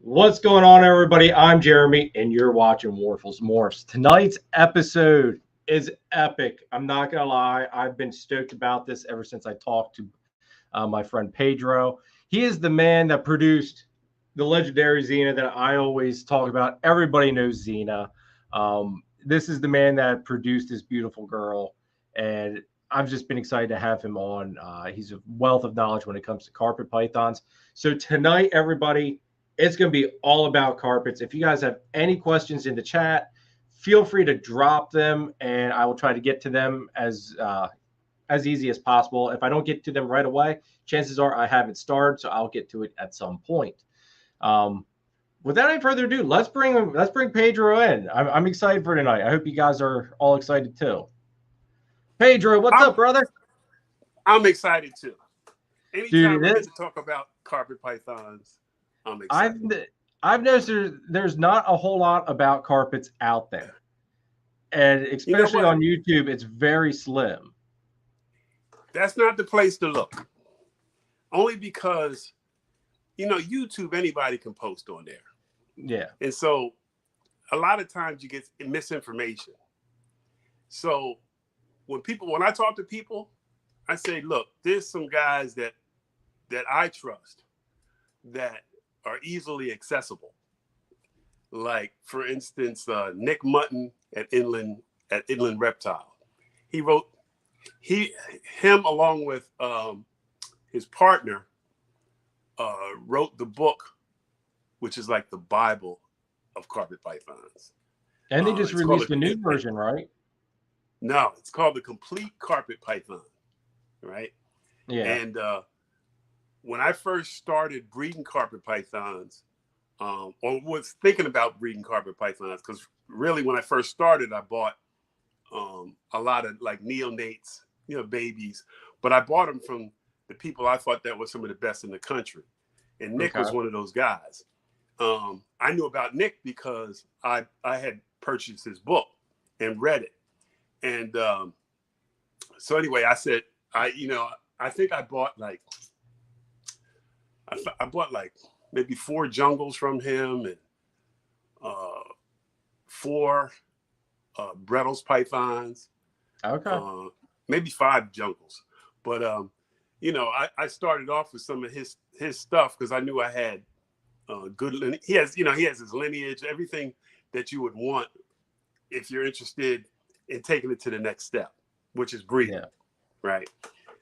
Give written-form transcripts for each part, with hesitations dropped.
What's going on, everybody? I'm Jeremy, and you're watching Warfels Morphs. Tonight's episode is epic. I'm not gonna lie, I've been stoked about this ever since I talked to my friend Pedro. He is the man that produced the legendary Xena that I always talk about. Everybody knows Xena. This is the man that produced this beautiful girl, and I've just been excited to have him on. He's a wealth of knowledge when it comes to carpet pythons. So tonight, everybody, it's going to be all about carpets. If you guys have any questions in the chat, feel free to drop them, and I will try to get to them as easy as possible. If I don't get to them right away, chances are I haven't started, so I'll get to it at some point. Without any further ado, let's bring Pedro in. I'm excited for tonight. I hope you guys are all excited too. Pedro, what's up, brother? I'm excited too. Anytime Dude, we get to talk about carpet pythons, I'm excited. I've noticed there's not a whole lot about carpets out there, and especially on YouTube, it's very slim. That's not the place to look. Only because, YouTube, anybody can post on there. Yeah. And so a lot of times you get misinformation. So when I talk to people, I say, look, there's some guys that I trust that are easily accessible. Like, for instance, Nick Mutton at Inland Reptile. Him along with his partner wrote the book, which is like the Bible of carpet pythons. And they just released a new version, right? No, it's called The Complete Carpet Python, right? Yeah. And when I first started breeding carpet pythons, or was thinking about breeding carpet pythons, because really when I first started, I bought a lot of like neonates, babies, but I bought them from the people I thought that were some of the best in the country. And Nick was one of those guys. I knew about Nick because I had purchased his book and read it. And so anyway, I said, I think I bought like maybe 4 jungles from him and 4 Brettles pythons. Okay. Maybe 5 jungles. But I started off with some of his stuff because I knew I had good lineage. He has his lineage, everything that you would want if you're interested in taking it to the next step, which is breeding. Yeah. Right.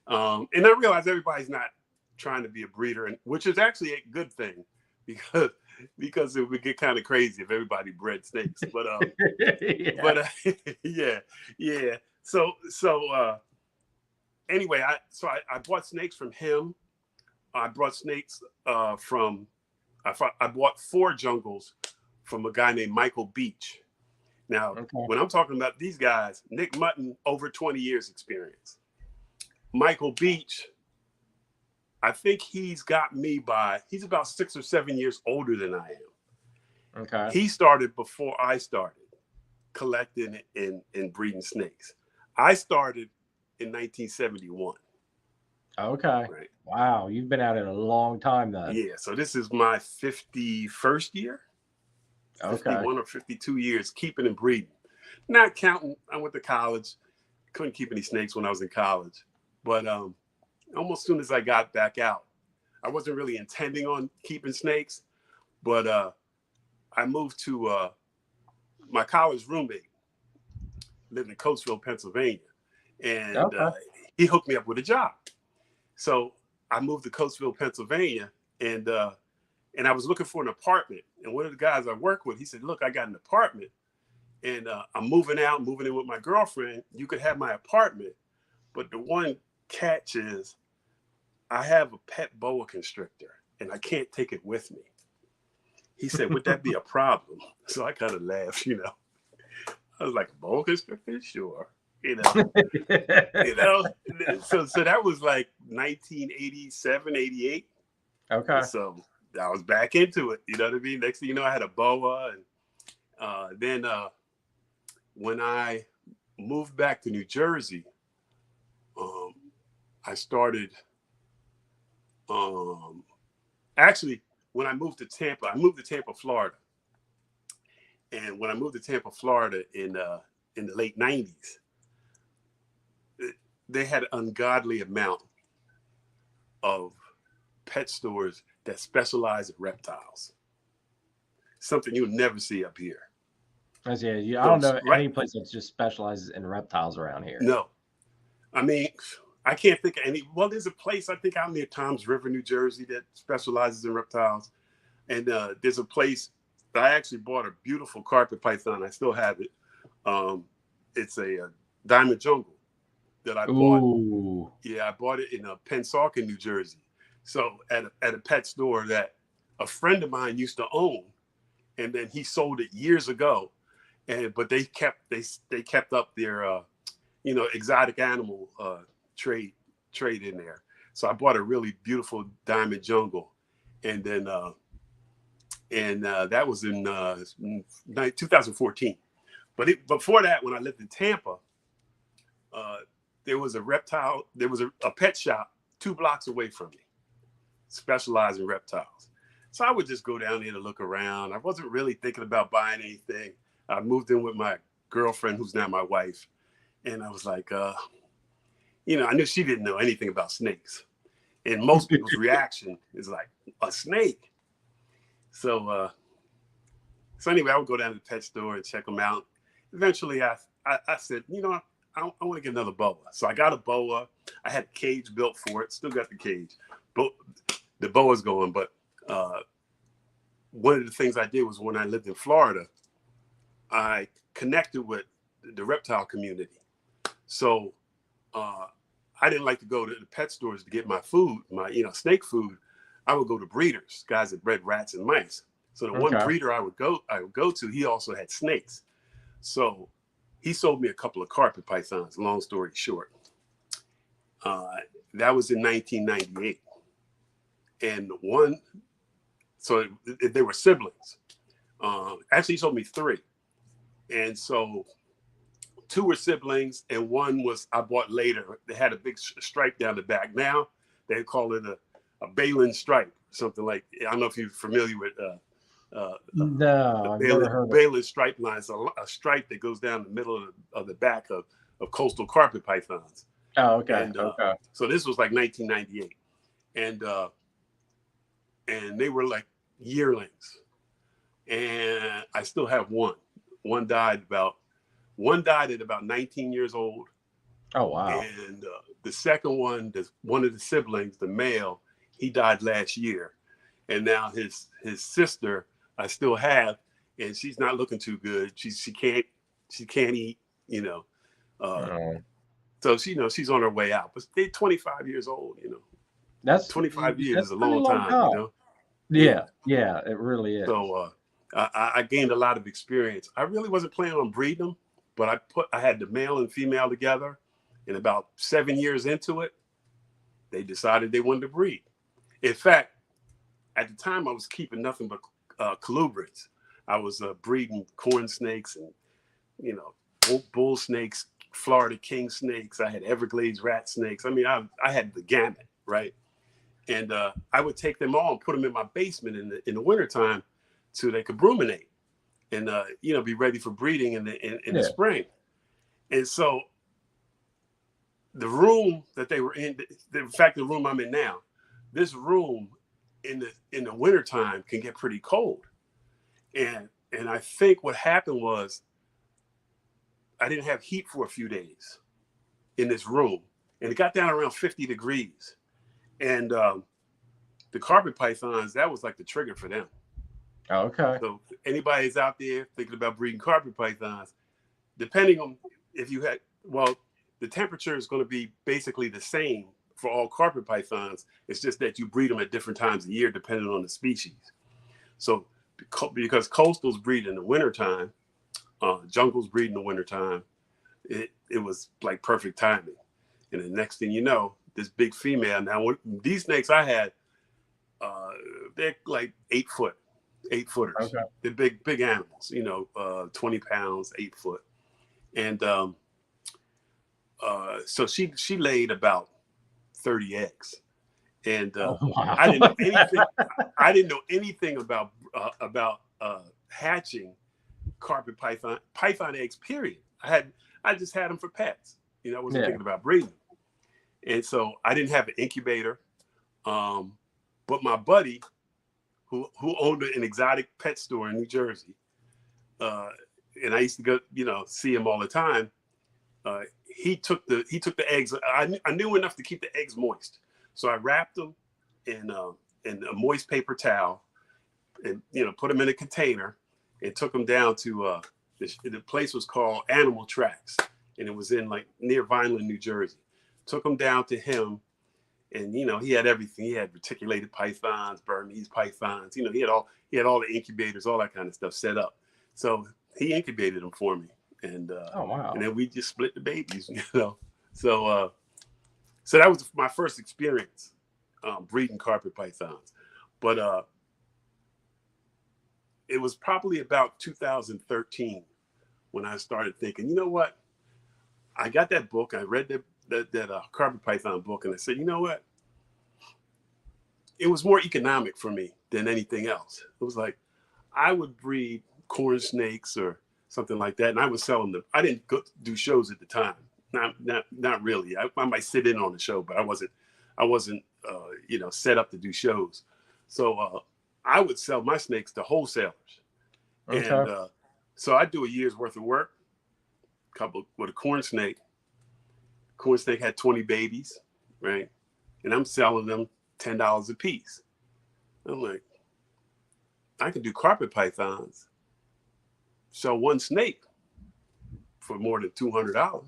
And I realize everybody's not trying to be a breeder, and which is actually a good thing because it would get kind of crazy if everybody bred snakes. But yeah. So anyway, I bought snakes from him. I brought snakes I bought 4 jungles from a guy named Michael Beach. Now, when I'm talking about these guys, Nick Mutton, over 20 years experience. Michael Beach, I think he's about 6 or 7 years older than I am. Okay. He started before I started collecting and breeding snakes. I started in 1971. Okay. Right. Wow. You've been at it a long time then. Yeah. So this is my 51st year. Okay. 51 or 52 years keeping and breeding. Not counting, I went to college. Couldn't keep any snakes when I was in college. But almost as soon as I got back out, I wasn't really intending on keeping snakes. But I moved to my college roommate, lived in Coatesville, Pennsylvania. And he hooked me up with a job. So I moved to Coatesville, Pennsylvania, and I was looking for an apartment. And one of the guys I work with, he said, look, I got an apartment and I'm moving in with my girlfriend. You could have my apartment. But the one catch is I have a pet boa constrictor and I can't take it with me. He said, would that be a problem? So I kind of laughed, I was like, boa constrictor? Sure. So that was like 1987, 88. Okay. So I was back into it. You know what I mean? Next thing you know, I had a boa. And then when I moved back to New Jersey, I started actually when I moved to Tampa, Florida. And when I moved to Tampa, Florida in the late 90s, they had an ungodly amount of pet stores that specialize in reptiles. Something you'll never see up here. I don't know any place that just specializes in reptiles around here. No. I mean, I can't think of any. Well, there's a place, I think, out near Toms River, New Jersey, that specializes in reptiles. And there's a place that I actually bought a beautiful carpet python. I still have it. It's a diamond jungle that I bought. Ooh. Yeah, I bought it in Pennsauken, New Jersey. So at a pet store that a friend of mine used to own, and then he sold it years ago. But they kept up their exotic animal trade in there. So I bought a really beautiful diamond jungle, and then that was in 2014. But before that, when I lived in Tampa, there was a pet shop 2 blocks away from me, specialized in reptiles. So I would just go down there to look around. I wasn't really thinking about buying anything. I moved in with my girlfriend, who's now my wife. And I was like, I knew she didn't know anything about snakes. And most people's reaction is like, a snake? So anyway, I would go down to the pet store and check them out. Eventually, I said, I want to get another boa. So I got a boa. I had a cage built for it. Still got the cage. But the boa's going. But one of the things I did was when I lived in Florida, I connected with the reptile community. So I didn't like to go to the pet stores to get my food, my snake food. I would go to breeders, guys that bred rats and mice. So the one breeder I would go to, he also had snakes. So he sold me a couple of carpet pythons, long story short. That was in 1998. And so they were siblings. Actually, he sold me 3. And so 2 were siblings, and 1 was I bought later. They had a big stripe down the back. Now they call it a Balin stripe, something like. I don't know if you're familiar with no, I've never heard of Balin stripe line. It's a stripe that goes down the middle of the back of coastal carpet pythons. Oh, okay. And, so this was like 1998, and they were like yearlings, and I still have one. One died at about 19 years old. Oh, wow. And the second one, one of the siblings, the male, he died last year. And now his sister, I still have, and she's not looking too good. She can't eat, So she's on her way out. But they're 25 years old, That's 25 years is a long time, Yeah, it really is. So I gained a lot of experience. I really wasn't planning on breeding them, but I had the male and female together, and about 7 years into it, they decided they wanted to breed. In fact, at the time I was keeping nothing but colubrids. I was breeding corn snakes and bull snakes, Florida king snakes. I had Everglades rat snakes. I mean, I had the gamut, right? And I would take them all and put them in my basement in the wintertime so they could ruminate and be ready for breeding in the spring. And so the room that they were in, in fact, the room I'm in now, this room in the wintertime can get pretty cold. And I think what happened was I didn't have heat for a few days in this room, and it got down around 50 degrees. And the carpet pythons, that was like the trigger for them. Okay. So anybody's out there thinking about breeding carpet pythons, depending on if you had, the temperature is going to be basically the same for all carpet pythons. It's just that you breed them at different times of year depending on the species. So because coastals breed in the wintertime, jungles breed in the wintertime, it was like perfect timing. And the next thing you know, this big female, now these snakes I had, they're like 8 footers. Okay. They're big animals, 20 pounds, 8 foot. And so she laid about 30 eggs. And Oh, wow. I didn't know anything. I didn't know anything about hatching carpet python eggs. Period. I just had them for pets. You know, I wasn't thinking about breeding. And so I didn't have an incubator. But my buddy, who owned an exotic pet store in New Jersey, and I used to go, see him all the time. He took the eggs. I knew enough to keep the eggs moist, so I wrapped them in a moist paper towel, and put them in a container, and took them down to the place was called Animal Tracks, and it was in like near Vineland, New Jersey. Took them down to him, and he had everything. He had reticulated pythons, Burmese pythons. He had all the incubators, all that kind of stuff set up. So he incubated them for me. And oh, wow. And then we just split the babies, So that was my first experience breeding carpet pythons. But it was probably about 2013 when I started thinking, you know what? I got that book. I read that carpet python book, and I said, you know what? It was more economic for me than anything else. It was like I would breed corn snakes or something like that, and I was selling them. I didn't do shows at the time. Not really. I might sit in on the show, but I wasn't set up to do shows. So I would sell my snakes to wholesalers. Okay. And so I do a year's worth of work, couple with a corn snake. Corn snake had 20 babies, right? And I'm selling them $10 a piece. I'm like, I can do carpet pythons, sell one snake for more than $200.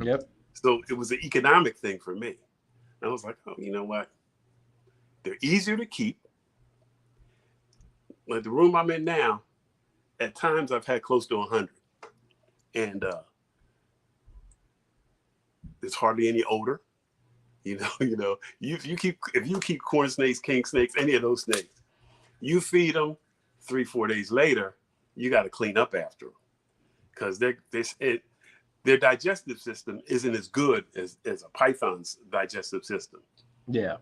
Yep. So it was an economic thing for me. And I was like, oh, you know what? They're easier to keep. Like the room I'm in now, at times I've had close to 100. And there's hardly any odor. If you keep corn snakes, king snakes, any of those snakes, you feed them 3-4 days later, you got to clean up after them because their digestive system isn't as good as a python's digestive system. Yeah.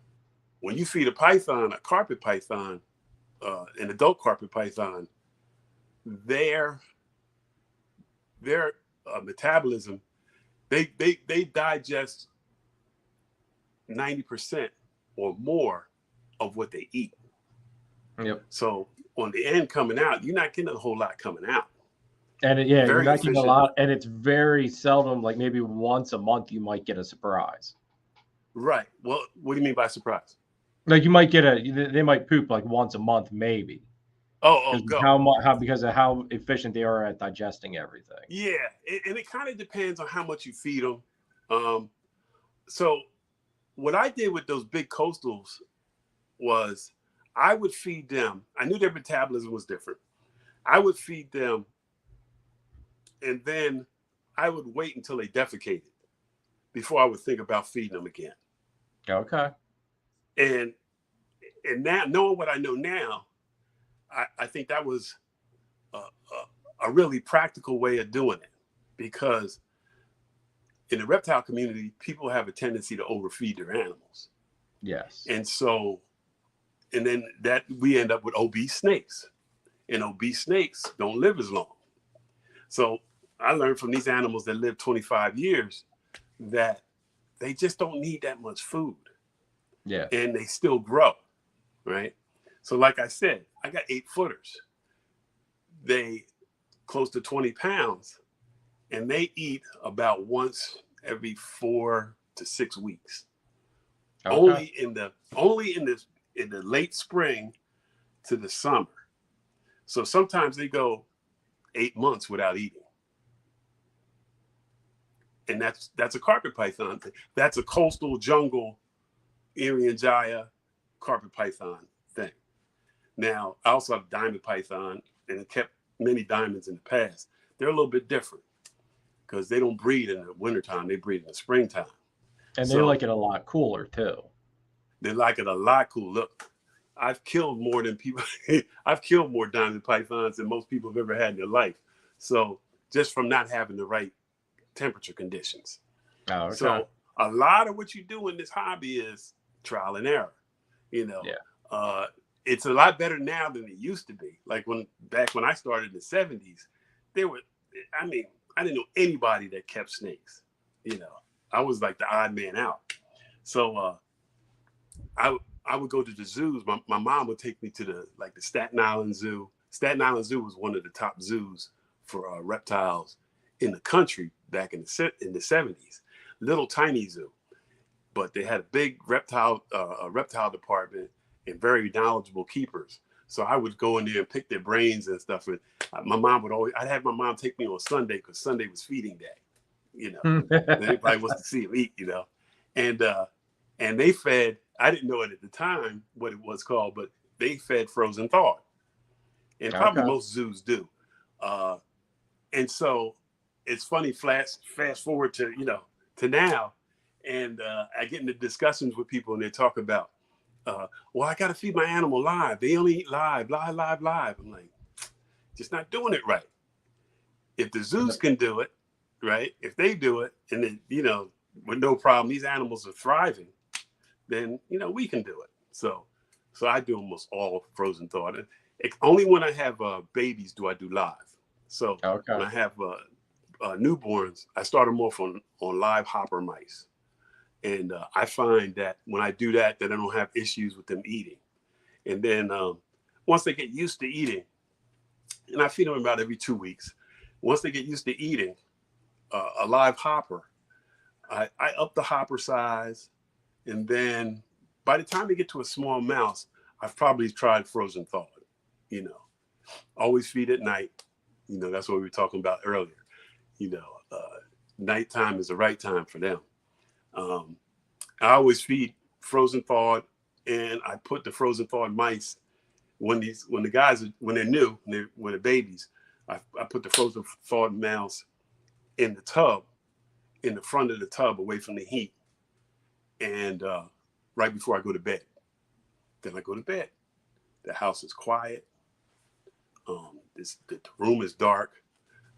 When you feed a python, a carpet python, an adult carpet python, their metabolism, they digest 90% or more of what they eat. Yep. So on the end coming out, you're not getting a whole lot coming out. And you're not getting a lot, and it's very seldom, like maybe once a month you might get a surprise. Right. Well, what do you mean by surprise? Like you might get they might poop like once a month, maybe. Because of how efficient they are at digesting everything. Yeah, and it kind of depends on how much you feed them. So what I did with those big coastals was I would feed them. I knew their metabolism was different. I would feed them, and then I would wait until they defecated before I would think about feeding them again. Okay. And now, knowing what I know now, I think that was a really practical way of doing it, because in the reptile community, people have a tendency to overfeed their animals. Yes. And then that we end up with obese snakes, and obese snakes don't live as long. So I learned from these animals that live 25 years that they just don't need that much food. Yeah. And they still grow, right? So like I said, I got 8-footers. They close to 20 pounds, and they eat about once every 4 to 6 weeks. Okay. Only in the late spring to the summer. So sometimes they go 8 months without eating. And that's a carpet python thing. That's a coastal jungle Irian Jaya carpet python thing. Now, I also have diamond python, and kept many diamonds in the past. They're a little bit different because they don't breed in the wintertime. They breed in the springtime. And they like it a lot cooler, too. They like it a lot cool. Look, I've killed more than people. I've killed more diamond pythons than most people have ever had in their life. So just from not having the right temperature conditions. Oh, okay. So a lot of what you do in this hobby is trial and error. Yeah. It's a lot better now than it used to be. Like back when I started in the 70s, I didn't know anybody that kept snakes. I was like the odd man out. So I would go to the zoos. My mom would take me to the Staten Island Zoo. Staten Island Zoo was one of the top zoos for reptiles in the country back in the 70s. Little tiny zoo, but they had a big reptile department and very knowledgeable keepers. So I would go in there and pick their brains and stuff. And I'd have my mom take me on Sunday because Sunday was feeding day. Everybody wants to see them eat. And they fed. I didn't know it at the time what it was called, but they fed frozen thawed, and probably most zoos do. And so it's funny. Fast forward to now, and I get into discussions with people, and they talk about, well, I got to feed my animal live. They only eat live. I'm like, just not doing it right. If the zoos can do it, right? If they do it, and then with no problem, these animals are thriving, then we can do it. So I do almost all frozen thawed. Only when I have babies do I do live. So when I have newborns, I start them off on live hopper mice. And I find that when I do that I don't have issues with them eating. And then once they get used to eating, and I feed them about every 2 weeks, once they get used to eating a live hopper, I up the hopper size. And then by the time they get to a small mouse, I've probably tried frozen thawed. Always feed at night. That's what we were talking about earlier. Nighttime is the right time for them. I always feed frozen thawed, and I put the frozen thawed mice when they're new, when they're babies. I put the frozen thawed mouse in the tub, in the front of the tub, away from the heat, and right before I go to bed. Then I go to bed. The house is quiet. The room is dark.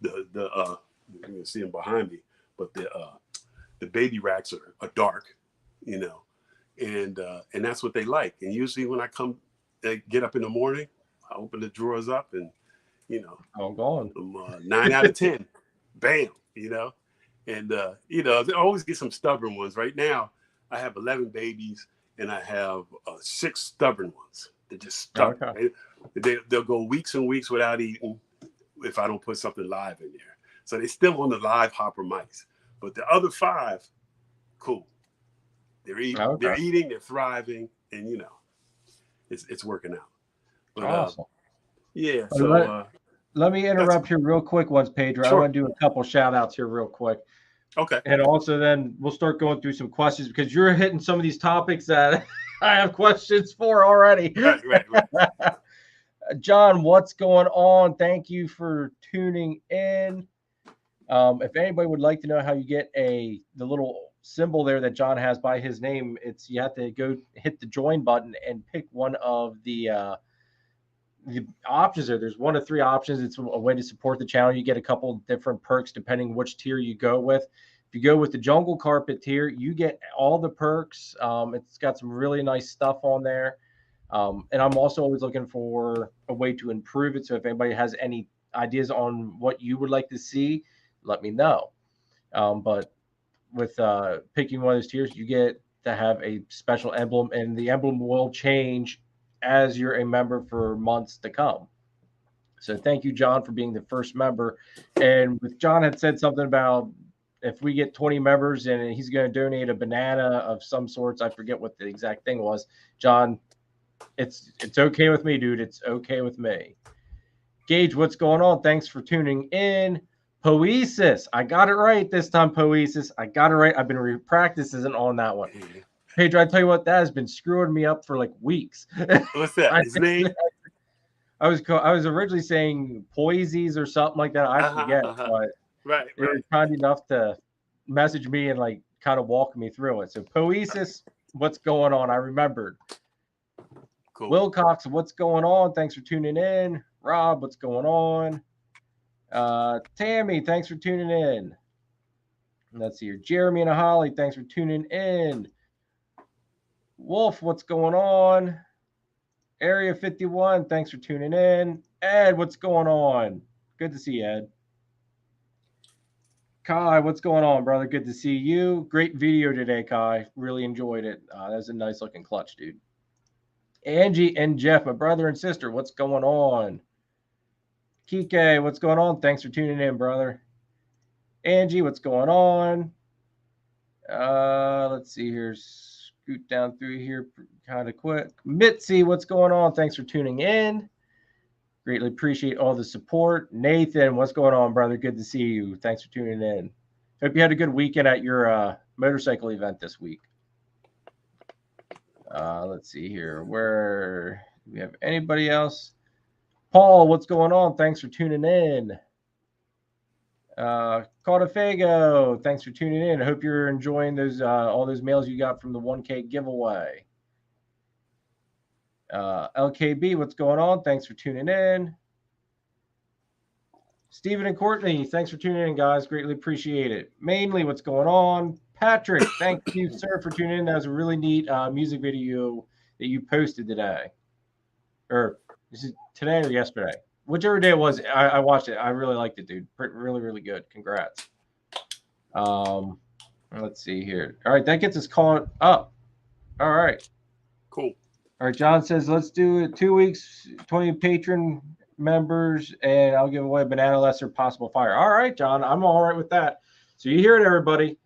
You can see them behind me, but the baby racks are dark, and that's what they like. And usually when they get up in the morning, I open the drawers up and, I'm gone. 9 out of 10, bam, and they always get some stubborn ones. Right now, I have 11 babies and I have 6 stubborn ones. They're just stubborn. They'll go weeks and weeks without eating if I don't put something live in there. So they're still on the live hopper mice. But the other 5, cool. They're eating, they're thriving, and it's working out. But, awesome. Yeah. So let me interrupt here real quick once, Pedro. Sure. I want to do a couple shout outs here real quick. Okay. And also then we'll start going through some questions because you're hitting some of these topics that I have questions for already. Right. John, what's going on? Thank you for tuning in. If anybody would like to know how you get the little symbol there that John has by his name, you have to go hit the join button and pick one of the options there. There's 1 of 3 options. It's a way to support the channel. You get a couple different perks depending which tier you go with. If you go with the jungle carpet tier, you get all the perks. It's got some really nice stuff on there. And I'm also always looking for a way to improve it. So if anybody has any ideas on what you would like to see, let me know. But with picking one of those tiers, you get to have a special emblem, and the emblem will change as you're a member for months to come. So thank you, John, for being the first member. And with John had said something about if we get 20 members and he's going to donate a banana of some sorts, I forget what the exact thing was. John, it's okay with me, dude. It's okay with me. Gage, what's going on? Thanks for tuning in. Poesis. I got it right this time, Poesis. I got it right. I've been practicing on that one. Pedro, I tell you what, that has been screwing me up for like weeks. What's that? His name? I was originally saying Poisies or something like that. I forget, but right. They were kind enough to message me and like kind of walk me through it. So Poesis, what's going on? I remembered. Cool. Wilcox, what's going on? Thanks for tuning in. Rob, what's going on? Tammy, thanks for tuning in. Let's see here. Jeremy and Holly, thanks for tuning in. Wolf, what's going on? Area 51, thanks for tuning in. Ed, what's going on? Good to see you, Ed. Kai, what's going on, brother? Good to see you. Great video today, Kai. Really enjoyed it. That was a nice looking clutch, dude. Angie and Jeff, my brother and sister, what's going on? Kike, what's going on? Thanks for tuning in, brother. Angie, what's going on? Let's see here. Scoot down through here kind of quick. Mitzi, what's going on? Thanks for tuning in. Greatly appreciate all the support. Nathan, what's going on, brother? Good to see you. Thanks for tuning in. Hope you had a good weekend at your motorcycle event this week. Let's see here. Where do we have anybody else? Paul, what's going on? Thanks for tuning in. Cartafago, thanks for tuning in. I hope you're enjoying those all those mails you got from the 1K giveaway. LKB, what's going on? Thanks for tuning in. Stephen and Courtney, thanks for tuning in, guys. Greatly appreciate it. Mainly, what's going on? Patrick, thank you, sir, for tuning in. That was a really neat music video that you posted today. Or this is today or yesterday? Whichever day it was, I watched it. I really liked it, dude. Really, really good. Congrats. Let's see here. All right, that gets us caught up. All right. Cool. All right, John says, let's do it 2 weeks, 20 patron members, and I'll give away a banana lesser possible fire. All right, John, I'm all right with that. So you hear it, everybody.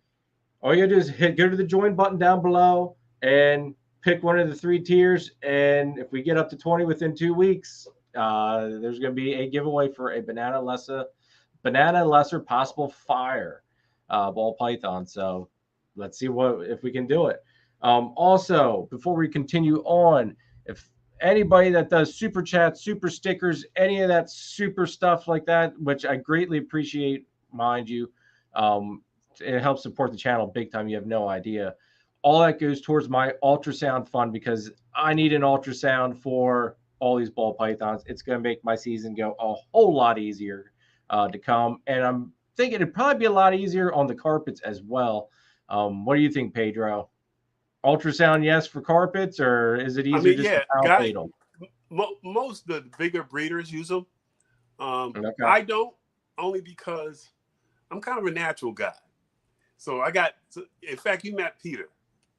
All you do is go to the join button down below and pick one of the 3 tiers. And if we get up to 20 within 2 weeks, there's going to be a giveaway for a banana lesser possible fire ball python. So let's see if we can do it. Also, before we continue on, if anybody that does super chats, super stickers, any of that super stuff like that, which I greatly appreciate, mind you, it helps support the channel big time. You have no idea. All that goes towards my ultrasound fund because I need an ultrasound for all these ball pythons. It's going to make my season go a whole lot easier to come. And I'm thinking it'd probably be a lot easier on the carpets as well. What do you think, Pedro? Ultrasound, yes, for carpets, or is it easier to palpate them? Most of the bigger breeders use them. Okay. I don't, only because I'm kind of a natural guy. So in fact, you met Peter.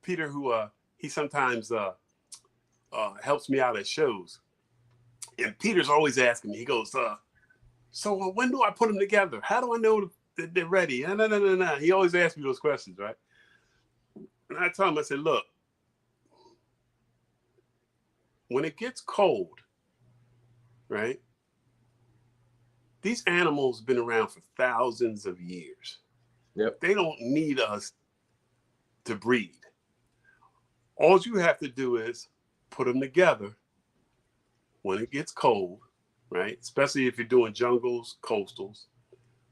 Peter, who he sometimes helps me out at shows. And Peter's always asking me, he goes, so when do I put them together? How do I know that they're ready? No. He always asks me those questions, right? And I tell him, I said, look, when it gets cold, right? These animals have been around for thousands of years. Yep. They don't need us to breed. All you have to do is put them together when it gets cold, right? Especially if you're doing jungles, coastals.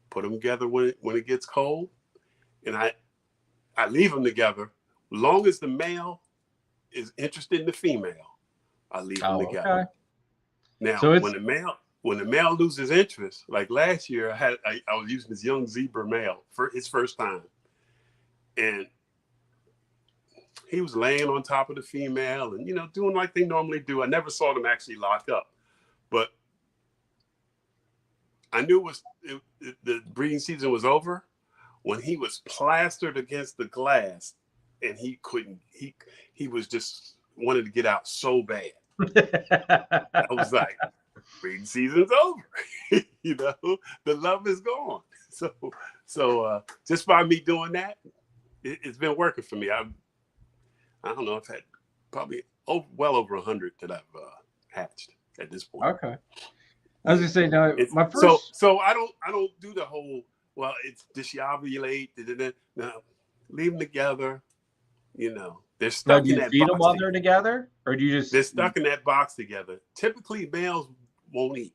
Put them together when it gets cold. And I leave them together. Long as the male is interested in the female, I leave them together. Okay. Now, so when the male loses interest, like last year, I was using this young zebra male for his first time, and he was laying on top of the female and doing like they normally do. I never saw them actually lock up, but I knew the breeding season was over when he was plastered against the glass. And he couldn't, he was just wanted to get out so bad. I was like, breeding season's over. The love is gone. So just by me doing that, it's been working for me. I don't know, I've had probably well over 100 that I've hatched at this point. Okay. I was gonna say now my first. So I don't do the whole. Well, does she ovulate? No, leave them together. They're stuck in that box. Do you feed them while they're together, or do you just? They're stuck in that box together. Typically, males won't eat.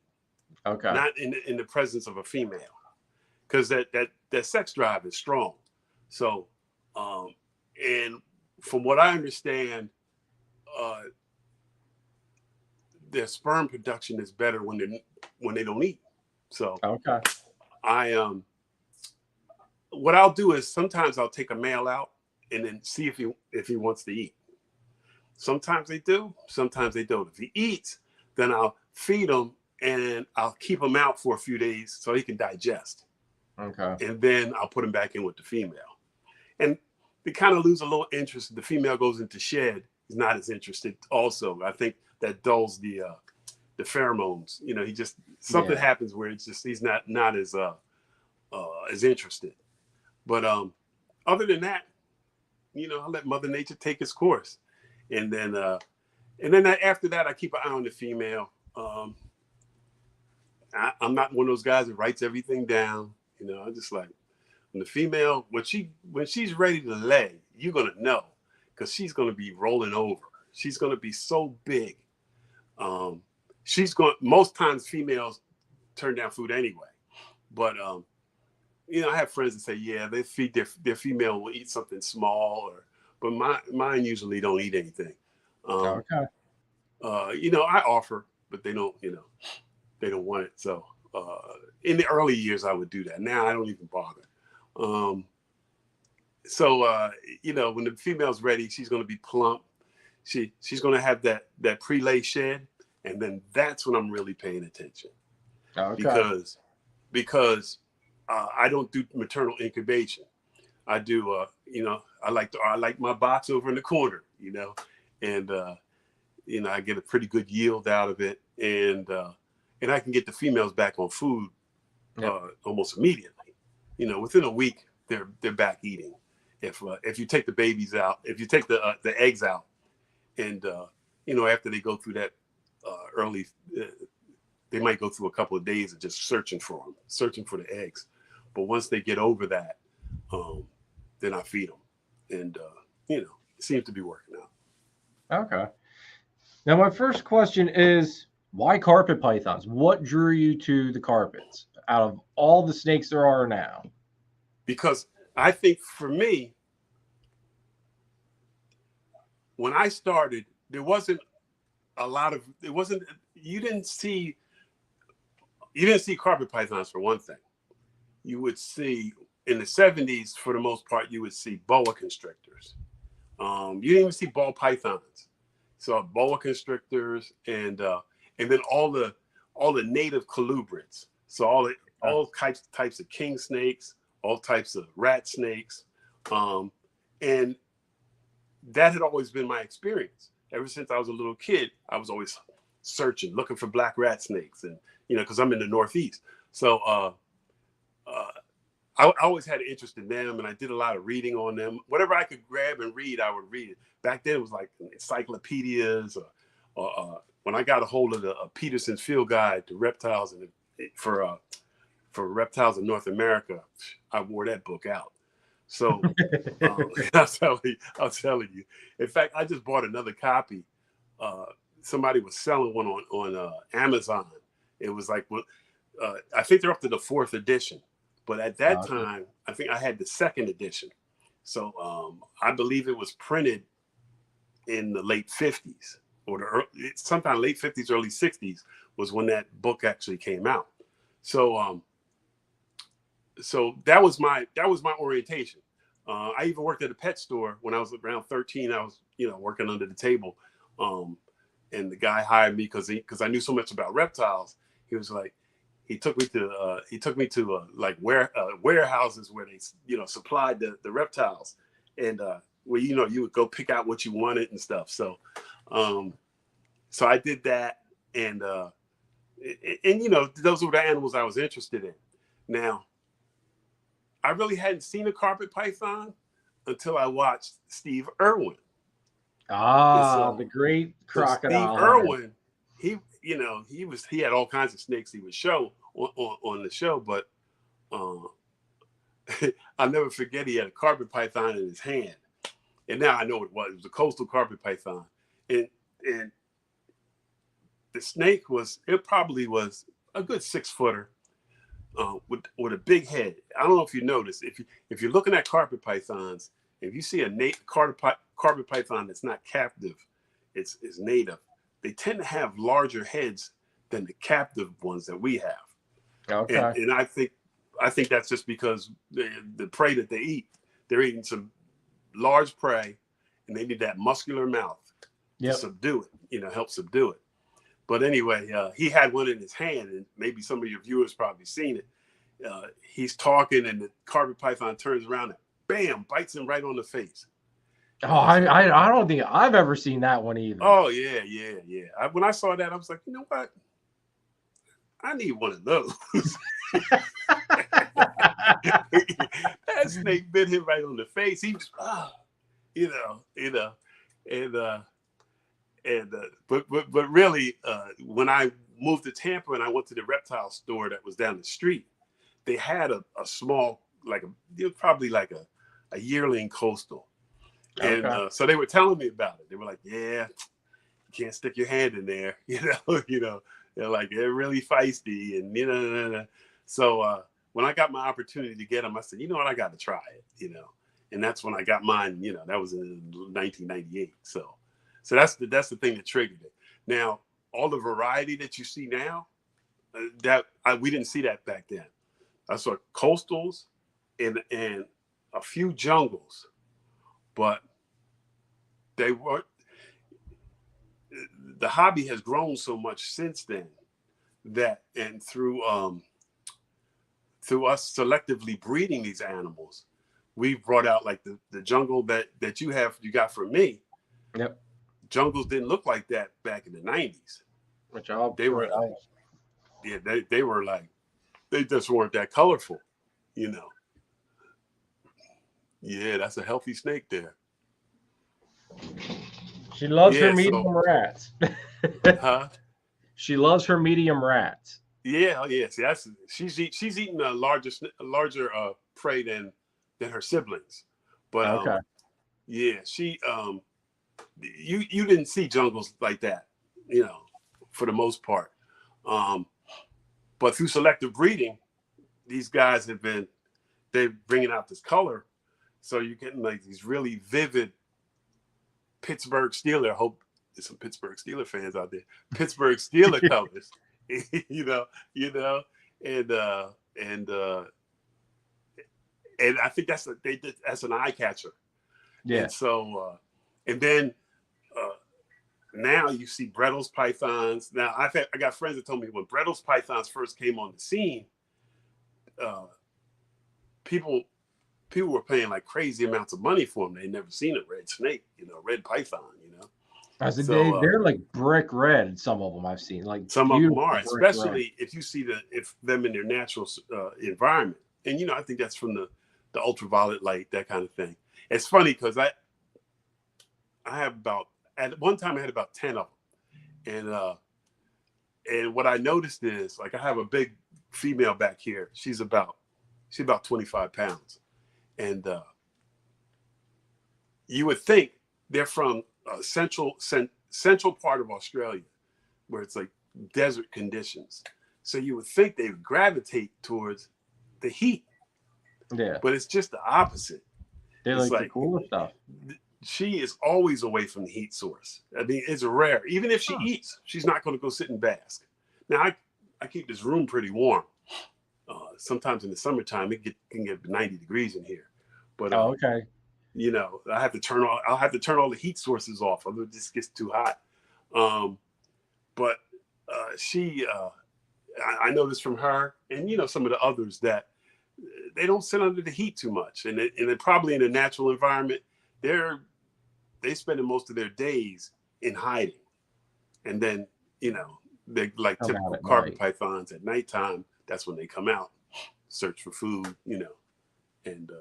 Okay. Not in the presence of a female, because that sex drive is strong. So, and from what I understand, their sperm production is better when they don't eat. So, okay. What I'll do is sometimes I'll take a male out and then see if he wants to eat. Sometimes they do, sometimes they don't. If he eats, then I'll feed him and I'll keep him out for a few days so he can digest. Okay. And then I'll put him back in with the female. And they kind of lose a little interest. The female goes into shed. He's not as interested. Also, I think that dulls the pheromones. You know, he just something happens where it's just he's not as interested. But other than that, you know, I let Mother Nature take its course, and then after that, I keep an eye on the female. I'm not one of those guys that writes everything down. You know, I'm just like, when the female, when she's ready to lay, you're gonna know, because she's gonna be rolling over. She's gonna be so big. Most times females turn down food anyway, but you know, I have friends that say, yeah, they feed their female will eat something small, but mine usually don't eat anything. Okay. You know, I offer, but they don't, you know, they don't want it. So in the early years, I would do that. Now I don't even bother. You know, when the female's ready, she's going to be plump. She's going to have that pre-lay shed, and then that's when I'm really paying attention. Okay. Because I don't do maternal incubation. I do, you know, I like my box over in the corner, you know, and you know, I get a pretty good yield out of it, and I can get the females back on food almost immediately. You know, within a week, they're back eating. If you take the babies out, if you take the eggs out, and you know, after they go through that early, they might go through a couple of days of just searching for the eggs. But once they get over that, then I feed them, and you know, it seems to be working out. Okay. Now, my first question is, why carpet pythons? What drew you to the carpets out of all the snakes there are now? Because I think for me, when I started, you didn't see carpet pythons for one thing. You would see, in the 70s, for the most part, you would see boa constrictors. You didn't even see ball pythons. So boa constrictors, and then all the native colubrids. So all types of king snakes, all types of rat snakes, and that had always been my experience. Ever since I was a little kid, I was always searching, looking for black rat snakes, and you know, because I'm in the Northeast, so I always had an interest in them, and I did a lot of reading on them. Whatever I could grab and read, I would read it. Back then, it was like encyclopedias, or when I got a hold of the Peterson's Field Guide to reptiles and for reptiles in North America, I wore that book out. So I'm telling you. In fact, I just bought another copy. Somebody was selling one on Amazon. It was like, I think they're up to the 4th edition. But at that time, I think I had the 2nd edition. So I believe it was printed in the late 50s, or sometime late 50s, early 60s was when that book actually came out. So that was my orientation. I even worked at a pet store when I was around 13. I was, you know, working under the table, and the guy hired me because I knew so much about reptiles. He was like, he took me to like warehouses where they, you know, supplied the reptiles, and where, you know, you would go pick out what you wanted and stuff. So so I did that, and you know, those were the animals I was interested in. Now, I really hadn't seen a carpet python until I watched Steve Irwin. The great crocodile. Steve Irwin, he had all kinds of snakes he would show on the show, but I'll never forget, he had a carpet python in his hand, and now I know what it was. It was a coastal carpet python, and the snake probably was a good 6-footer. With a big head. I don't know if you notice, if you're looking at carpet pythons, if you see a carpet python that's not captive, it's native, they tend to have larger heads than the captive ones that we have. Okay. And I think that's just because the prey that they eat, they're eating some large prey, and they need that muscular mouth. to subdue it, help subdue it. But anyway, he had one in his hand, and maybe some of your viewers probably seen it. He's talking, and the carpet python turns around and bam, bites him right on the face. Oh, I don't think I've ever seen that one either. Oh yeah. When I saw that, I was like, you know what? I need one of those. That snake bit him right on the face. He just, but really, when I moved to Tampa and I went to the reptile store that was down the street, they had a small, probably like a yearling coastal. And so they were telling me about it. They were like, yeah, you can't stick your hand in there. They're like, they're really feisty. And, So when I got my opportunity to get them, I said, you know what, I got to try it, And that's when I got mine, that was in 1998. So that's the thing that triggered it. Now, all the variety that you see now, we didn't see that back then. I saw coastals and a few jungles, but they weren't. The hobby has grown so much since then and through us selectively breeding these animals, we've brought out like the jungle that you got from me. Yep. Jungles didn't look like that back in the 90s. They were like, they just weren't that colorful, Yeah, that's a healthy snake there. She loves her medium rats. Huh? She loves her medium rats. Yeah, See, she's eating a larger prey than her siblings. But she you didn't see jungles like that, for the most part. But through selective breeding, these guys they're bringing out this color, so you're getting like these really vivid Pittsburgh Steeler. I hope there's some Pittsburgh Steeler fans out there. Pittsburgh Steeler colors, and I think that's an eye catcher. Yeah. And so, and then now you see Brettles pythons. Now I got friends that told me when Brettles pythons first came on the scene, people were paying like crazy amounts of money for them. They'd never seen a red snake, red python, they're like brick red. Some of them I've seen, like some of them are, especially if you see them in their natural environment. And I think that's from the ultraviolet light, that kind of thing. It's funny because I have at one time I had about 10 of them, and what I noticed is like I have a big female back here. She's about 25 pounds. And you would think they're from central part of Australia, where it's like desert conditions. So you would think they would gravitate towards the heat. Yeah. But it's just the opposite. They like the cooler stuff. She is always away from the heat source. I mean, it's rare. Even if she eats, she's not going to go sit and bask. Now, I keep this room pretty warm. Sometimes in the summertime, it can get 90 degrees in here. But okay. I'll have to turn all the heat sources off, otherwise it just gets too hot. But she, I noticed from her and some of the others that they don't sit under the heat too much, and they're probably in a natural environment. They spend most of their days in hiding, and then they like typical carpet pythons at nighttime. That's when they come out, search for food, and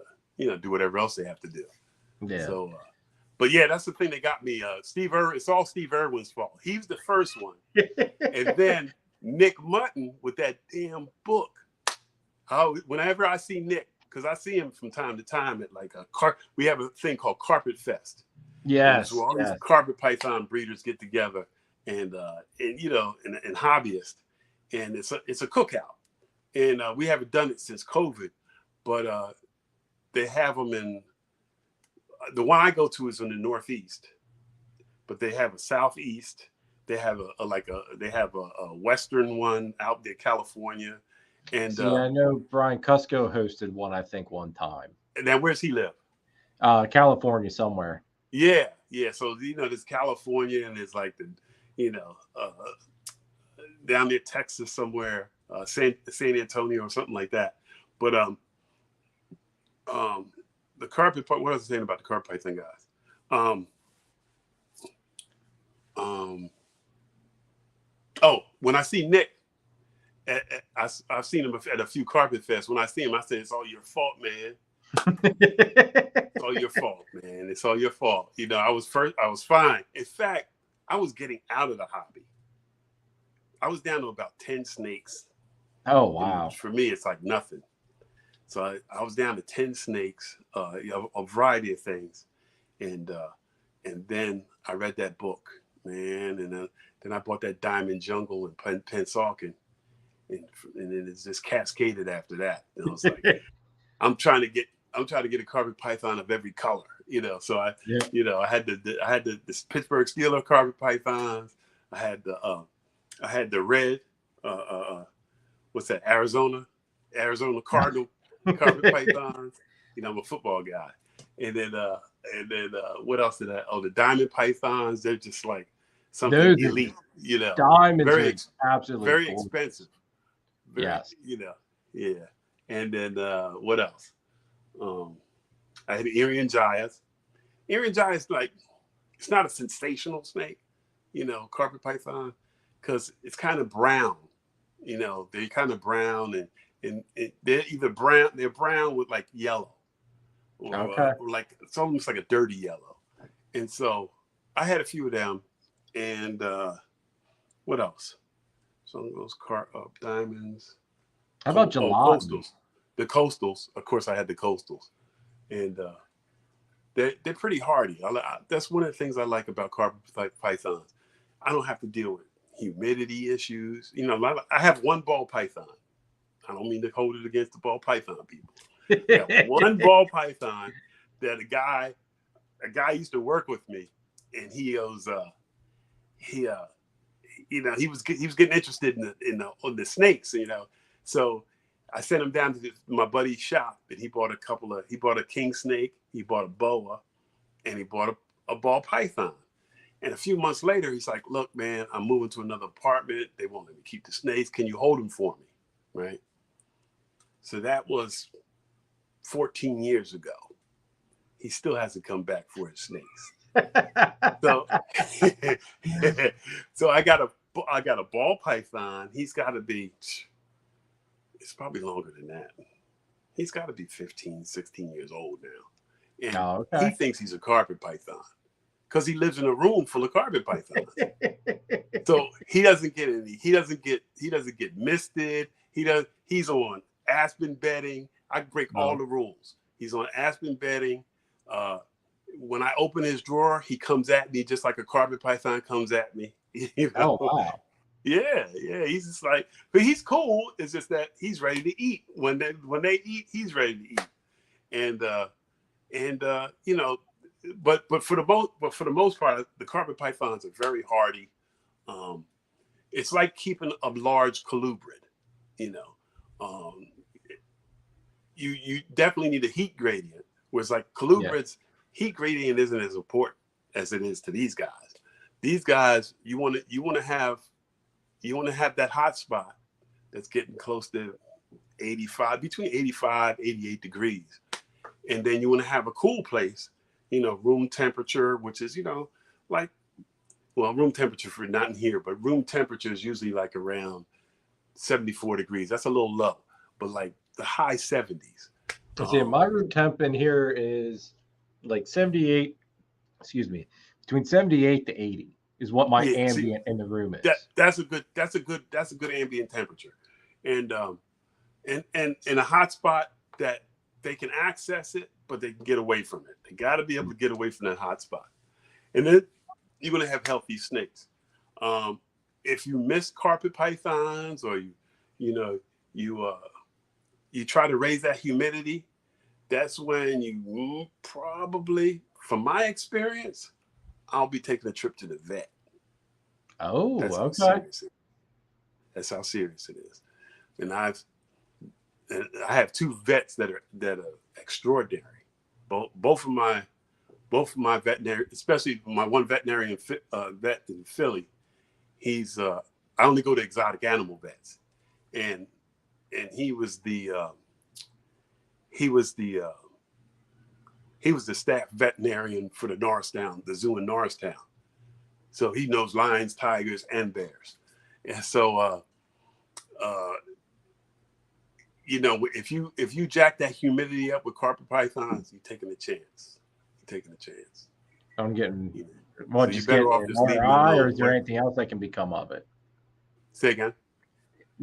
do whatever else they have to do. Yeah. So, but yeah, that's the thing that got me. Steve Irwin. It's all Steve Irwin's fault. He was the first one, and then Nick Mutton with that damn book. Whenever I see Nick, because I see him from time to time at like we have a thing called Carpet Fest. Yes. So all these carpet python breeders get together and hobbyists, and it's a cookout. And we haven't done it since COVID, but they have them in the one I go to is in the Northeast, but they have a Southeast. They have a Western one out there, California. And I know Brian Cusco hosted one, I think, one time. And then where's he live? California somewhere. Yeah, yeah. So there's California, and there's like the, you know, down near Texas somewhere, San Antonio or something like that. But um, the carpet. What was I saying about the carpet python guys? Um, um, oh, when I see Nick, I've seen him at a few carpet fests. When I see him, I say, "It's all your fault, man. It's all your fault, man. It's all your fault." I was fine. In fact, I was getting out of the hobby. I was down to about 10 snakes. Oh, wow. And for me, it's like nothing. So I was down to 10 snakes, a variety of things. And then I read that book, man. And then I bought that Diamond Jungle in Pensauken. And then it's just cascaded after that. And I was like, I'm trying to get a carpet python of every color, So I had the Pittsburgh Steeler carpet pythons. I had the red, what's that? Arizona Cardinal carpet pythons. I'm a football guy. And then what else did I? Oh, the diamond pythons. They're just like something elite. Diamonds are absolutely very cool. expensive. Yes. Yeah. And then what else? I had Irian Jayas. Irian Jayas, like, it's not a sensational snake, carpet python, because it's kind of brown. They're kind of brown, and they're either brown. They're brown with like yellow, or like it's almost like a dirty yellow. And so I had a few of them, and what else? Some of those diamonds. How about gelato? Coastals? The coastals, of course, I had the coastals, and they're pretty hardy. That's one of the things I like about carpet pythons. I don't have to deal with humidity issues. I have one ball python. I don't mean to hold it against the ball python people. One ball python that a guy used to work with me, and he was getting interested in the snakes, So I sent him down to my buddy's shop, and he bought a king snake, he bought a boa, and he bought a ball python. And a few months later, he's like, "Look, man, I'm moving to another apartment. They won't let me keep the snakes. Can you hold them for me?" Right. So that was 14 years ago. He still hasn't come back for his snakes. So I got a ball python. He's got to be, it's probably longer than that. He's got to be 15, 16 years old now. And he thinks he's a carpet python because he lives in a room full of carpet pythons. So he doesn't get misted. He's on aspen bedding. I break all the rules. He's on aspen bedding. When I open his drawer, he comes at me just like a carpet python comes at me. Oh, wow. Yeah. He's just like, but he's cool. It's just that he's ready to eat. When they eat, he's ready to eat. But for the most part, the carpet pythons are very hardy. It's like keeping a large colubrid. You definitely need a heat gradient. Whereas like colubrids, heat gradient isn't as important as it is to these guys. These guys, you want to have that hot spot that's getting close to 85, between 85, 88 degrees. And then you want to have a cool place, room temperature, which is, room temperature for not in here, but room temperature is usually like around 74 degrees. That's a little low, but like the high 70s. See, my room temp in here is like 78, between 78 to 80 is what my ambient in the room is. That's a good ambient temperature. And a hot spot that they can access it, but they can get away from it. They got to be able to get away from that hot spot. And then you're going to have healthy snakes. If you miss carpet pythons, or you try to raise that humidity, that's when you probably, from my experience, I'll be taking a trip to the vet. Oh, That's how serious it is. And I have two vets that are extraordinary. Both of my both of my veterinary, especially my one veterinarian vet in Philly, he's I only go to exotic animal vets, and he was the staff veterinarian for the Norristown, the zoo in Norristown. So he knows lions, tigers, and bears. And so you know, if you jack that humidity up with carpet pythons, you're taking a chance. I'm getting, You know, well, so just you're better getting off an just leaving them RI, or alone. is there anything else that can become of it? Say again.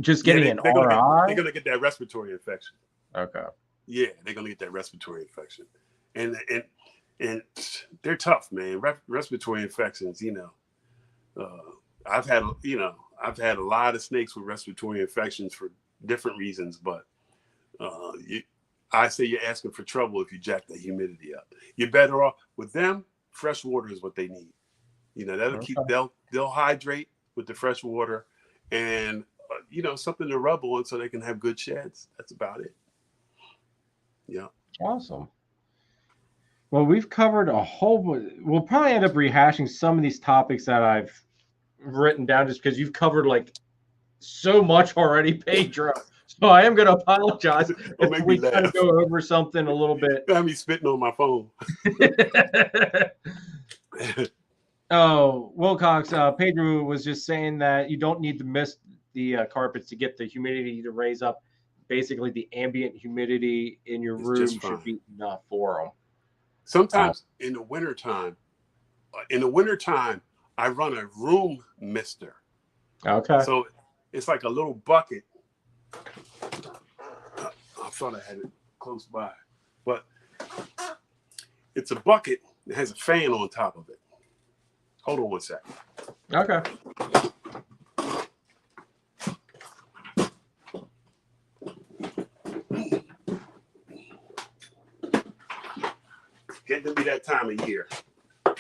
Just getting an they're RI? gonna get that respiratory infection. Okay. Yeah, they're gonna get that respiratory infection, and they're tough, man. Respiratory infections, you know. I've had a lot of snakes with respiratory infections for different reasons, but I say you're asking for trouble if you jack the humidity up. You're better off with them. Fresh water is what they need. You know, that'll keep, they'll hydrate with the fresh water, and you know, something to rub on so they can have good sheds. That's about it. Yeah. Awesome. Well, we've covered a whole. We'll probably end up rehashing some of these topics that I've written down, just because you've covered like so much already, Pedro. So I am going to apologize if we kind of go over something a little bit. Got me spitting on my phone. Oh, Wilcox, Pedro was just saying that you don't need to mist the carpets to get the humidity to raise up. Basically, the ambient humidity in your room should be enough for them. Sometimes in the wintertime, I run a room mister. Okay. So it's like a little bucket. I thought I had it close by, but it's a bucket that has a fan on top of it. Hold on one second. Okay. Getting to be that time of year. Get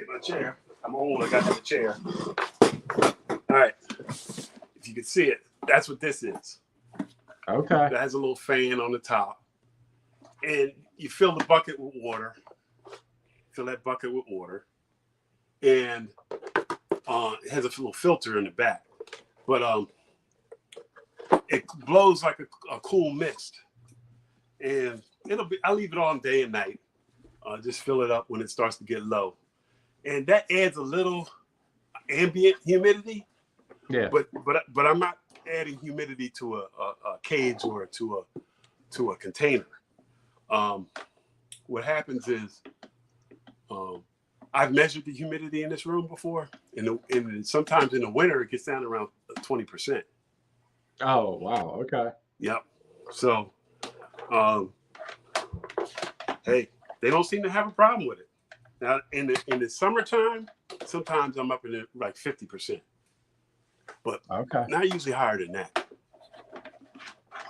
my chair. I'm old. I got the chair. All right. If you can see it, that's what this is. Okay. That has a little fan on the top. And you fill the bucket with water. Fill that bucket with water. And it has a little filter in the back. But it blows like a cool mist. And I leave it on day and night. Just fill it up when it starts to get low. And that adds a little ambient humidity. Yeah. But I'm not adding humidity to a cage or to a container. What happens is I've measured the humidity in this room before, and sometimes in the winter it gets down around 20%. Oh wow! Okay. Yep. So, hey, they don't seem to have a problem with it. Now, in the summertime, sometimes I'm up in like 50%, but not usually higher than that.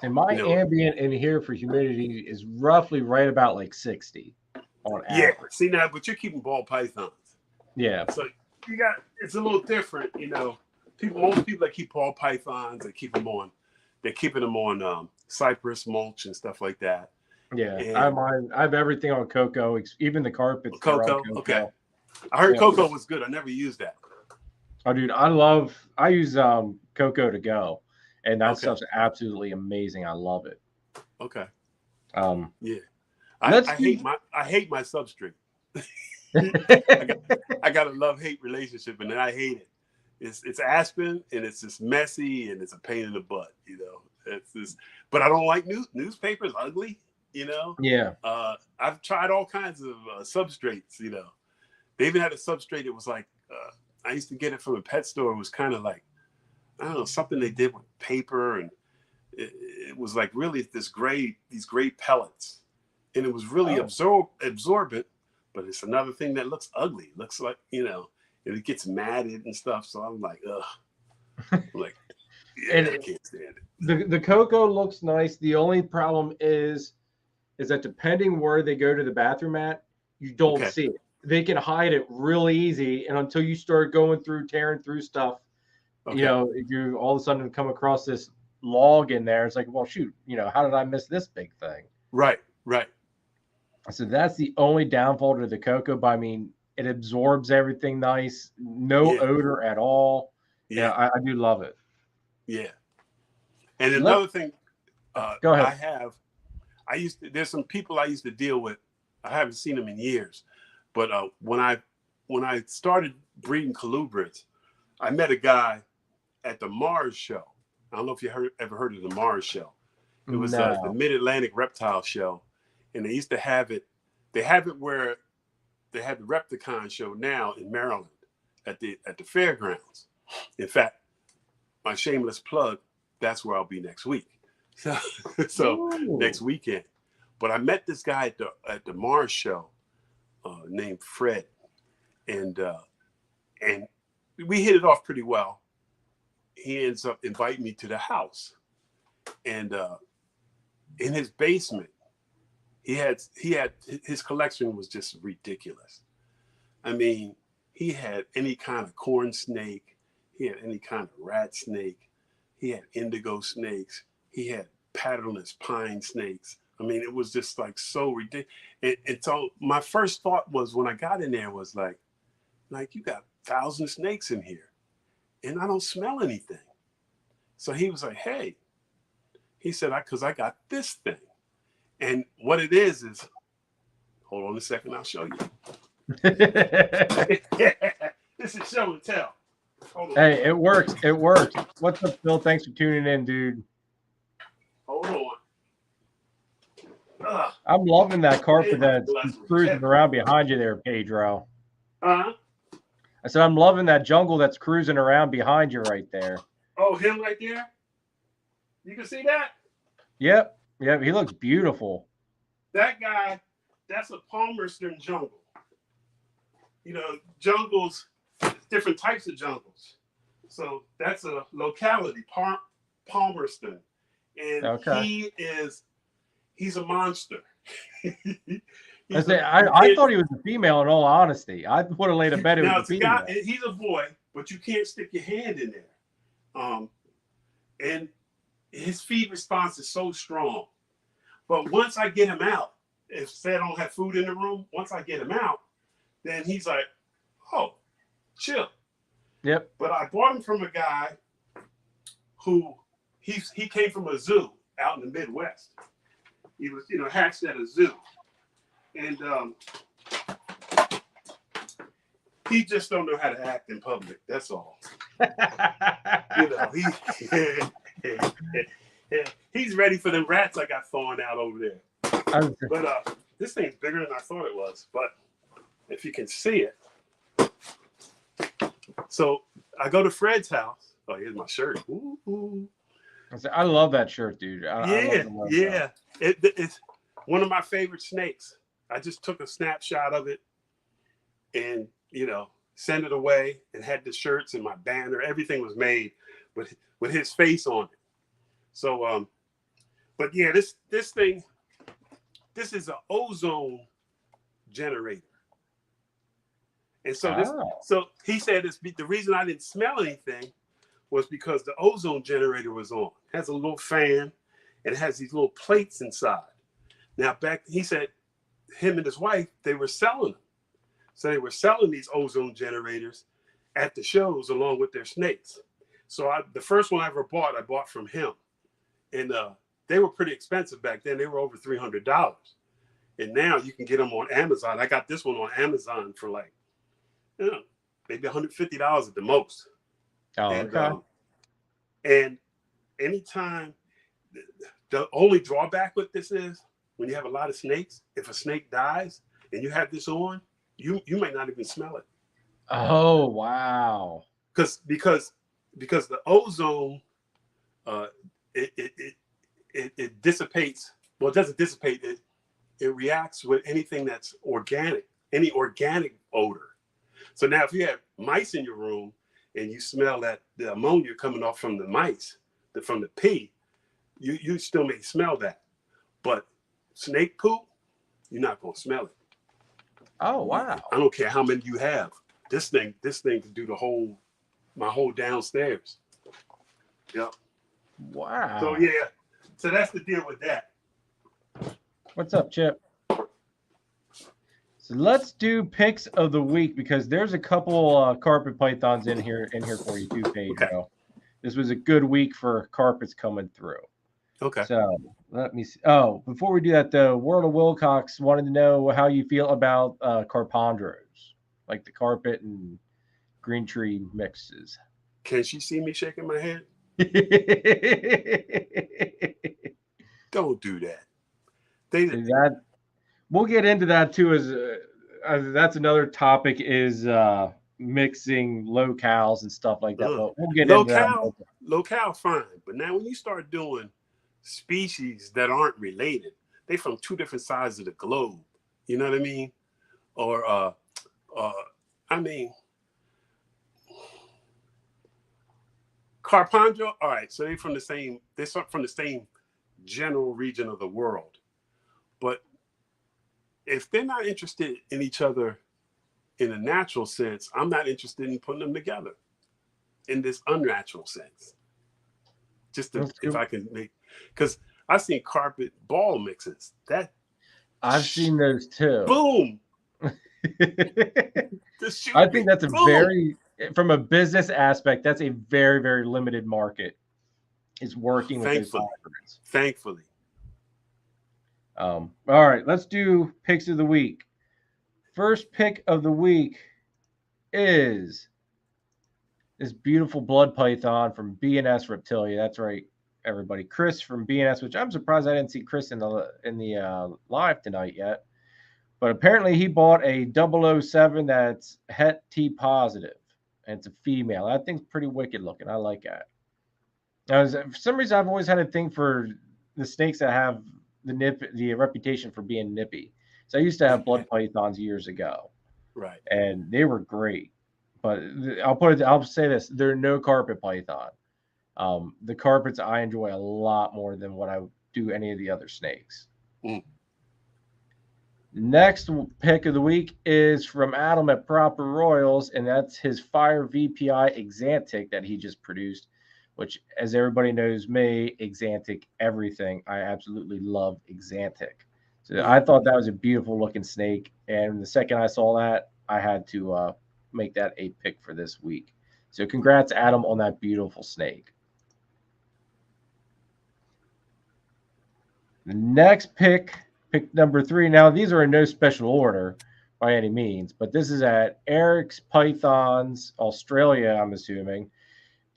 And my ambient in here for humidity is roughly right about like 60 on average. Yeah, see now, but you're keeping ball pythons. Yeah. So it's a little different, you know. Most people that keep ball pythons, they're keeping them on cypress mulch and stuff like that. Yeah, I have everything on cocoa, even the carpets. Cocoa, okay. I heard cocoa was good. I never used that. Oh, dude, I use cocoa to go, and that stuff's absolutely amazing. I love it. Okay. Yeah. I hate my substrate. I got a love-hate relationship, and then I hate it. It's aspen, and it's just messy, and it's a pain in the butt. You know, it's just. But I don't like newspapers. Ugly. You know. Yeah. I've tried all kinds of substrates. You know, they even had a substrate. It was like I used to get it from a pet store. It was kind of like, I don't know, something they did with paper, and it was like really these gray pellets, and it was really absorbent. But it's another thing that looks ugly. It looks like, you know, and it gets matted and stuff. So I'm like, ugh. I'm like, yeah, I can't stand it. The cocoa looks nice. The only problem is that depending where they go to the bathroom at, you don't see it. They can hide it really easy, and until you start tearing through stuff, you know, if you all of a sudden come across this log in there, it's like, well, shoot, you know, how did I miss this big thing? Right. So that's the only downfall to the cocoa. But I mean, it absorbs everything nice, no Yeah, odor at all. Yeah, yeah, I do love it. yeah. And Let another thing, Go ahead. there's some people I used to deal with. I haven't seen them in years, but when I started breeding colubrids, I met a guy at the Mars show. I don't know if you ever heard of the Mars show. It was the No. Mid-Atlantic Reptile Show, and they used to have it. They have it where they have the Repticon show now in Maryland at the fairgrounds. In fact, my shameless plug, that's where I'll be next week. So, so next weekend. But I met this guy at the Mars show named Fred, and we hit it off pretty well. He ends up inviting me to the house, and in his basement, he had his collection was just ridiculous. I mean, he had any kind of corn snake, he had any kind of rat snake, he had indigo snakes, he had patternless pine snakes. I mean, it was just like so ridiculous. And so my first thought was when I got in there was like you got 1,000 snakes in here, and I don't smell anything. So he was like, hey, he said, because I got this thing. And what it is, hold on a second, I'll show you. This is show and tell. Hold on. Hey, it works. It works. What's up, Phil? Thanks for tuning in, dude. Hold on. I'm loving that carpet that's cruising around behind you there, Pedro. Uh-huh. I said, I'm loving that jungle that's cruising around behind you right there. Oh, him right there? You can see that? Yep. Yep. He looks beautiful. That guy, that's a Palmerston jungle. You know, jungles, different types of jungles. So that's a locality, Palmerston. And he's a monster. I thought he was a female in all honesty. I would have laid a bet it was a female. Guy, he's a boy, but you can't stick your hand in there. And his feed response is so strong. But once I get him out, if say I don't have food in the room, once I get him out, then he's like, oh, chill. Yep. But I bought him from a guy who he came from a zoo out in the Midwest. He was, hatched at a zoo. And he just don't know how to act in public. That's all. He's ready for the rats I got thrown out over there. But this thing's bigger than I thought it was. But if you can see it. So I go to Fred's house. Oh, here's my shirt. Ooh. I love that shirt, dude. Yeah. It's one of my favorite snakes. I just took a snapshot of it and, sent it away and had the shirts and my banner. Everything was made with his face on it. So, but yeah, this thing, this is an ozone generator. And so he said the reason I didn't smell anything was because the ozone generator was on. It has a little fan and it has these little plates inside. Now he said him and his wife, they were selling them. So they were selling these ozone generators at the shows along with their snakes. So the first one I ever bought, I bought from him. And they were pretty expensive back then. They were over $300. And now you can get them on Amazon. I got this one on Amazon for like, maybe $150 at the most. Oh, okay. And anytime, the only drawback with this is when you have a lot of snakes, if a snake dies and you have this on, you might not even smell it. Oh, wow. Because the ozone, it dissipates. Well, it doesn't dissipate. It reacts with anything that's organic, any organic odor. So now if you have mice in your room and you smell the ammonia coming off from the mice, from the pee, you still may smell that. But snake poop, you're not going to smell it. Oh, wow. I don't care how many you have. This thing can do my whole downstairs. Yep. Wow. So yeah. So that's the deal with that. What's up, Chip? So let's do picks of the week because there's a couple carpet pythons in here for you too, Okay. Pedro. This was a good week for carpets coming through. Okay. So let me see. Oh, before we do that, though, World of Wilcox wanted to know how you feel about carpondros, like the carpet and green tree mixes. Can she see me shaking my head? Don't do that. They See that we'll get into that too. As that's another topic is mixing locales and stuff like that. But we'll get into that. locale fine, but now when you start doing species that aren't related, they from two different sides of the globe. You know what I mean? Or I mean, Carpondro. All right, so they're from the same. They're from the same general region of the world, but if they're not interested in each other in a natural sense, I'm not interested in putting them together in this unnatural sense. Just to, if I can make, because I've seen carpet ball mixes. That I've seen those too. Boom. I think that's a very, from a business aspect, that's a very, very limited market. Is working with those hybrids. Thankfully. All right, let's do picks of the week. First pick of the week is this beautiful blood python from B&S Reptilia. That's right, everybody. Chris from B&S, which I'm surprised I didn't see Chris in the live tonight yet. But apparently he bought a 007 that's Het T positive, and it's a female. That thing's pretty wicked looking. I like that. Now, for some reason, I've always had a thing for the snakes that have the reputation for being nippy. So I used to have blood pythons years ago, right? And they were great. But I'll say this: they're no carpet python. The carpets I enjoy a lot more than what I do any of the other snakes. Mm. Next pick of the week is from Adam at Proper Royals, and that's his Fire VPI Exantic that he just produced, which, as everybody knows me, Exantic everything. I absolutely love Exantic. So I thought that was a beautiful looking snake, and the second I saw that, I had to make that a pick for this week. So congrats, Adam, on that beautiful snake. The next pick number 3. Now, these are in no special order by any means, but this is at Eric's Pythons, Australia, I'm assuming.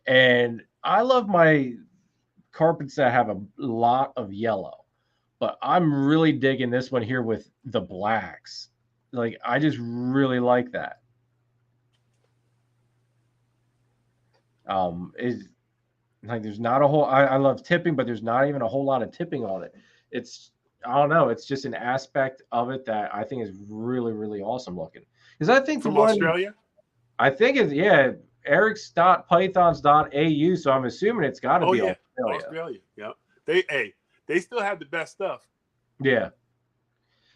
And I love my carpets that have a lot of yellow, but I'm really digging this one here with the blacks. Like, I just really like that. Is like there's not a whole I love tipping, but there's not even a whole lot of tipping on it. It's I don't know. It's just an aspect of it that I think is really, really awesome looking. Because I think from Australia, I think it's Eric's.pythons.au. So I'm assuming it's got to be Australia. Australia, yeah. They still have the best stuff. Yeah.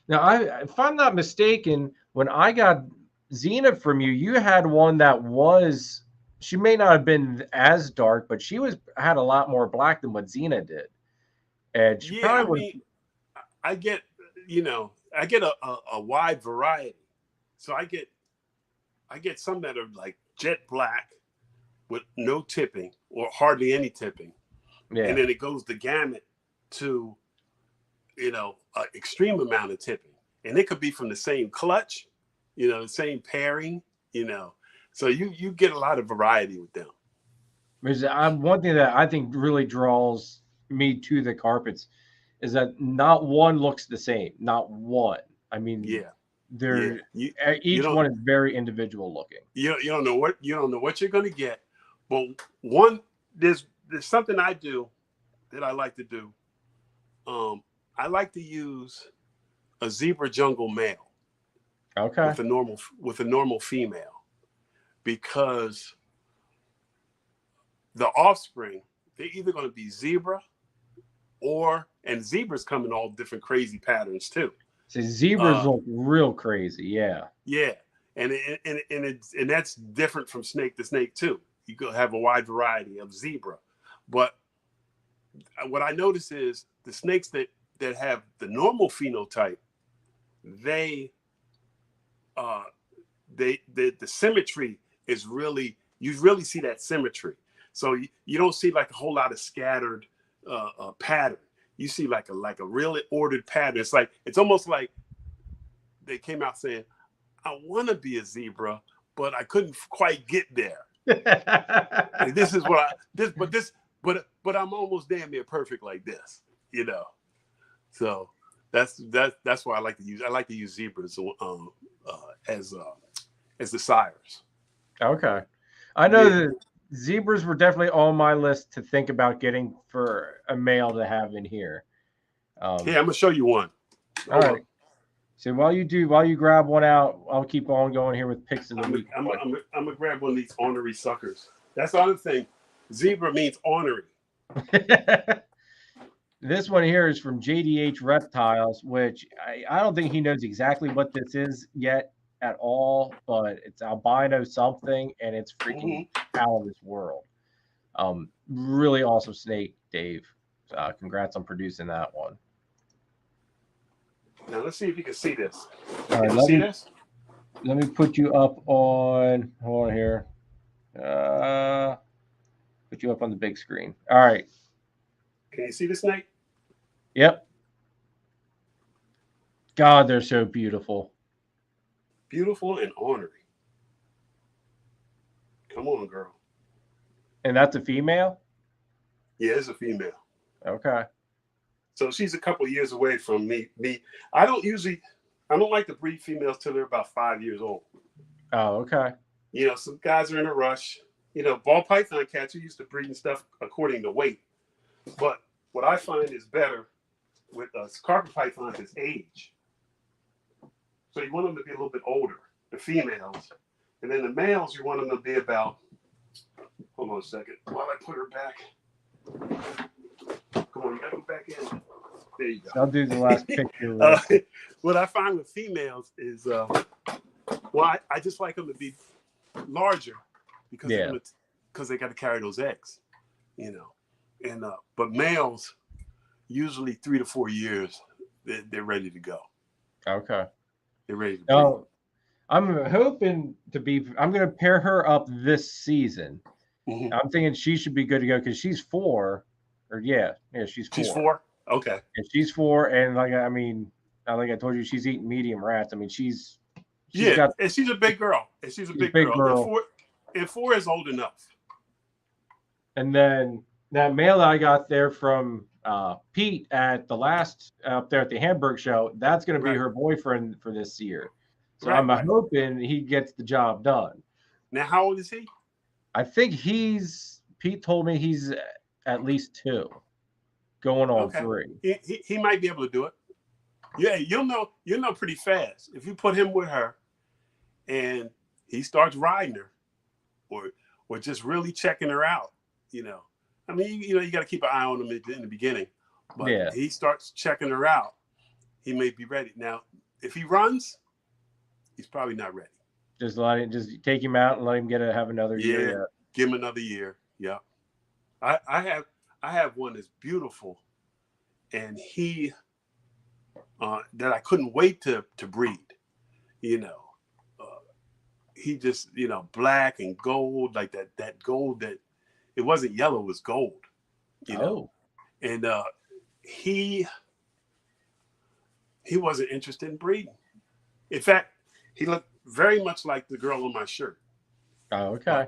Now, if I'm not mistaken, when I got Xena from you, you had one that was. She may not have been as dark, but she had a lot more black than what Xena did. And she probably I get a wide variety. So I get some that are like jet black with no tipping or hardly any tipping. Yeah. And then it goes the gamut to, an extreme amount of tipping. And it could be from the same clutch, the same pairing, So you get a lot of variety with them. Because one thing that I think really draws me to the carpets is that not one looks the same. Not one. I mean, each one is very individual looking. You don't know what you're going to get. But there's something I do that I like to do. I like to use a zebra jungle male. Okay. With a normal female, because the offspring, they're either going to be zebra and zebras come in all different crazy patterns too. So zebras look real crazy, yeah. Yeah, and that's different from snake to snake too. You could have a wide variety of zebra, but what I notice is the snakes that have the normal phenotype, they the symmetry is really, you really see that symmetry. So you don't see like a whole lot of scattered pattern. You see like a really ordered pattern. It's almost like they came out saying, I want to be a zebra, but I couldn't quite get there. And this is what but I'm almost damn near perfect like this, you know. So that's why I like to use zebras as the sires. Okay, I know that zebras were definitely on my list to think about getting for a male to have in here. Yeah, I'm gonna show you one. All right. So while you grab one out, I'll keep on going here with picks of the week. I'm gonna grab one of these ornery suckers. That's the other thing. Zebra means ornery. This one here is from JDH Reptiles, which I don't think he knows exactly what this is yet at all, but it's albino something, and it's freaking out of this world. Really awesome snake, Dave. Congrats on producing that one. Now let's see if you can see this. All right, let me put you up on. Hold on here. Put you up on the big screen. All right. Can you see the snake? Yep. God, they're so beautiful. Beautiful and ornery. Come on, girl. And that's a female? Yeah, it's a female. Okay. So she's a couple years away from me. I don't like to breed females till they're about 5 years old. Oh, okay. You know, some guys are in a rush. You know, ball python cats are used to breeding stuff according to weight. But what I find is better with carpet pythons is age. So you want them to be a little bit older, the females. And then the males, you want them to be about, hold on a second, while I put her back. Come on, you gotta go back in. There you go. I'll do the last picture. What I find with females is, I just like them to be larger because they got to carry those eggs, you know. And but males, usually 3 to 4 years, they're ready to go. Okay. They're ready to go. I'm hoping to be. I'm going to pair her up this season. Mm-hmm. I'm thinking she should be good to go because she's 4. Or she's 4. She's 4. Okay. And she's 4, and like I told you, she's eating medium rats. I mean, she's and she's a big girl. And she's a big girl. And 4 is old enough. And then that male that I got there from Pete at the last up there at the Hamburg show, that's going to be her boyfriend for this year. So I'm hoping he gets the job done. Now, how old is he? I think Pete told me he's at least 2, going on 3. He might be able to do it. Yeah, you'll know pretty fast if you put him with her, and he starts riding her, or just really checking her out. You know, I mean, you got to keep an eye on him in the beginning, but he starts checking her out. He may be ready. Now, if he runs, he's probably not ready. Just take him out and let him have another year. Yeah, give him another year. Yeah. I have one that's beautiful, and he that I couldn't wait to breed. You know, he just black and gold, like that gold that it wasn't yellow, it was gold. You know, and he wasn't interested in breeding. In fact, he looked very much like the girl on my shirt. Oh, okay.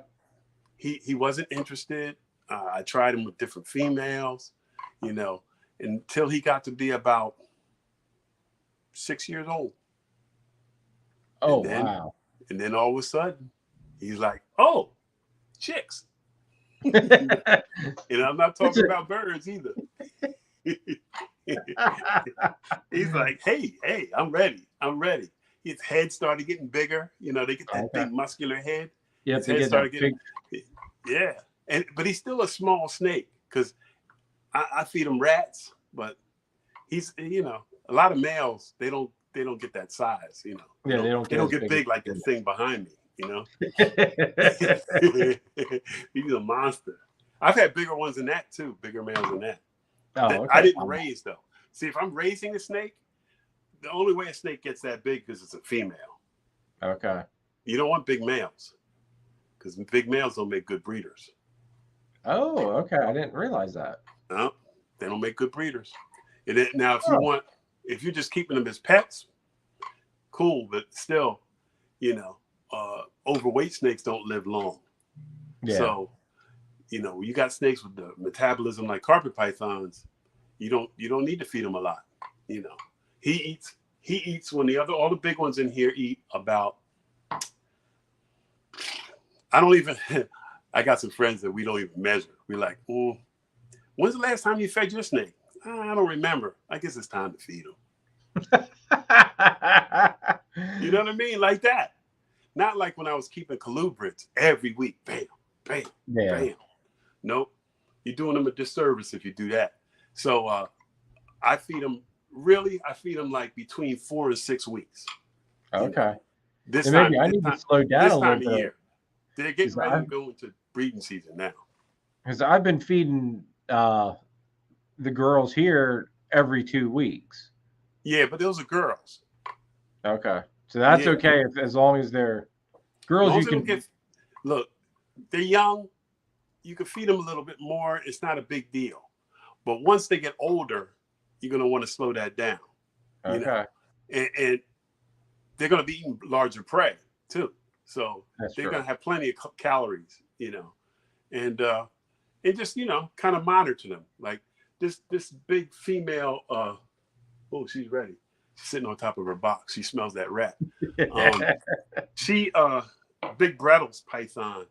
He wasn't interested. I tried him with different females, until he got to be about 6 years old. Oh, wow. And then all of a sudden, he's like, oh, chicks. And I'm not talking about birds either. He's like, hey, I'm ready. His head started getting bigger. They get that big muscular head. Yeah, his head started getting big. Yeah. But he's still a small snake because I feed him rats, but he's a lot of males they don't get that size, Yeah, they don't get big like the thing behind me, He's a monster. I've had bigger ones than that too, bigger males than that. Oh, okay. I didn't raise though. See, if I'm raising a snake, the only way a snake gets that big is it's a female. Okay. You don't want big males because big males don't make good breeders. Oh, okay. I didn't realize that. No, they don't make good breeders. Now, Oh, if you're just keeping them as pets, cool, but still, overweight snakes don't live long. yeah. So, you got snakes with the metabolism like carpet pythons. You don't need to feed them a lot. You know, he eats when all the big ones in here eat about. I don't even. I got some friends that we don't even measure. We're like, when's the last time you fed your snake? I don't remember. I guess it's time to feed them. You know what I mean? Like that. Not like when I was keeping colubrids every week. Bam, bam, Yeah. bam. Nope. You're doing them a disservice if you do that. So I feed them like between 4 and 6 weeks. Okay. This And time, maybe I need to slow down a little of bit year. They're getting because ready to go into breeding season now. I've been feeding the girls here every 2 weeks. Yeah, but those are girls. Okay. So that's Yeah. okay as long as they're girls. You can look, they're young. You can feed them a little bit more. It's not a big deal. But once they get older, you're going to want to slow that down. okay. And they're going to be eating larger prey too. So they're going to have plenty of calories, and just, kind of monitor them. Like this big female, she's ready. She's sitting on top of her box. She smells that rat. She, big Brettles python.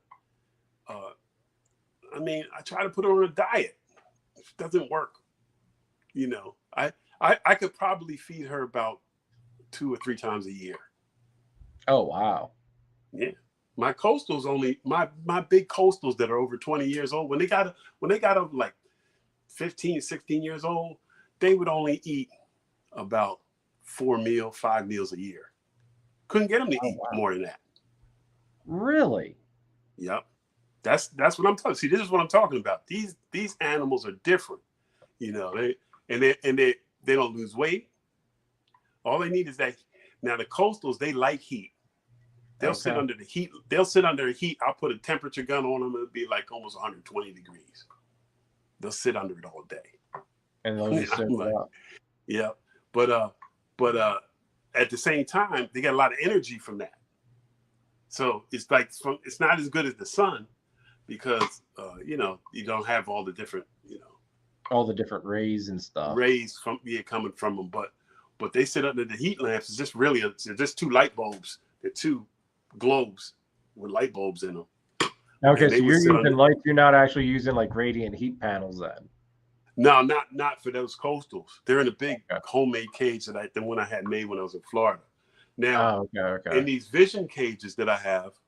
I try to put her on a diet. It doesn't work. I could probably feed her about 2 or 3 times a year. Oh, wow. Yeah. My coastals my big coastals that are over 20 years old, when they got up like 15, 16 years old, they would only eat about 5 meals a year. Couldn't get them to eat more than that. Really? Yep. That's what I'm talking. See, this is what I'm talking about. These animals are different. They don't lose weight. All they need is that. Now the coastals, they like heat. They'll sit under the heat. I'll put a temperature gun on them. It'll be like almost 120 degrees. They'll sit under it all day. And they'll just soak it up. Yeah. But at the same time, they get a lot of energy from that. So it's like it's not as good as the sun because you don't have all the different all the different rays and stuff. Rays coming from them, but they sit under the heat lamps. It's just really just 2 light bulbs. They're 2 globes with light bulbs in them. Okay, so you're using lights. You're not actually using like radiant heat panels then. No, not for those coastals. They're in a big homemade cage the one I had made when I was in Florida. Now, in these vision cages that I have,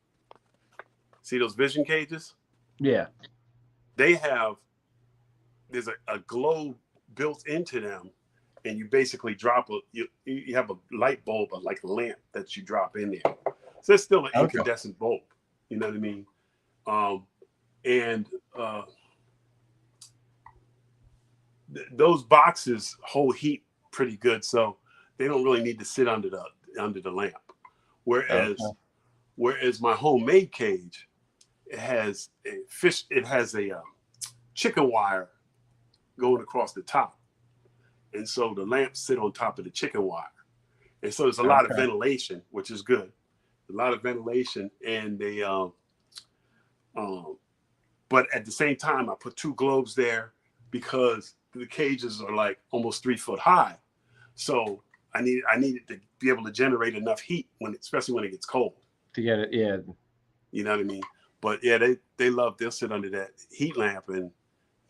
see those vision cages? Yeah. There's a globe built into them, and you basically drop you have a light bulb, like a lamp that you drop in there. So it's still an incandescent bulb. You know what I mean? Those boxes hold heat pretty good, so they don't really need to sit under the lamp. Whereas my homemade cage, it has a chicken wire going across the top, and so the lamps sit on top of the chicken wire, and so there's a lot of ventilation, which is good. A lot of ventilation, and they but at the same time, I put 2 globes there because the cages are like almost 3 foot high, so I needed to be able to generate enough heat especially when it gets cold. To get it, yeah. You know what I mean? But yeah, they'll sit under that heat lamp, and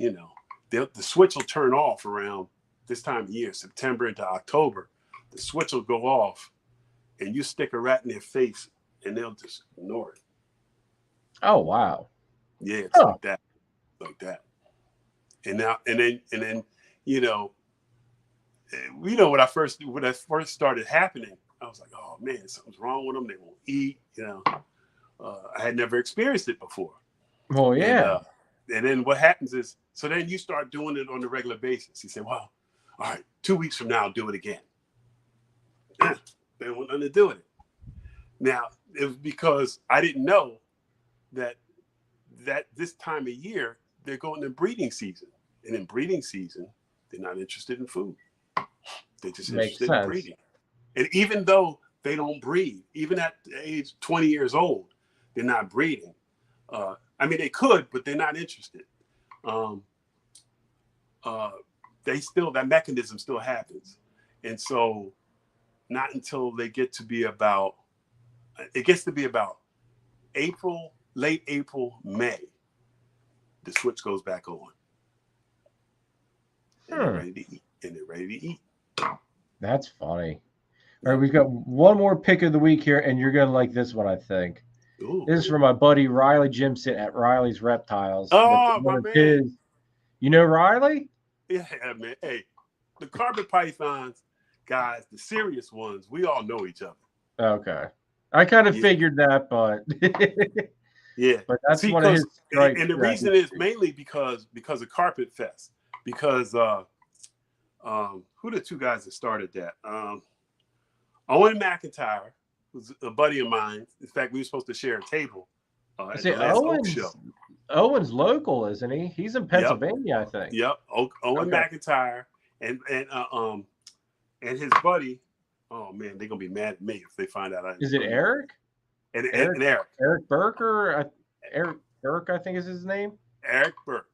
the switch will turn off around this time of year, September into October. The switch will go off, and you stick a rat in their face, and they'll just ignore it. Oh wow! Yeah, it's like that. And then when I first started happening, I was like, oh man, something's wrong with them. They won't eat. I had never experienced it before. Well, yeah. And then what happens is, so then you start doing it on a regular basis. You say, well, all right, 2 weeks from now, I'll do it again. They want nothing to do with it. Now, it was because I didn't know that this time of year, they're going to breeding season. And in breeding season, they're not interested in food. They're just interested in breeding. And even though they don't breed, even at the age 20 years old, they're not breeding. I mean, they could, but they're not interested. That mechanism still happens. And so not until they get to be about, April, late April, May, the switch goes back on. And they're ready to eat. That's funny. All right, we've got one more pick of the week here, and you're going to like this one, I think. Ooh. This is from my buddy Riley Jimson at Riley's Reptiles. Oh, my man. You know Riley? Yeah, man. Hey, the carpet pythons, guys, the serious ones, we all know each other. Okay. I kind of figured that, but yeah. But that's one of his strikes. And the reason is mainly because of Carpet Fest. Because who the two guys that started that? Owen McIntyre, who's a buddy of mine. In fact, we were supposed to share a table at the last Oak show. Owen's local, isn't he? He's in Pennsylvania, I think. Yep. Owen McIntyre and his buddy. Oh man, they're gonna be mad at me if they find out. Is it Eric? And Eric. Eric Burke Eric Burke, I think is his name. Eric Burke.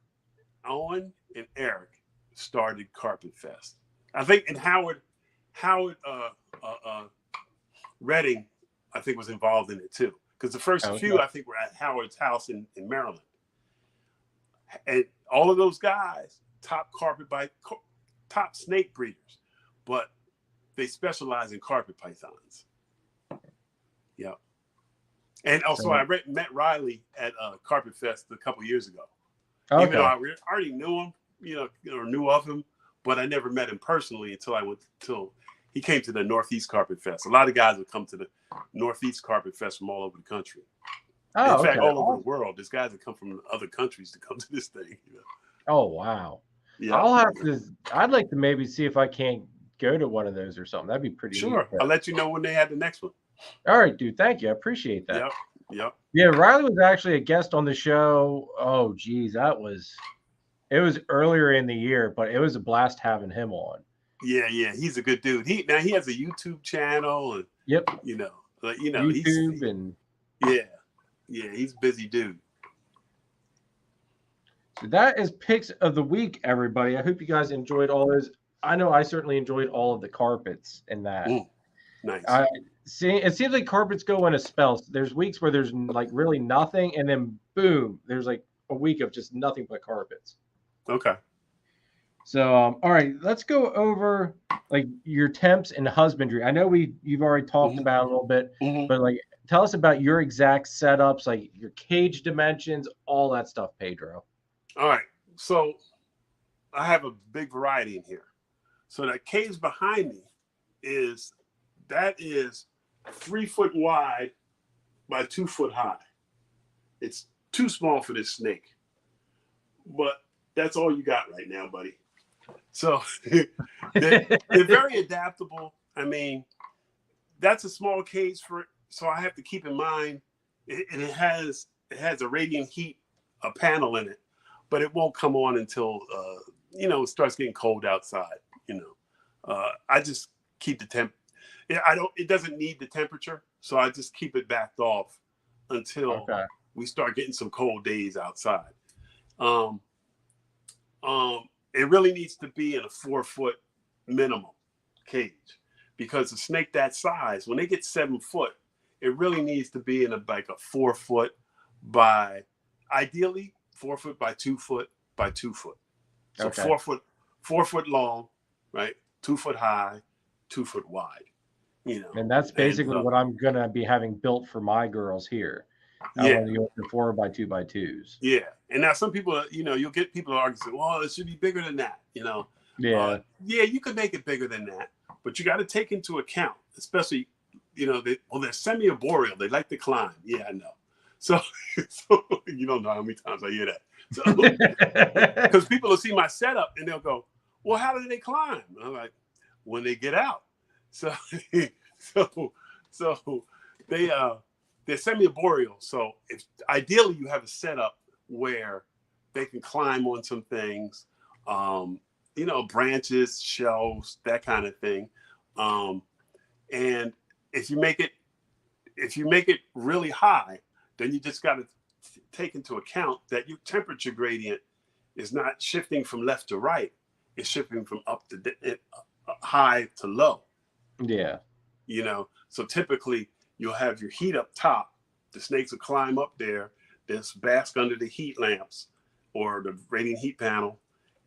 Owen and Eric started Carpet Fest. I think, and Howard Redding, I think, was involved in it too. Because the first few, I think, were at Howard's house in Maryland. And all of those guys, top snake breeders, but they specialize in carpet pythons. Yeah. And also, I met Riley at Carpet Fest a couple years ago. Okay. Even though I already knew him, or knew of him, but I never met him personally until he came to the Northeast Carpet Fest. A lot of guys would come to the Northeast Carpet Fest from all over the country. In fact, all over the world. There's guys that come from other countries to come to this thing. Oh, wow. Yeah. I'd like to maybe see if I can't go to one of those or something. That'd be pretty sure. Neat. I'll let you know when they have the next one. All right, dude. Thank you. I appreciate that. Yep. Yeah, Riley was actually a guest on the show. Oh, geez. It was earlier in the year, but it was a blast having him on. Yeah. He's a good dude. He has a YouTube channel. And, yep. YouTube Yeah, he's a busy dude. So that is picks of the week, everybody. I hope you guys enjoyed all those. I know I certainly enjoyed all of the carpets in that. Nice. It seems like carpets go in a spell. There's weeks where there's like really nothing, and then boom, there's like a week of just nothing but carpets. Okay. So, all right, let's go over like your temps and husbandry. I know you've already talked about it a little bit, but like tell us about your exact setups, like your cage dimensions, all that stuff, Pedro. All right. So I have a big variety in here. So that cage behind me is 3 foot wide by 2 foot high. It's too small for this snake, but that's all you got right now, buddy. So they're very adaptable. I mean, that's a small cage so I have to keep in mind, it has a radiant heat, a panel in it, but it won't come on until, it starts getting cold outside, I just keep the temp. It doesn't need the temperature. So I just keep it backed off until we start getting some cold days outside. It really needs to be in a 4 foot minimum cage, because a snake that size, when they get 7 foot, it really needs to be in a 4 foot by, ideally 4 foot by 2 foot by 2 foot. So 4 foot long, right? 2 foot high, 2 foot wide. And that's basically what I'm gonna be having built for my girls here. I want to go to 4 by 2 by 2s. Yeah, and now some people, you'll get people to argue, well, it should be bigger than that. You could make it bigger than that, but you got to take into account, especially, they're semi-arboreal. They like to climb. Yeah, I know. So you don't know how many times I hear that. So because people will see my setup and they'll go, well, how do they climb? And I'm like, when they get out. So they're semi-arboreal. So if ideally you have a setup where they can climb on some things, you know, branches, shelves, that kind of thing. And if you make it really high, then you just got to take into account that your temperature gradient is not shifting from left to right. It's shifting from up to high to low. Yeah. You know, so typically you'll have your heat up top. The snakes will climb up there, just bask under the heat lamps or the radiant heat panel.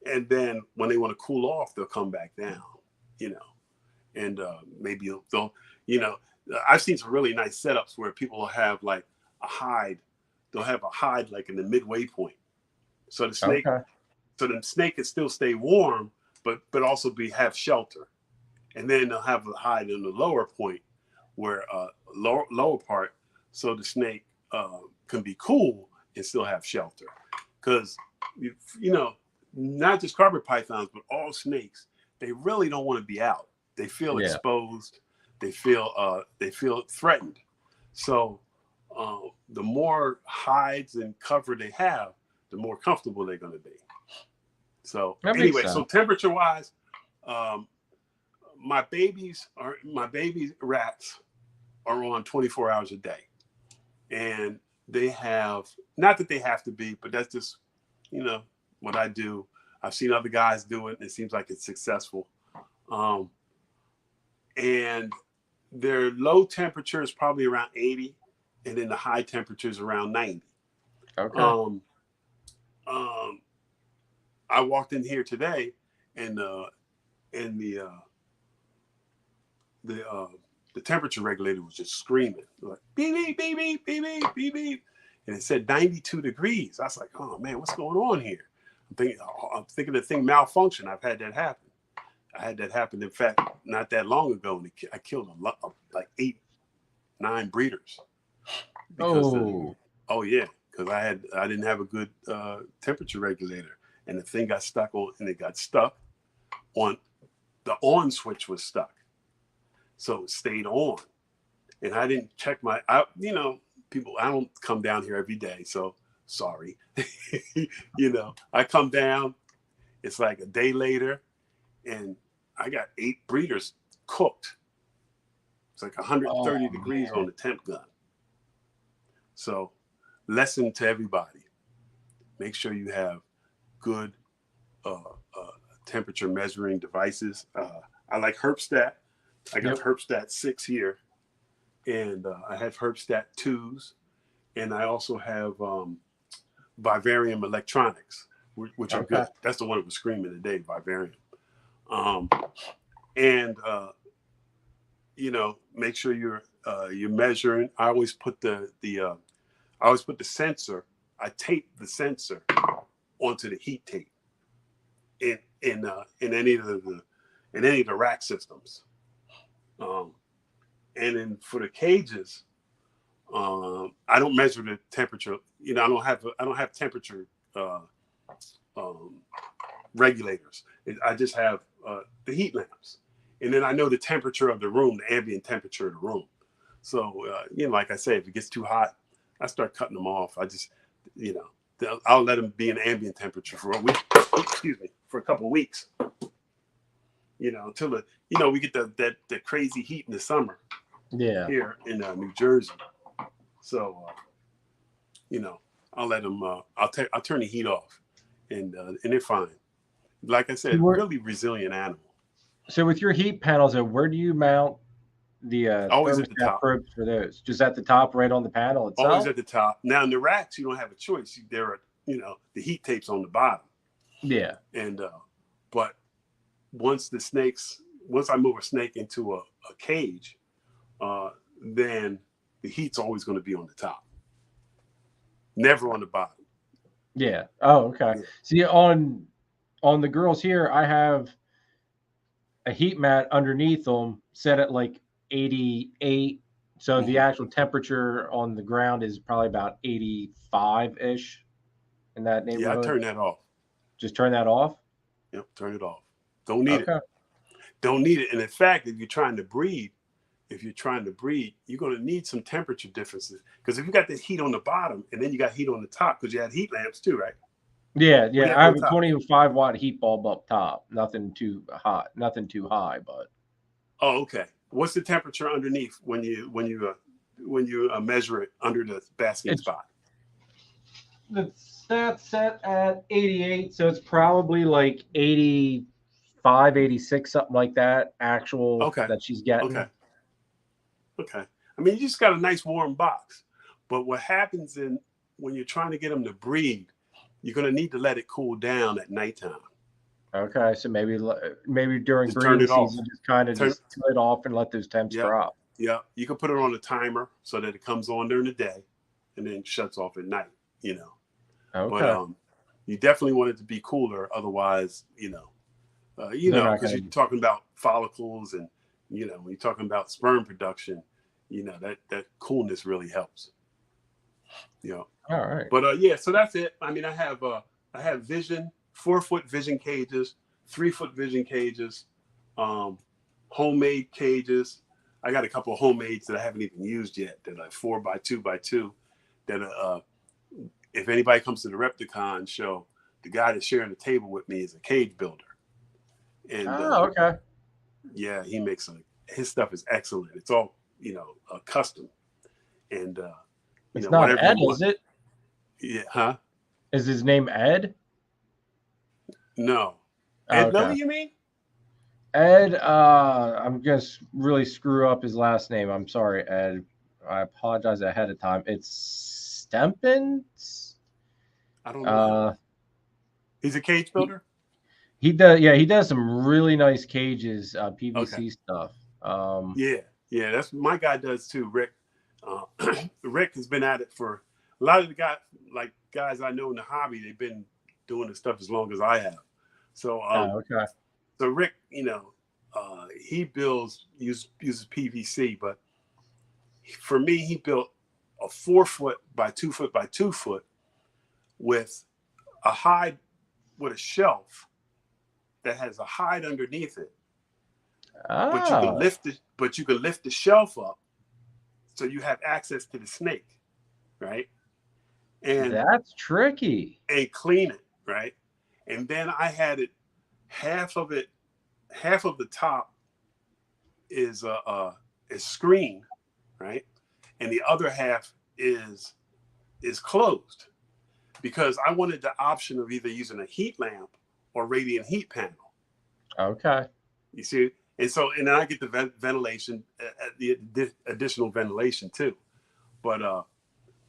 And then when they want to cool off, they'll come back down, you know, and maybe they'll, you know, I've seen some really nice setups where people will have like a hide. They'll have a hide like in the midway point. So the snake, so the snake can still stay warm, but also have shelter. And then they'll have a hide in the lower point where lower part, so the snake can be cool and still have shelter. Because, you know, not just carpet pythons, but all snakes, they really don't want to be out. They feel exposed. They feel threatened. So the more hides and cover they have, the more comfortable they're going to be. So anyway, so temperature wise, my baby rats are on 24 hours a day, and they have, not that they have to be, but that's just, you know, what I do. I've seen other guys do it, and it seems like it's successful. And their low temperature is probably around 80, and then the high temperature is around 90. Okay. I walked in here today, and the temperature regulator was just screaming like beep beep beep beep beep beep beep beep, and it said 92 degrees. I was like, oh man, what's going on here? I'm thinking the thing malfunctioned. I've had that happen. I had that happen. In fact, not that long ago, and I killed like 8-9 breeders. Because because I didn't have a good temperature regulator, and the thing got stuck on, and it got stuck on the on switch was stuck, so it stayed on, and I didn't check you know, people, I don't come down here every day, so sorry. You know, I come down, it's like a day later, and I got 8 breeders cooked. It's like 130 degrees on the temp gun. So, lesson to everybody: make sure you have good temperature measuring devices. I like Herpstat. I got Herpstat 6 here, and I have Herpstat 2s, and I also have Vivarium Electronics, which are good. That's the one that was screaming today, Vivarium. You know, make sure you're measuring. I always put the sensor. I tape the sensor onto the heat tape in any of the rack systems. And then for the cages, I don't measure the temperature. You know, I don't have temperature regulators. I just have the heat lamps, and then I know the temperature of the room, the ambient temperature of the room. So you know, like I say, if it gets too hot, I start cutting them off. I just, you know, I'll let them be in ambient temperature for a week. Excuse me, for a couple of weeks. You know, until we get the crazy heat in the summer. Yeah. Here in New Jersey. So, you know, I'll let them. I'll turn the heat off, and they're fine. Like I said, really resilient animal. So with your heat panels, where do you mount the always at the top probes for those? Just at the top, right on the panel itself. Always at the top. Now in the racks, you don't have a choice. There are, you know, the heat tape's on the bottom. Yeah. And but once I move a snake into a cage, then the heat's always going to be on the top, never on the bottom. Yeah. Oh, okay. Yeah. See, on the girls here, I have a heat mat underneath them set at like 88. So the actual temperature on the ground is probably about 85-ish in that neighborhood. Yeah, I turn that off. Just turn that off? Yep, turn it off. Don't need it. Don't need it. And in fact, if you're trying to breed if you're trying to breed, you're going to need some temperature differences. Because if you got the heat on the bottom and then you got heat on the top, because you had heat lamps too, right? Yeah, yeah. I have a 25-watt heat bulb up top. Nothing too hot, nothing too high, but. Oh, okay. What's the temperature underneath when you measure it under the basking spot? That's set at 88, so it's probably like 85, 86, something like that. Actual that she's getting. Okay. I mean, you just got a nice warm box, but what happens when you're trying to get them to breed, you're going to need to let it cool down at nighttime. Okay, so maybe during just breeding season, just kind of turn it off and let those temps drop. Yeah, you can put it on a timer so that it comes on during the day, and then shuts off at night. You know. Okay. But you definitely want it to be cooler, otherwise, because you're talking about follicles, and when you're talking about sperm production, that coolness really helps. All right. But so that's it. I mean, I have vision, 4-foot vision cages, 3-foot vision cages, homemade cages. I got a couple of homemades that I haven't even used yet that are 4x2x2 that if anybody comes to the Repticon show, the guy that's sharing the table with me is a cage builder. And okay. Yeah, he makes his stuff is excellent. It's all, custom. And it's not Ed, is it? Yeah, huh? Is his name Ed? No. Ed Lilly, you mean? Ed, I'm gonna really screw up his last name. I'm sorry, Ed. I apologize ahead of time. It's Stempens? I don't know. He's a cage builder? He does, yeah, he does some really nice cages, PVC stuff. Yeah, that's my guy does too, Rick. Rick has been at it for a lot of the guys I know in the hobby. They've been doing this stuff as long as I have. So so Rick, he uses PVC, but for me, he built a 4-foot by 2-foot by 2-foot with a hide, with a shelf that has a hide underneath it. But you can lift the shelf up so you have access to the snake, right? And that's tricky. And clean it, right? And then I had it, half of the top is screen, right? And the other half is closed, because I wanted the option of either using a heat lamp or radiant heat panel. Okay. You see? And then I get the ventilation, the additional ventilation too. But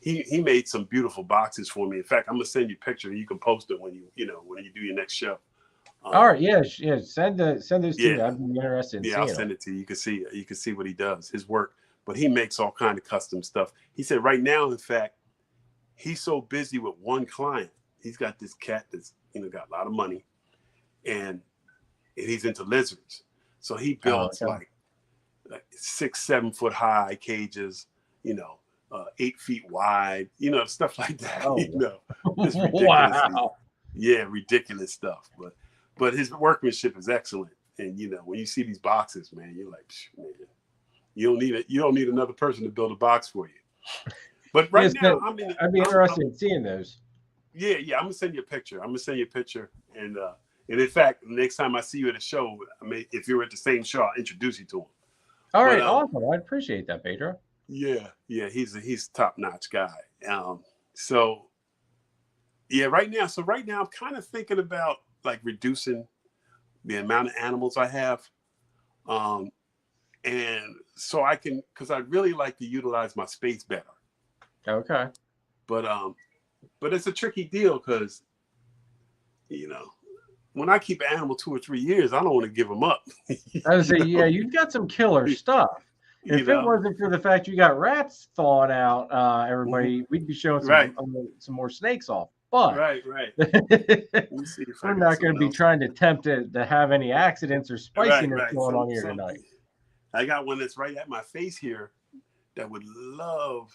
he made some beautiful boxes for me. In fact, I'm gonna send you a picture. You can post it when you do your next show. All right. Yeah. Send those to me. I'd be interested in seeing I'll send it to you. You can see what he does, his work. But he makes all kind of custom stuff. He said right now, in fact, he's so busy with one client. He's got this cat that's got a lot of money, and he's into lizards. So he builds like 6-7 foot high cages, 8 feet wide, stuff like that. It's ridiculous. Wow. Yeah, ridiculous stuff. But his workmanship is excellent. And when you see these boxes, man, you're like, man, you don't need another person to build a box for you. But now, I'd be interested in seeing those. Yeah, I'm gonna send you a picture. And in fact, next time I see you at a show, if you're at the same show, I'll introduce you to him. All right, awesome. I appreciate that, Pedro. Yeah, he's a top-notch guy. So right now I'm kind of thinking about like reducing the amount of animals I have. And so because I'd really like to utilize my space better. Okay. But it's a tricky deal, because when I keep an animal 2 or 3 years, I don't want to give them up. I would say, yeah, you've got some killer stuff. If it wasn't for the fact you got rats thawing out, everybody, we'd be showing some more snakes off. But right. we're not going to be trying to tempt it to have any accidents or spiciness going on here tonight. I got one that's right at my face here that would love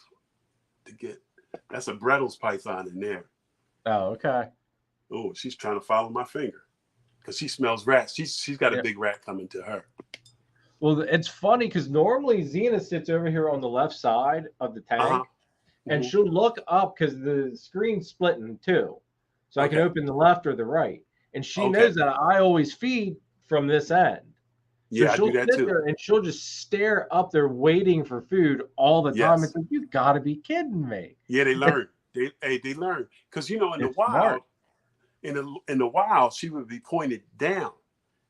to get. That's a Brettles python in there. Oh, okay. Oh, she's trying to follow my finger because she smells rats. She's got a big rat coming to her. Well, it's funny because normally Xena sits over here on the left side of the Uh-huh. tank, and Hmm. she'll look up because the screen's split in two. So I can Okay. open the left or the right. And she Okay. knows that I always feed from this end. So Yeah, I do she'll that sit too. there and she'll just stare up there waiting for food all the time. It's Yes. like, you gotta be kidding me. Yeah, they learn. They learn. Because you know, in the It's smart. wild, in the wild, she would be pointed down.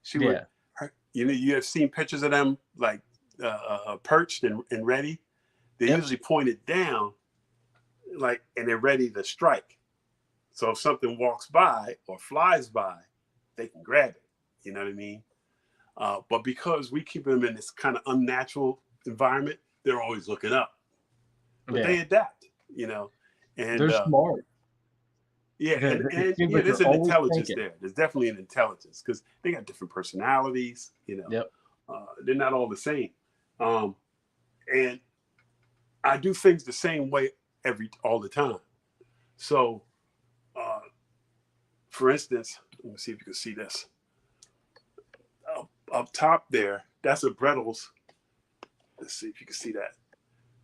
She would, Yeah. you know, you have seen pictures of them like perched and ready. They Yep. usually pointed down, like, and they're ready to strike. So if something walks by or flies by, they can grab it. You know what I mean? But because we keep them in this kind of unnatural environment, they're always looking up. But Yeah. they adapt, you know. And They're smart. yeah, It and seems yeah, like there's they're an always intelligence thinking. there. There's definitely an intelligence because they got different personalities. You know, Yep. they're not all the same. And I do things the same way all the time. So, uh, for instance, let me see if you can see this up top there. That's a Brettles. Let's see if you can see that.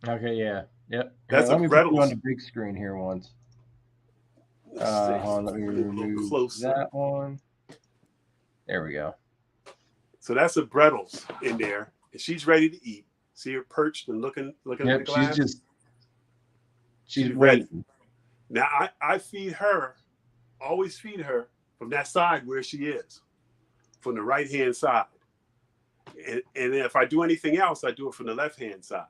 Okay, yeah. Yep. Here, That's a let me put you on Brettles. the big screen here once. Let's see. Hold on, let me Put it a little remove closer. that one. There we go. So that's a Brettles in there, and she's ready to eat. See her perched and looking at the Yep, she's glass. just she's Ready. waiting. Now I feed her, always feed her from that side where she is, from the right hand side. And if I do anything else, I do it from the left hand side.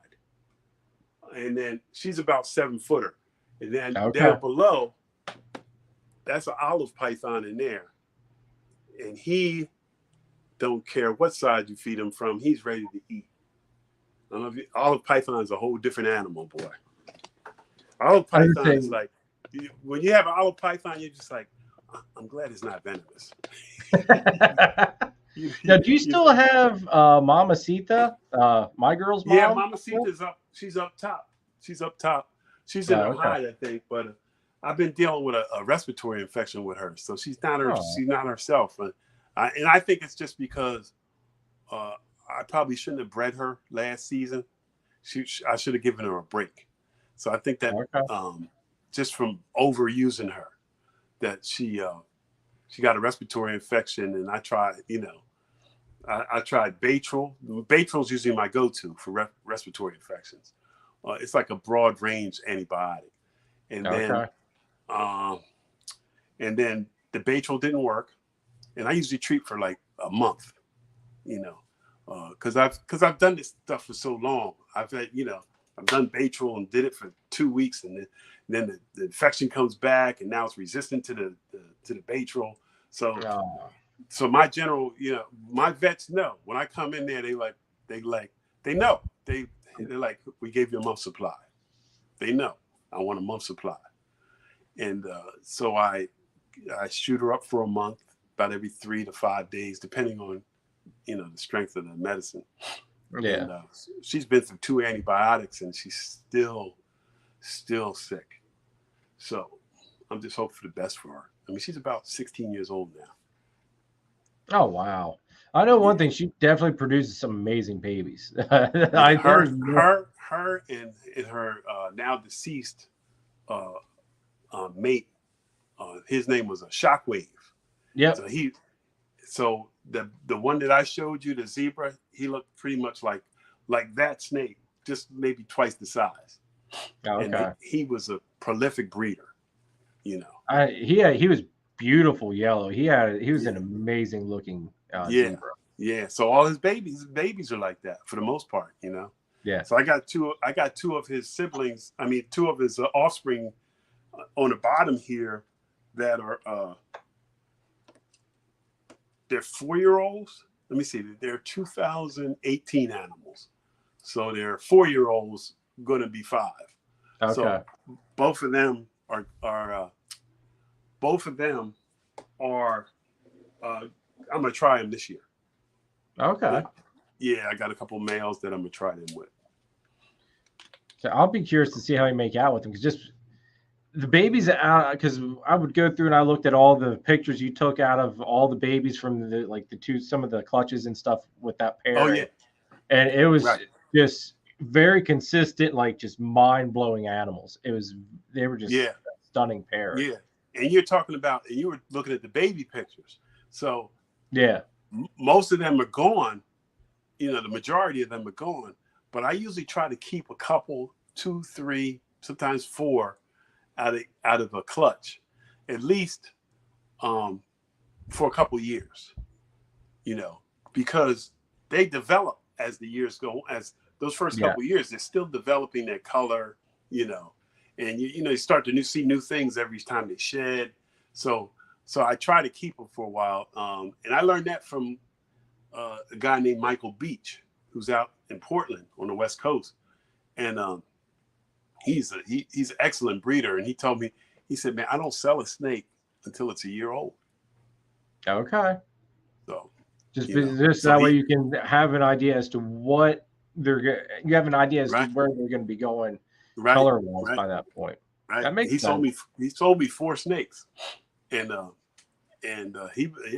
And then she's about 7-footer. And then Okay. down below, that's an olive python in there. And he don't care what side you feed him from, he's ready to eat. I don't know if olive python is a whole different animal, boy. Olive python is like, when you have an olive python, you're just like, I'm glad it's not venomous. Now, do you still have Mamacita, my girl's mom? Yeah, Mamacita's up. She's up top. She's up top. She's in her okay. hide, I think. But I've been dealing with a respiratory infection with her, so she's not herself. And I think it's just because I probably shouldn't have bred her last season. I should have given her a break. So I think that just from overusing her, that she got a respiratory infection, and I tried, I tried Baytril. Baytril's usually my go-to for respiratory infections. It's like a broad range antibiotic, and then the Baytril didn't work, and I usually treat for like a month, because I've done this stuff for so long. I've had, I've done Baytril and did it for 2 weeks, and then the infection comes back, and now it's resistant to the Baytril. So my general, my vets know when I come in there, they know. They're like, we gave you a month's supply. They know I want a month's supply, and so I shoot her up for a month, about every 3 to 5 days, depending on the strength of the medicine. Yeah. And, she's been through 2 antibiotics, and she's still sick. So I'm just hoping for the best for her. I mean, she's about 16 years old now. Oh wow! I know one thing. She definitely produces some amazing babies. Her and her now deceased mate. His name was a Shockwave. Yep. So the one that I showed you, the zebra, he looked pretty much like that snake, just maybe twice the size. Okay. And he was a prolific breeder. He was beautiful yellow. He was an amazing looking zebra. Yeah. So all his babies are like that for the most part, Yeah. So I got two of his siblings. I mean, 2 of his offspring on the bottom here that are they're 4-year-olds. Let me see. They're 2018 animals, so they're 4-year-olds going to be 5. Okay. So both of them are I'm gonna try them this year. Okay. Yeah, I got a couple males that I'm gonna try them with. So I'll be curious to see how you make out with them, because just the babies out, because I would go through and I looked at all the pictures you took out of all the babies from some of the clutches and stuff with that pair. Oh yeah. and it was Right. just very consistent, like just mind blowing animals. They were just Yeah. a stunning pair. Yeah. And you're talking about, and you were looking at the baby pictures. So Yeah. most of them are gone. You know, the majority of them are gone. But I usually try to keep a couple, 2, 3, sometimes 4 out of a clutch, at least for a couple years. You know, because they develop as the years go. As those first Yeah. couple years, they're still developing their color. You know, and you start to see new things every time they shed. So I try to keep them for a while, and I learned that from a guy named Michael Beach, who's out in Portland on the West Coast, and he's an excellent breeder. And he told me, he said, "Man, I don't sell a snake until it's a year old." Okay. So Just so that way you can have an idea as to what you have an idea as to right, where they're going to be going right, color wise right, by that point. right. That makes He sense. sold me 4 snakes, and I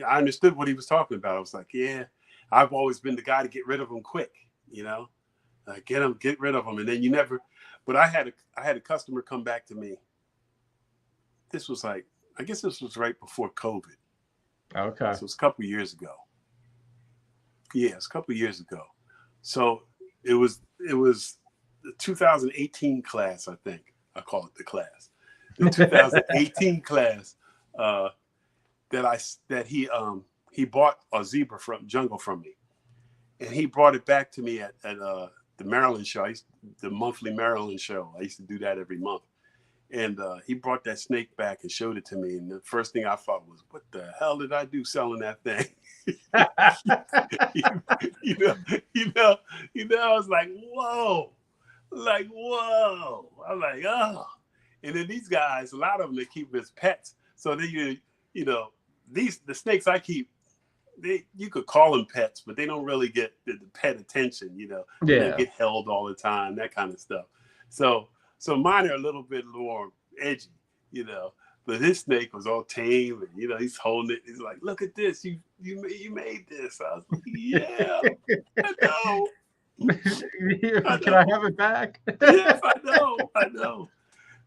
understood what he was talking about. I was like, yeah, I've always been the guy to get rid of them quick, get rid of them, and then you never. But I had a customer come back to me. This was I guess this was right before COVID. Okay. So it's a couple of years ago. Yeah, it's a couple of years ago. So it was the 2018 class, I think. I call it the class. The 2018 class that he bought a zebra jungle from me, and he brought it back to me at the Maryland show. The monthly Maryland show. I used to do that every month, and he brought that snake back and showed it to me. And the first thing I thought was, "What the hell did I do selling that thing?" I was like, "Whoa!" I'm like, "Oh!" And then these guys, a lot of them, they keep as pets. So then the snakes I keep, you could call them pets, but they don't really get the pet attention. They don't get held all the time, that kind of stuff. So mine are a little bit more edgy, But his snake was all tame, and he's holding it. He's like, "Look at this! You made this." I was like, "Yeah, I know. Can I have it back? Yes, I know.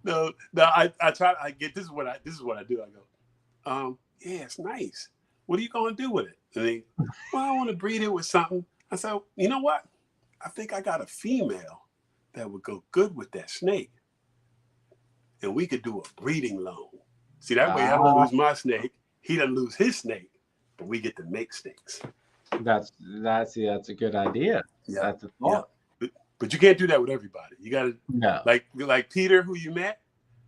No, I try. I get this is what I do. I go, yeah, it's nice. What are you going to do with it? And they, well, I want to breed it with something. I said, you know what? I think I got a female that would go good with that snake, and we could do a breeding loan. See, that way I don't lose my snake. He doesn't lose his snake, but we get to make snakes. That's a good idea. Yeah, that's a thought. Yeah. But you can't do that with everybody. You got to like Peter, who you met.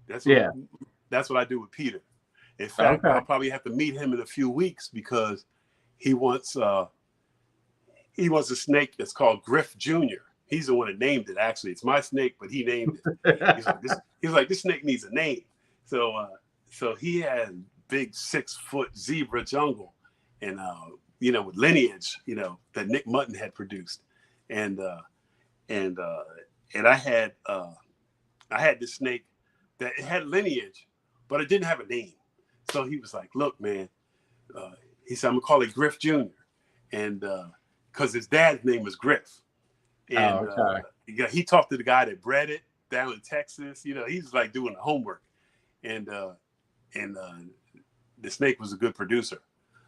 That's what I do with Peter. In fact, I'll probably have to meet him in a few weeks because he wants a snake that's called Griff Jr. He's the one that named it. Actually, it's my snake, but he named it. He's like, this snake needs a name. So he had big 6-foot zebra jungle, and with Lineage, that Nick Mutton had produced, and I had this snake that it had Lineage, but it didn't have a name. So he was like, "Look, man," he said, "I'm gonna call it Griff Jr." and because his dad's name was Griff, and he talked to the guy that bred it down in Texas. He's like doing the homework, and the snake was a good producer.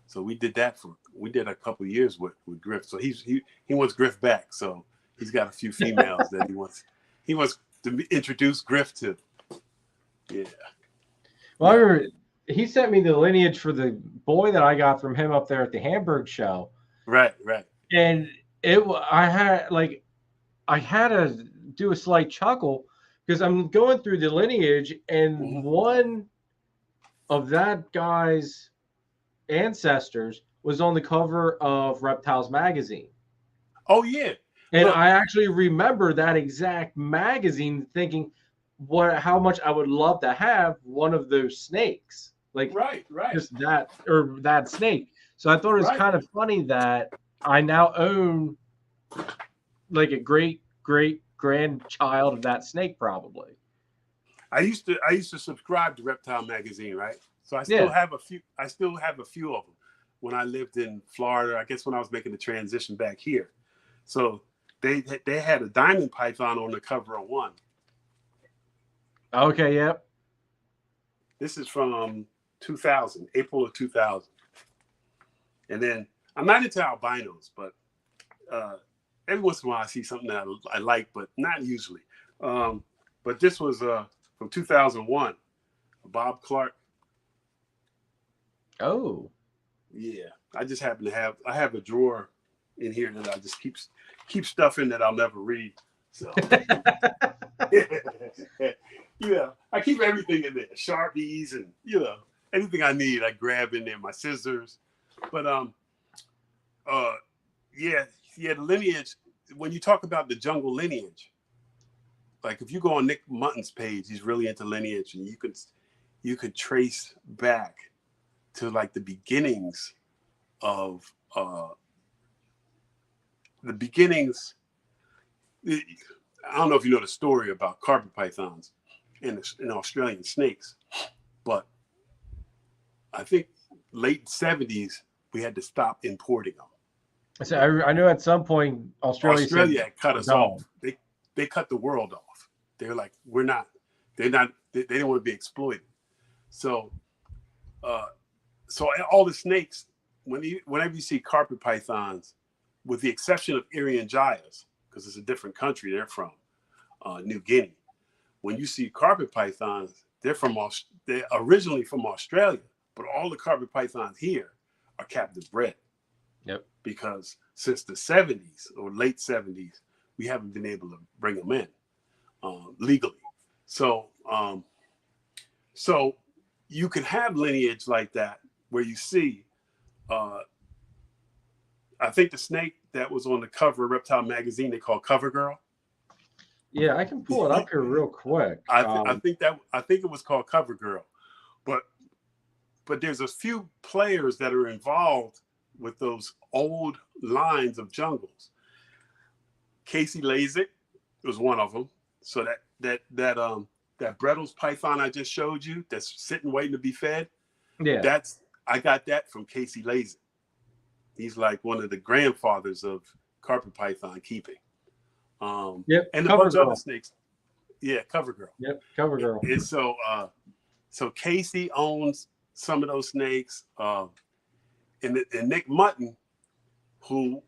So we did a couple of years with Griff. So he wants Griff back. So he's got a few females that he wants to introduce Griff to. Yeah. Well, I remember he sent me the lineage for the boy that I got from him up there at the Hamburg show. Right. And I had to do a slight chuckle because I'm going through the lineage, and one of that guy's ancestors was on the cover of Reptiles magazine. Oh yeah. And I actually remember that exact magazine thinking how much I would love to have one of those snakes. Like right. Just that snake. So I thought it was kind of funny that I now own like a great grandchild of that snake probably. I used to subscribe to Reptile magazine, right? So I still have a few of them when I lived in Florida, I guess when I was making the transition back here. So they had a diamond python on the cover of one. Okay, yep. This is from 2000, April of 2000. And then I'm not into albinos, but every once in a while I see something that I like, but not usually. But this was from 2001, Bob Clark. Oh. Yeah, I just happen to have a drawer in here that I just keep stuff in that I'll never read. So yeah, I keep everything in there, Sharpies and anything I need, I grab in there, my scissors. But yeah, the Lineage. When you talk about the jungle lineage, like if you go on Nick Mutton's page, he's really into Lineage, and you could trace back to like the beginnings of the beginnings. I don't know if you know the story about carpet pythons and Australian snakes, but I think late 70s we had to stop importing them. So I know at some point Australia had cut us off. They cut the world off. They were like, they didn't want to be exploited. So all the snakes, whenever you see carpet pythons, with the exception of Irian Jayas, because it's a different country, they're from New Guinea. When you see carpet pythons, they're originally from Australia, but all the carpet pythons here are captive bred. Yep. Because since the 70s or late 70s, we haven't been able to bring them in legally. So you can have lineage like that where you see, I think the snake that was on the cover of Reptile magazine they call Cover Girl. Yeah, I can pull it up here real quick. I think it was called Cover Girl, but there's a few players that are involved with those old lines of jungles. Casey Lasik was one of them. So that Brettles python I just showed you, that's sitting waiting to be fed. Yeah, I got that from Casey Lasik. He's like one of the grandfathers of carpet python keeping. Yep, and a bunch of other snakes. Yeah, Cover Girl. Yep, Cover Girl. And so Casey owns some of those snakes. And Nick Mutton, who,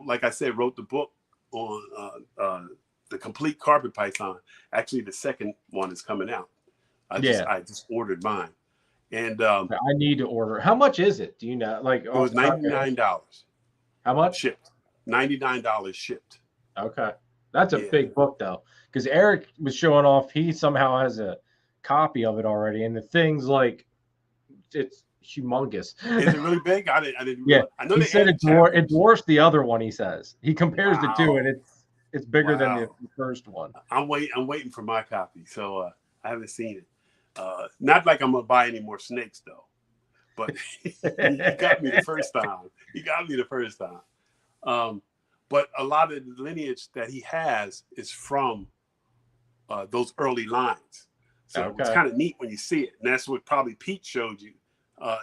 like I said, wrote the book on the complete carpet python. Actually, the second one is coming out. I just ordered mine. And I need to order. How much is it? Do you know? Like, it was $99. How much? Shipped. $99 shipped. Okay. That's a big book, though, because Eric was showing off. He somehow has a copy of it already, and the thing's like, it's humongous. Is it really big? I didn't. Yeah, I know he said it dwarfs the other one. He says he compares the two, and it's bigger than the first one. I'm waiting for my copy, so I haven't seen it. Not like I'm gonna buy any more snakes though, but he got me the first time. But a lot of the lineage that he has is from those early lines. So it's kind of neat when you see it. And that's what probably Pete showed you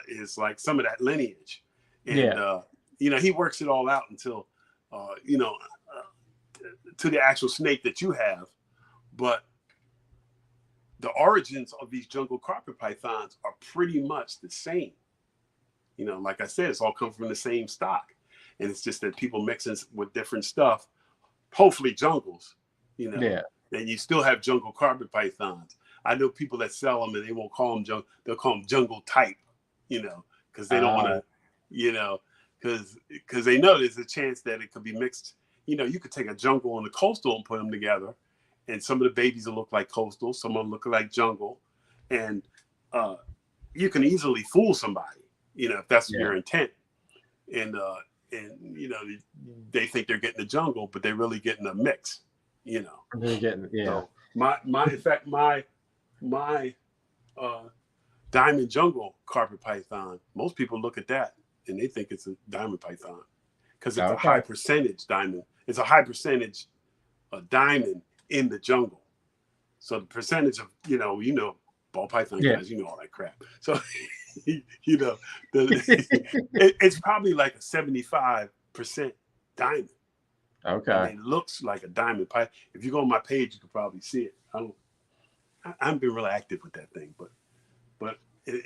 is like some of that lineage. And, he works it all out until, to the actual snake that you have. But the origins of these jungle carpet pythons are pretty much the same. Like I said, it's all come from the same stock. And it's just that people mixing with different stuff, hopefully jungles, and you still have jungle carpet pythons. I know people that sell them and they won't call them jungle, they'll call them jungle type, because they don't want to, because they know there's a chance that it could be mixed. You could take a jungle and a coastal and put them together, and some of the babies will look like coastal, some of them look like jungle, and you can easily fool somebody, if that's your intent. And they think they're getting the jungle, but they're really getting a mix, They're getting, So my diamond jungle carpet python, most people look at that and they think it's a diamond python because it's a high percentage diamond. It's a high percentage diamond in the jungle. So the percentage of, ball python guys, all that crap. So it's probably like a 75% diamond, and Okay. it looks like a diamond pipe. If you go on my page, you can probably see it. I haven't been really active with that thing, but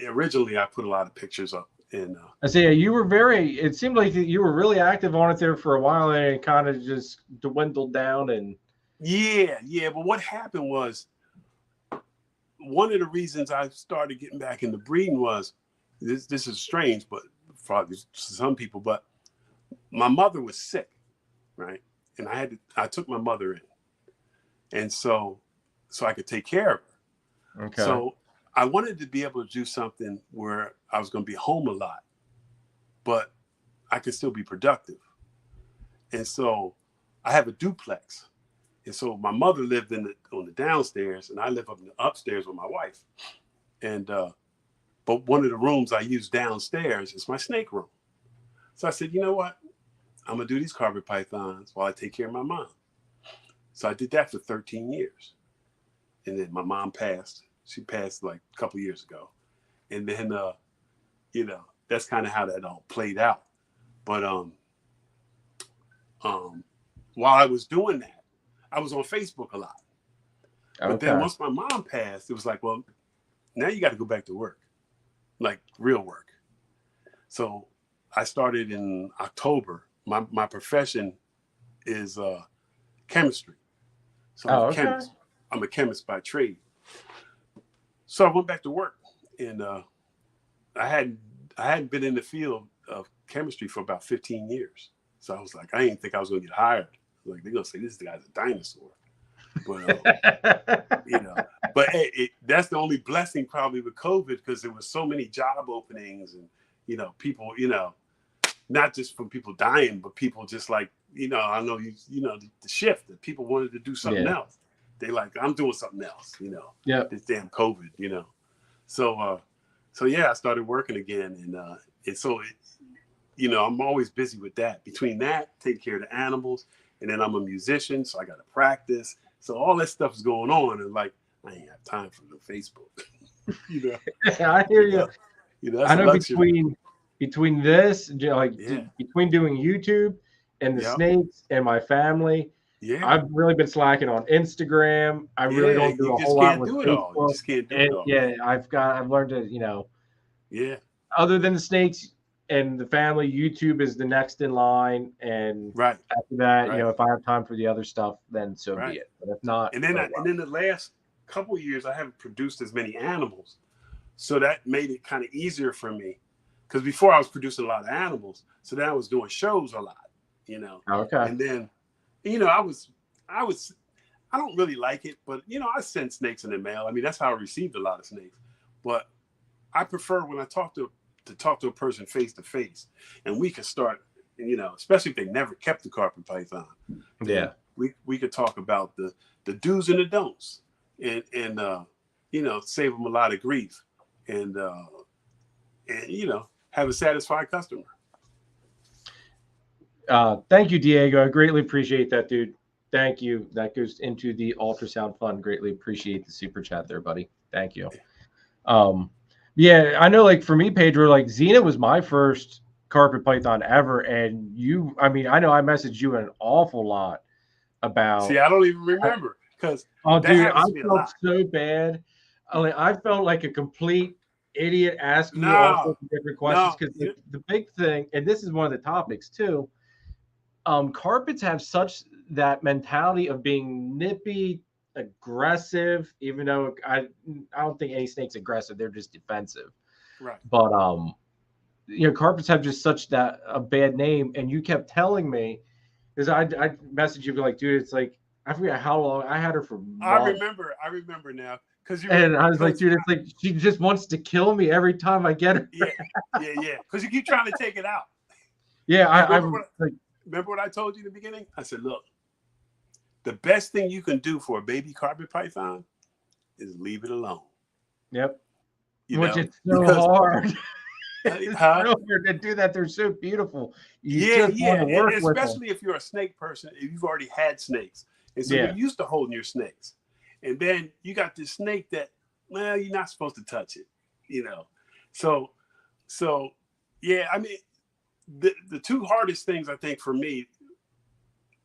originally I put a lot of pictures up. And I say you were very. It seemed like you were really active on it there for a while, and it kind of just dwindled down. And yeah. But what happened was, one of the reasons I started getting back into breeding was, this is strange, but probably to some people, but my mother was sick, right? And I took my mother in, and so I could take care of her. okay. So I wanted to be able to do something where I was going to be home a lot, but I could still be productive. And so I have a duplex. And so my mother lived on the downstairs, and I live up in the upstairs with my wife. And but one of the rooms I use downstairs is my snake room. So I said, you know what? I'm gonna do these carpet pythons while I take care of my mom. So I did that for 13 years. And then my mom passed. She passed like a couple years ago. And then that's kind of how that all played out. But while I was doing that, I was on Facebook a lot. But then once my mom passed, it was like, well, now you got to go back to work, like real work. So I started in October. My profession is chemistry. So I'm a chemist. I'm a chemist by trade. So I went back to work, and I hadn't been in the field of chemistry for about 15 years. So I was like, I didn't think I was going to get hired. Like, they're going to say, this guy's a dinosaur. But, but hey, that's the only blessing probably with COVID, because there was so many job openings and, people, not just from people dying, but people just like, I know, the shift that people wanted to do something else. They like, I'm doing something else, this damn COVID, So, yeah, I started working again. And so, I'm always busy with that. Between that, taking care of the animals, and then I'm a musician, so I got to practice. So all that stuff is going on, and like, I ain't have time for the Facebook. I hear you. That's I know between this, between doing YouTube and the snakes and my family, I've really been slacking on Instagram. I really don't do a whole lot with Facebook. You just can't do it all. Yeah, I've learned to, other than the snakes and the family, YouTube is the next in line. And after that, if I have time for the other stuff, then so be it. But if not, and then the last couple of years, I haven't produced as many animals, so that made it kind of easier for me. Because before I was producing a lot of animals, so then I was doing shows a lot, And then, I don't really like it, but I send snakes in the mail. I mean, that's how I received a lot of snakes. But I prefer when I talk to a person face to face, and we could start, especially if they never kept the carpet python. Yeah, we could talk about the do's and the don'ts, and save them a lot of grief, and have a satisfied customer. Thank you, Diego. I greatly appreciate that, dude. Thank you. That goes into the ultrasound fund. Greatly appreciate the super chat there, buddy. Thank you. Yeah, I know, like, for me, Pedro, like, Xena was my first carpet python ever. And I know I messaged you an awful lot about. See, I don't even remember, because dude, I felt so bad. I felt like a complete idiot asking you all sorts of different questions, because the big thing, and this is one of the topics too, carpets have such that mentality of being nippy, aggressive, even though I don't think any snake's aggressive, they're just defensive. Right. But carpets have just such a bad name. And you kept telling me, because I messaged you like, dude, it's like, I forget how long I had her for months. I remember now. And I was like, dude, it's like she just wants to kill me every time I get her. Yeah. Because you keep trying to take it out. Yeah, remember what I told you in the beginning? I said, look, the best thing you can do for a baby carpet python is leave it alone. Yep. Which is so hard. It's so hard to do that. They're so beautiful. Especially if you're a snake person, if you've already had snakes. And so you're used to holding your snakes. And then you got this snake that, well, you're not supposed to touch it, So yeah, I mean, the two hardest things, I think, for me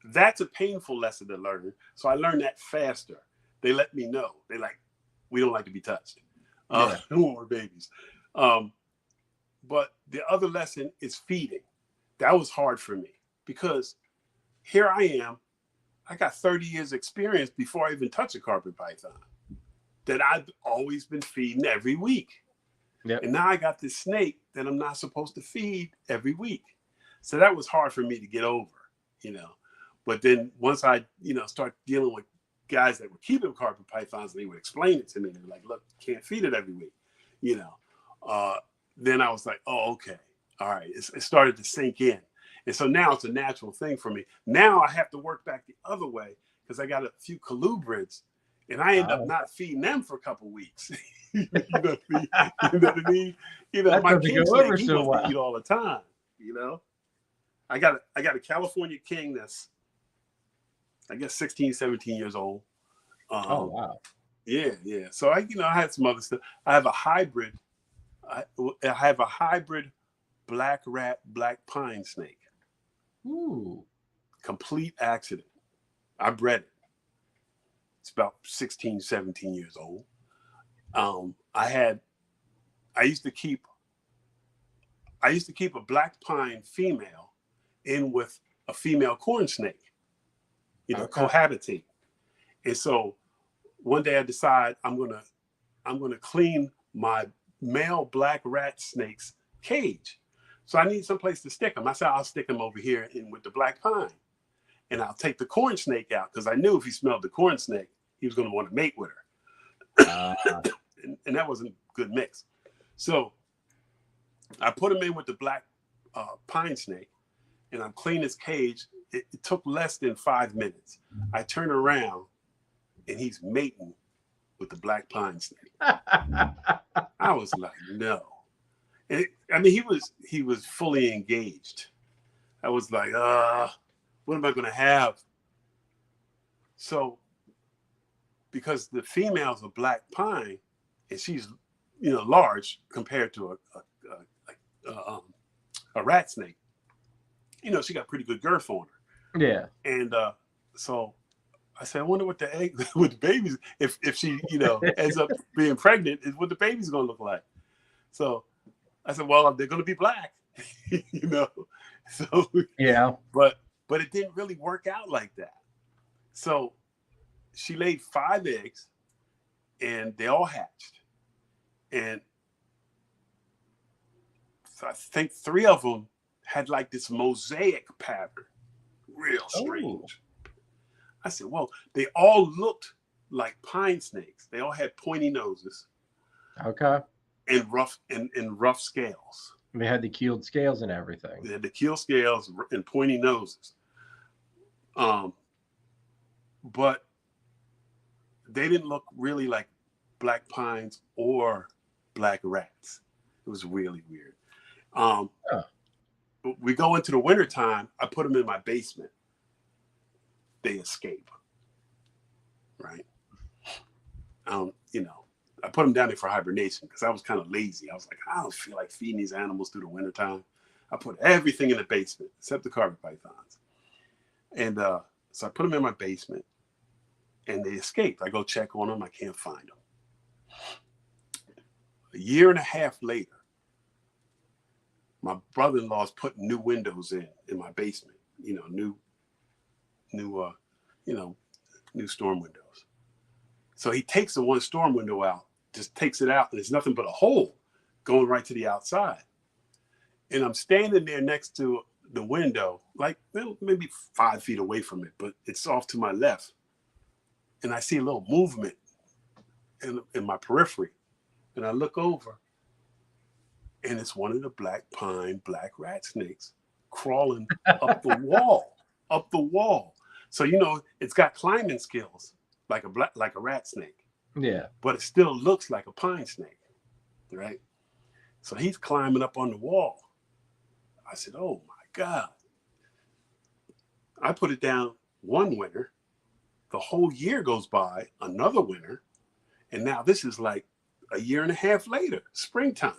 That's a painful lesson to learn. So I learned that faster. They let me know. They like, we don't like to be touched when we're babies. But the other lesson is feeding. That was hard for me because here I am. I got 30 years experience before I even touched a carpet python that I've always been feeding every week. Yep. And now I got this snake that I'm not supposed to feed every week. So that was hard for me to get over, you know. But then once I, you know, start dealing with guys that were keeping carpet pythons, and they would explain it to me. They were like, look, you can't feed it every week, you know. Then I was like, oh, okay. All right. It started to sink in. And so now it's a natural thing for me. Now I have to work back the other way because I got a few colubrids and I end up not feeding them for a couple weeks. You know what I mean? You know, my king snake, he wants to eat all the time, you know. I got a California king that's, I guess, 16, 17 years old. Oh, wow. Yeah. So I had some other stuff. I have a hybrid. I have a hybrid black rat, black pine snake. Ooh. Complete accident. I bred it. It's about 16, 17 years old. I used to keep a black pine female in with a female corn snake, you know, cohabitate. And so one day I decide I'm gonna clean my male black rat snake's cage. So I need some place to stick them. I said, I'll stick them over here in with the black pine. And I'll take the corn snake out because I knew if he smelled the corn snake, he was going to want to mate with her. And that wasn't a good mix. So I put him in with the black pine snake and I'm cleaning his cage. It took less than 5 minutes. I turn around and he's mating with the black pine snake. I was like, no. And I mean, he was fully engaged. I was like, what am I going to have? So, because the female's a black pine, and she's, you know, large compared to a rat snake, you know, she got pretty good girth on her. Yeah. And so I said, I wonder what the babies, if she, you know, ends up being pregnant, is what the baby's going to look like. So I said, well, they're going to be black, you know. So yeah, but it didn't really work out like that. So she laid 5 eggs, and they all hatched, and I think 3 of them had like this mosaic pattern, real strange. I said, well, they all looked like pine snakes. They all had pointy noses. Okay. And rough scales. They had the keeled scales and everything. They had the keel scales and pointy noses. But they didn't look really like black pines or black rats. It was really weird. We go into the wintertime, I put them in my basement. They escape. Right? You know, I put them down there for hibernation because I was kind of lazy. I was like, I don't feel like feeding these animals through the wintertime. I put everything in the basement except the carpet pythons. And so I put them in my basement and they escaped. I go check on them. I can't find them. A year and a half later, my brother-in-law's putting new windows in my basement, you know, new storm windows. So he takes the one storm window out, just takes it out, and there's nothing but a hole going right to the outside. And I'm standing there next to the window, like maybe 5 feet away from it, but it's off to my left. And I see a little movement in my periphery. And I look over, and it's one of the black pine, black rat snakes crawling up the wall. So, you know, it's got climbing skills like a rat snake. Yeah. But it still looks like a pine snake, right? So he's climbing up on the wall. I said, oh my God. I put it down one winter. The whole year goes by, another winter. And now this is like a year and a half later, springtime.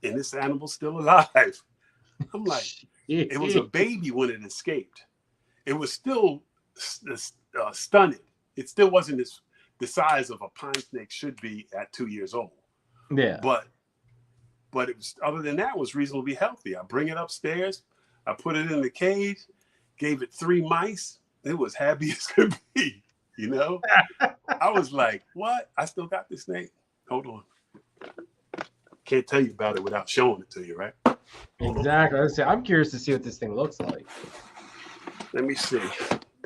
And this animal's still alive. I'm like, it was a baby when it escaped. it was still stunted. It still wasn't the size of a pine snake should be at 2 years old. Yeah. But it was, other than that, it was reasonably healthy. I bring it upstairs, I put it in the cage, gave it 3 mice. It was happy as could be, you know? I was like, what? I still got this snake? Hold on. Can't tell you about it without showing it to you, right? Exactly. I'm curious to see what this thing looks like. Let me see.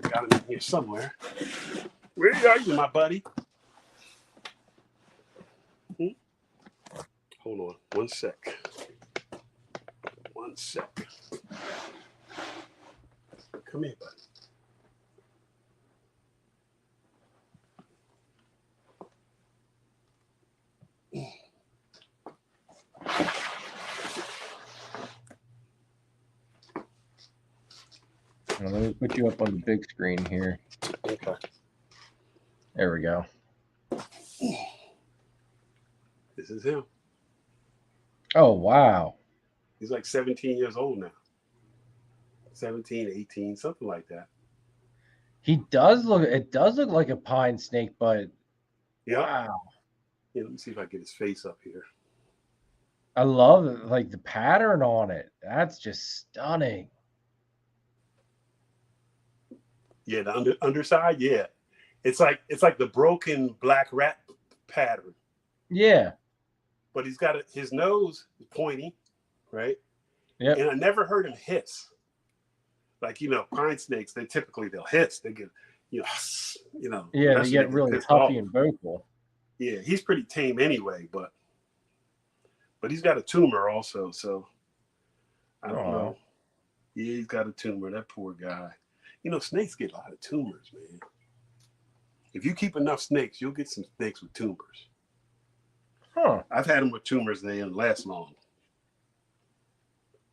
Got it in here somewhere. Where are you, my buddy? Hold on. 1 sec. 1 sec. Come here, buddy. Let me put you up on the big screen here. Okay. There we go. This is him. Oh, wow. He's like 17 years old now. 17, 18, something like that. It does look like a pine snake, but Yeah. wow. Yeah, let me see if I get his face up here. I love it, like the pattern on it. That's just stunning. Yeah, the underside, yeah. It's like the broken black rat pattern. Yeah. But he's got his nose is pointy, right? Yeah. And I never heard him hiss. Like, pine snakes, they'll hiss. They get, Yeah, they get really puffy and vocal. Yeah, he's pretty tame anyway, but he's got a tumor also, so I don't know. Yeah, he's got a tumor, that poor guy. Snakes get a lot of tumors, man. If you keep enough snakes, you'll get some snakes with tumors. Huh. I've had them with tumors, they didn't last long.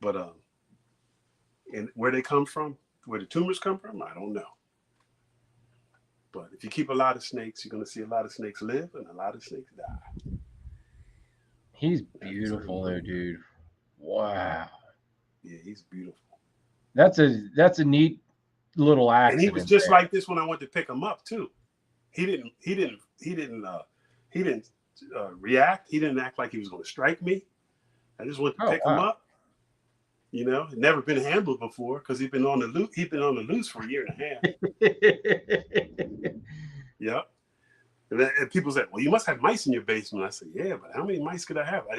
But and where they come from, where the tumors come from, I don't know. But if you keep a lot of snakes, you're going to see a lot of snakes live and a lot of snakes die. He's beautiful though, dude. Wow. Yeah, he's beautiful. That's a neat little accident. And he was just like this when I went to pick him up too. He didn't react. He didn't act like he was going to strike me. I just went to pick him up. He'd never been handled before because he'd been on the loose for a year and a half. Yep. And people said, "Well, you must have mice in your basement." I said, "Yeah, but how many mice could I have? I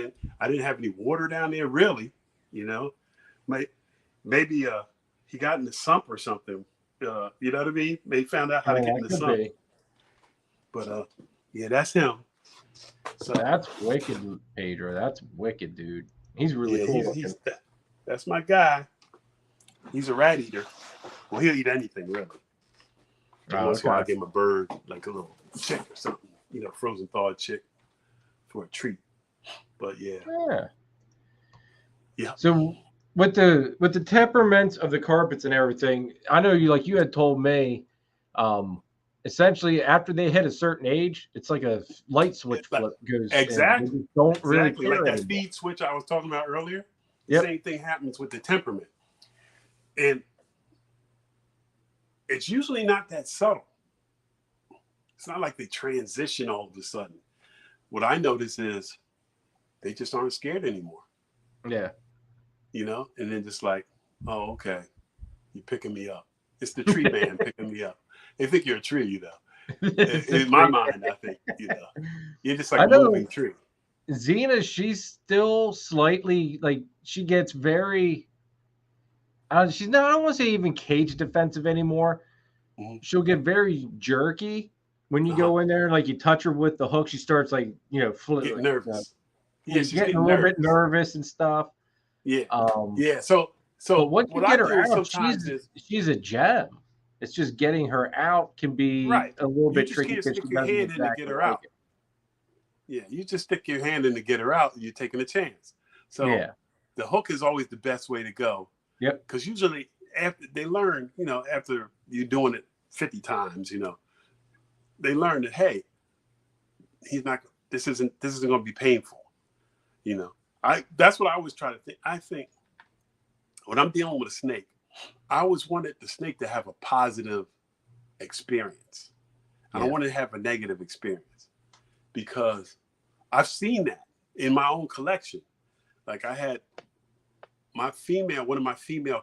didn't have any water down there, really. Maybe he got in the sump or something. You know what I mean? They found out how to get in the sump. But yeah, that's him. So that's wicked, Pedro. That's wicked, dude. He's really cool. That's my guy. He's a rat eater. Well, he'll eat anything, really. Once in a while, I give him a bird, like a little chick or something, frozen thawed chick for a treat. But yeah. So with the temperaments of the carpets and everything, I know you had told me, essentially after they hit a certain age, it's like a light switch flip goes. Exactly. Don't really care like that anymore. speed switch I was talking about earlier. Yep. Same thing happens with the temperament. And it's usually not that subtle. It's not like they transition all of a sudden. What I notice is they just aren't scared anymore. Yeah. And then just like, oh, okay, you're picking me up. It's the tree man picking me up. They think you're a tree, In my mind, I think, you're just like a moving tree. Xena, she's still slightly she gets very. She's not. I don't want to say even cage defensive anymore. Mm-hmm. She'll get very jerky when you go in there. Like you touch her with the hook, she starts getting nervous. She's getting a little bit nervous and stuff. Yeah. So but once you get her out, she's a gem. It's just getting her out can be a little bit tricky. You just can't stick your hand in to get her out. Yeah, you just stick your hand in to get her out, and you're taking a chance. So the hook is always the best way to go. Yep. Because usually after they learn, after you're doing it 50 times, they learn that, hey, this isn't going to be painful. That's what I always try to think. I think when I'm dealing with a snake, I always wanted the snake to have a positive experience. I don't want to have a negative experience, because I've seen that in my own collection. Like I had one of my female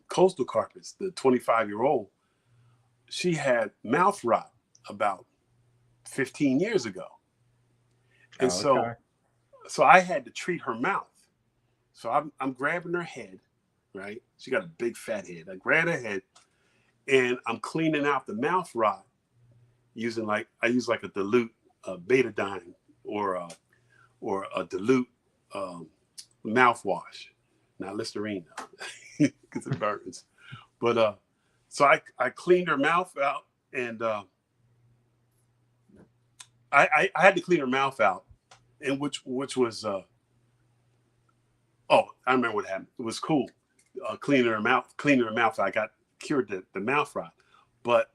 coastal carpets, the 25-year-old, she had mouth rot about 15 years ago. And so I had to treat her mouth. So I'm grabbing her head, right? She got a big fat head. I grab her head and I'm cleaning out the mouth rot using I use like a dilute betadine or a dilute mouthwash, not Listerine, because it burns. But so I cleaned her mouth out, and I had to clean her mouth out, and which was I remember what happened. It was cool. Cleaning her mouth, I got cured the mouth rot. But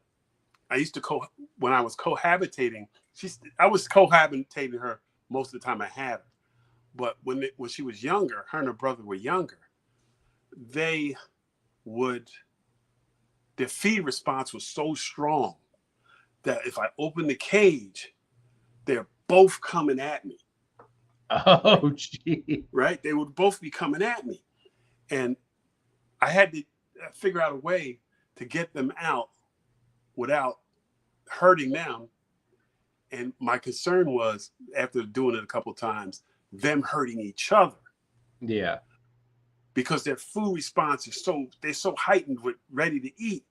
I used to when I was cohabitating, I was cohabitating her most of the time I had her. But when she was younger, her and her brother were younger, their feed response was so strong that if I opened the cage, they're both coming at me. Oh, gee. Right? They would both be coming at me. And I had to figure out a way to get them out without hurting them. And my concern was, after doing it a couple of times, them hurting each other. Yeah. Because their food response is they're so heightened with ready to eat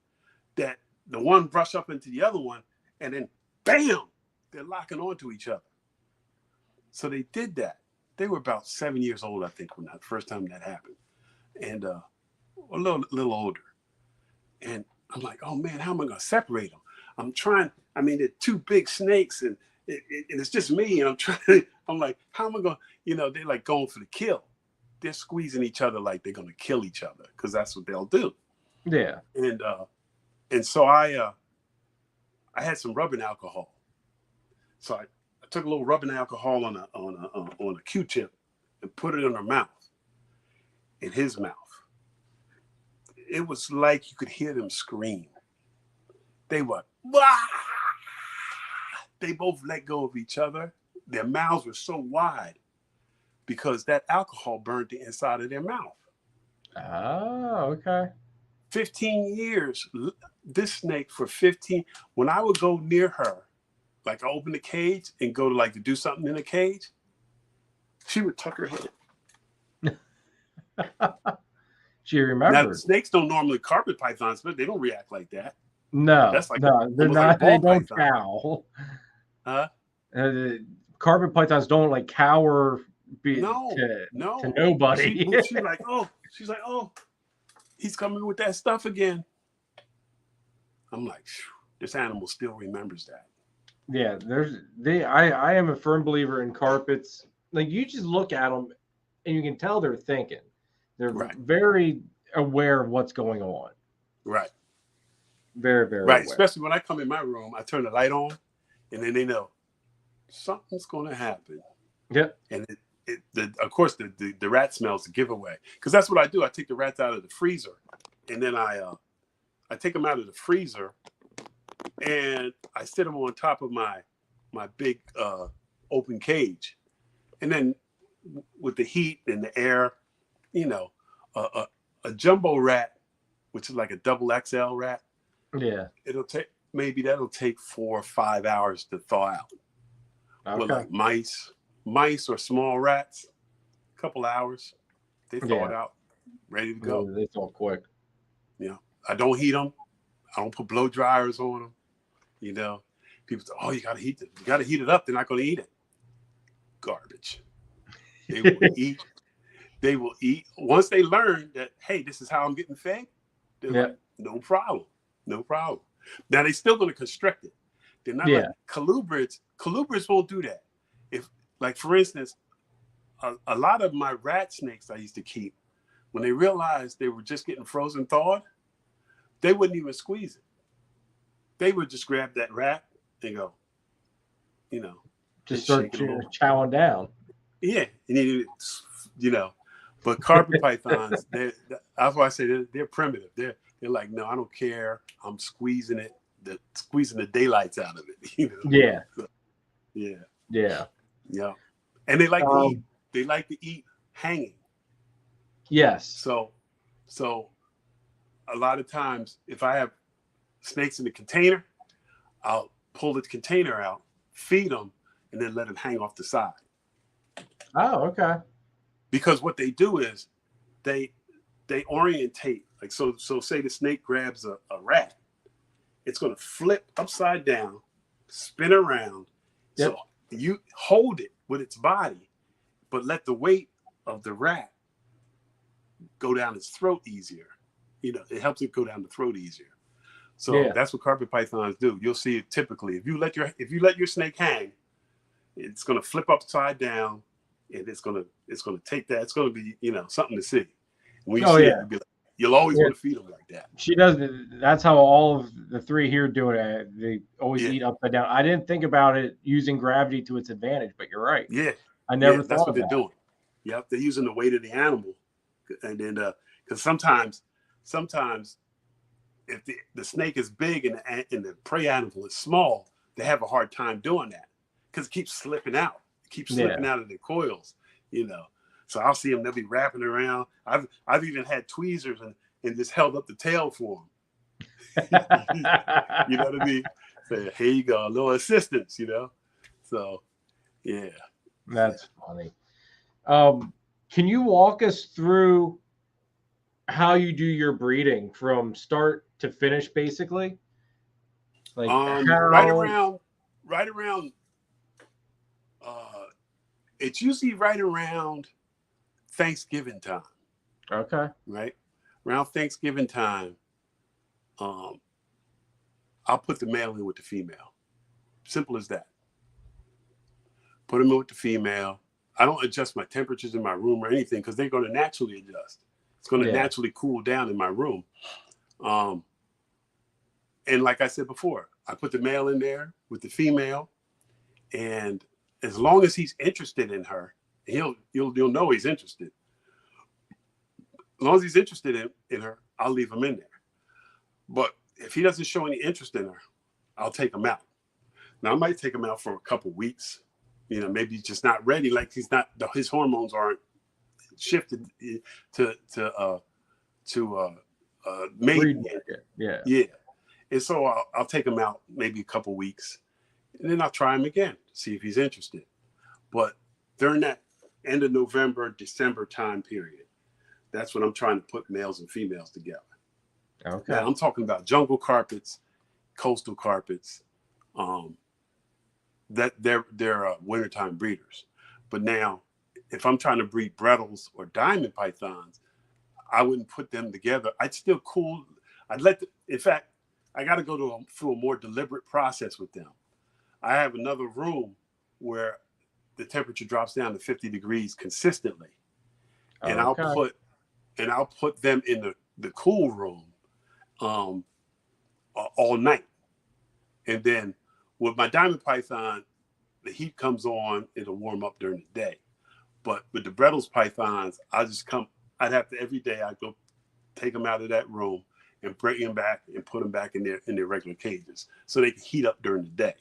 that the one brush up into the other one and then bam, they're locking onto each other. So they did that. They were about 7 years old, I think, when the first time that happened. And a little older. And I'm like, oh man, how am I gonna separate them? I'm trying, they're two big snakes and it's just me, and I'm like, how am I going to, they're like going for the kill. They're squeezing each other like they're going to kill each other, because that's what they'll do. Yeah. And so I had some rubbing alcohol. So I took a little rubbing alcohol on a Q-tip and put it in her mouth, in his mouth. It was like you could hear them scream. They were, wah! They both let go of each other. Their mouths were so wide because that alcohol burned the inside of their mouth. Oh, okay. 15 years, this snake for 15, when I would go near her, like I open the cage and go to do something in the cage, she would tuck her head. She remembered. Now, the snakes don't normally, carpet pythons, but they don't react like that. No, that's like they're not. They don't python. cow. Huh? Carpet pythons don't cower to nobody. She's like, oh, he's coming with that stuff again. I'm like, this animal still remembers that. Yeah, I am a firm believer in carpets. Like, you just look at them and you can tell they're thinking. They're very aware of what's going on. Right. Very, very right. aware. Especially when I come in my room, I turn the light on, and then they know something's going to happen. Yep. And of course, the rat smells the giveaway, because that's what I do. I take the rats out of the freezer, and then I take them out of the freezer, and I sit them on top of my big open cage, and then with the heat and the air, a jumbo rat, which is like a double XL rat. Yeah. That'll take 4 or 5 hours to thaw out. Okay. But like mice or small rats, a couple hours, they thaw it out, ready to go. They thaw quick. I don't heat them. I don't put blow dryers on them. People say, "Oh, you gotta heat it. You gotta heat it up. They're not gonna eat it." Garbage. They will eat. They will eat once they learn that, hey, this is how I'm getting fed. They're like, no problem. Now they're still going to constrict it. They're not like colubrids. Colubrids won't do that. If, like, for instance, a lot of my rat snakes I used to keep, when they realized they were just getting frozen thawed, they wouldn't even squeeze it. They would just grab that rat and go, just start chowing down. Yeah, and But carpet pythons, that's why I say they're primitive. They're like, no, I don't care. I'm squeezing the daylights out of it. You know. Yeah. So, yeah. Yeah. Yeah. And they like to eat. They like to eat hanging. Yes. So a lot of times, if I have snakes in the container, I'll pull the container out, feed them, and then let them hang off the side. Oh, okay. Because what they do is they orientate. Like so say the snake grabs a rat, it's going to flip upside down, spin around. Yep. So you hold it with its body, but let the weight of the rat go down its throat easier. You know, it helps it go down the throat easier. So that's what carpet pythons do. You'll see it typically. If you let your snake hang, it's going to flip upside down, and it's going to take that. It's going to be, you know, something to see. When you see it, you'll be like, you'll always want to feed them like that. She does. That's how all of the three here do it. They always eat upside down. I didn't think about it using gravity to its advantage, but you're right. Yeah, I never thought that's what of they're that. doing. Yep, they're using the weight of the animal, and then because sometimes if the snake is big and the prey animal is small, they have a hard time doing that because it keeps slipping out. It keeps slipping out of their coils, you know. So I'll see them; they'll be wrapping around. I've even had tweezers and just held up the tail for them. You know what I mean? Say, here you go, a little assistance, you know. So, yeah, that's funny. Can you walk us through how you do your breeding from start to finish, basically? Like right around. It's usually right around Thanksgiving time. Okay. Right around Thanksgiving time, I'll put the male in with the female. Simple as that. Put them in with the female. I don't adjust my temperatures in my room or anything because they're going to naturally adjust. It's going to naturally cool down in my room. And like I said before, I put the male in there with the female, and as long as he's interested in her, you'll know he's interested. As long as he's interested in her, I'll leave him in there. But if he doesn't show any interest in her, I'll take him out. Now I might take him out for a couple weeks. You know, maybe he's just not ready. Like his hormones aren't shifted to mating. Yeah. And so I'll take him out maybe a couple weeks, and then I'll try him again, see if he's interested. But during that end of November, December time period, that's when I'm trying to put males and females together. Okay. Now, I'm talking about jungle carpets, coastal carpets, that they're wintertime breeders. But now, if I'm trying to breed Brettles or diamond pythons, I wouldn't put them together. I'd still cool. In fact, I got to go through a more deliberate process with them. I have another room where the temperature drops down to 50 degrees consistently, and I'll put them in the cool room all night. And then with my diamond python, the heat comes on, it'll warm up during the day. But with the Brettles pythons, I'd have to every day I'd go take them out of that room and bring them back and put them back in their regular cages so they can heat up during the day.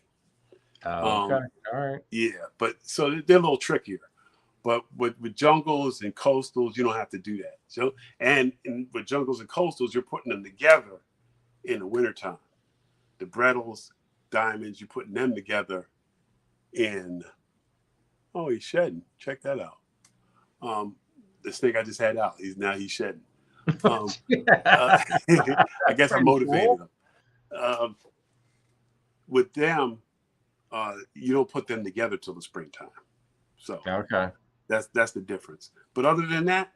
Okay. All right. Yeah, but so they're a little trickier. But with jungles and coastals, you don't have to do that. So and with jungles and coastals, you're putting them together in the wintertime. The Brettles, diamonds, you're putting them together in. Oh, he's shedding. Check that out. The snake I just had out. He's shedding. I guess I motivated him. With them, you don't put them together till the springtime. So that's the difference. But other than that,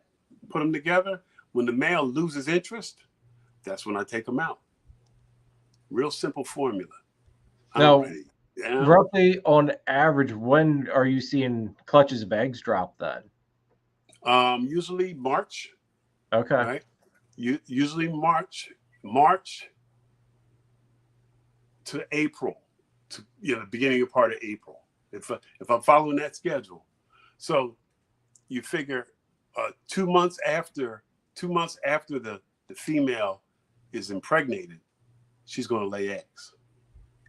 put them together. When the male loses interest, that's when I take them out. Real simple formula. Now, roughly on average, when are you seeing clutches of eggs drop then? Usually March. Okay. Right. Usually March to April, to the beginning of part of April. If I'm following that schedule, so you figure 2 months after the female is impregnated, she's going to lay eggs.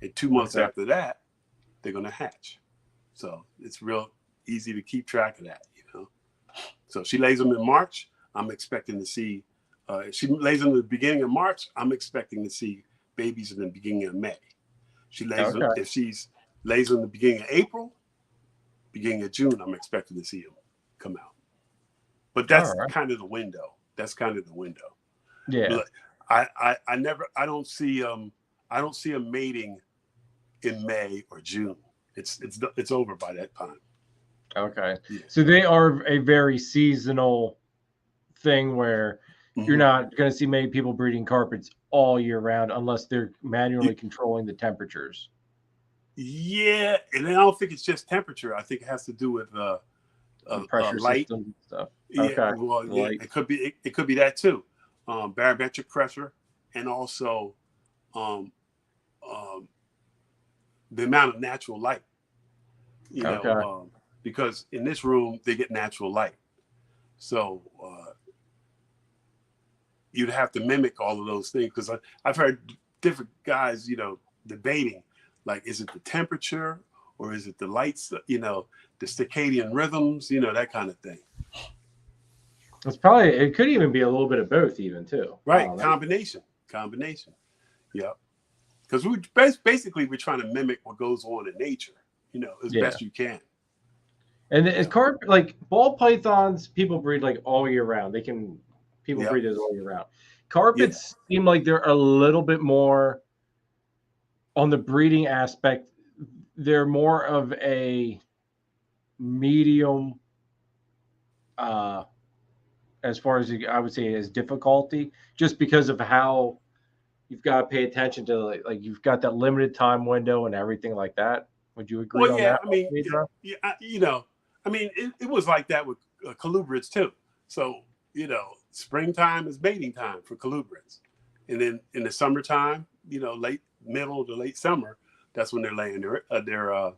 And 2 months after that, they're going to hatch. So it's real easy to keep track of that, you know. So she lays them in March. I'm expecting to see, if she lays them in the beginning of March, I'm expecting to see babies in the beginning of May. She lays them, if she's lays them in the beginning of April, beginning of June, I'm expecting to see them come out. But that's kind of the window. That's kind of the window. Yeah. But I don't see them mating in May or June. It's over by that time. Okay. Yeah. So they are a very seasonal thing where you're not going to see many people breeding carpets all year round unless they're manually controlling the temperatures. Yeah, and I don't think it's just temperature. I think it has to do with pressure light system and stuff. Yeah, well, yeah, it could be that too. Barometric pressure, and also the amount of natural light. You know, because in this room they get natural light, so you'd have to mimic all of those things. Because I've heard different guys, you know, debating, like, is it the temperature or is it the lights? You know, the circadian rhythms, you know, that kind of thing. It's probably, it could even be a little bit of both, even too. Right, combination. Yeah, because we're trying to mimic what goes on in nature, you know, as best you can. And it's like ball pythons, people breed like all year round. People breed those all year round. Carpets seem like they're a little bit more on the breeding aspect. They're more of a medium, as far as I would say, as difficulty, just because of how you've got to pay attention to, like you've got that limited time window and everything like that. Would you agree on that? I mean, you know, I mean, it was like that with colubrids too. So, you know, springtime is mating time for colubrids. And then in the summertime, you know, middle to late summer, that's when they're laying their eggs.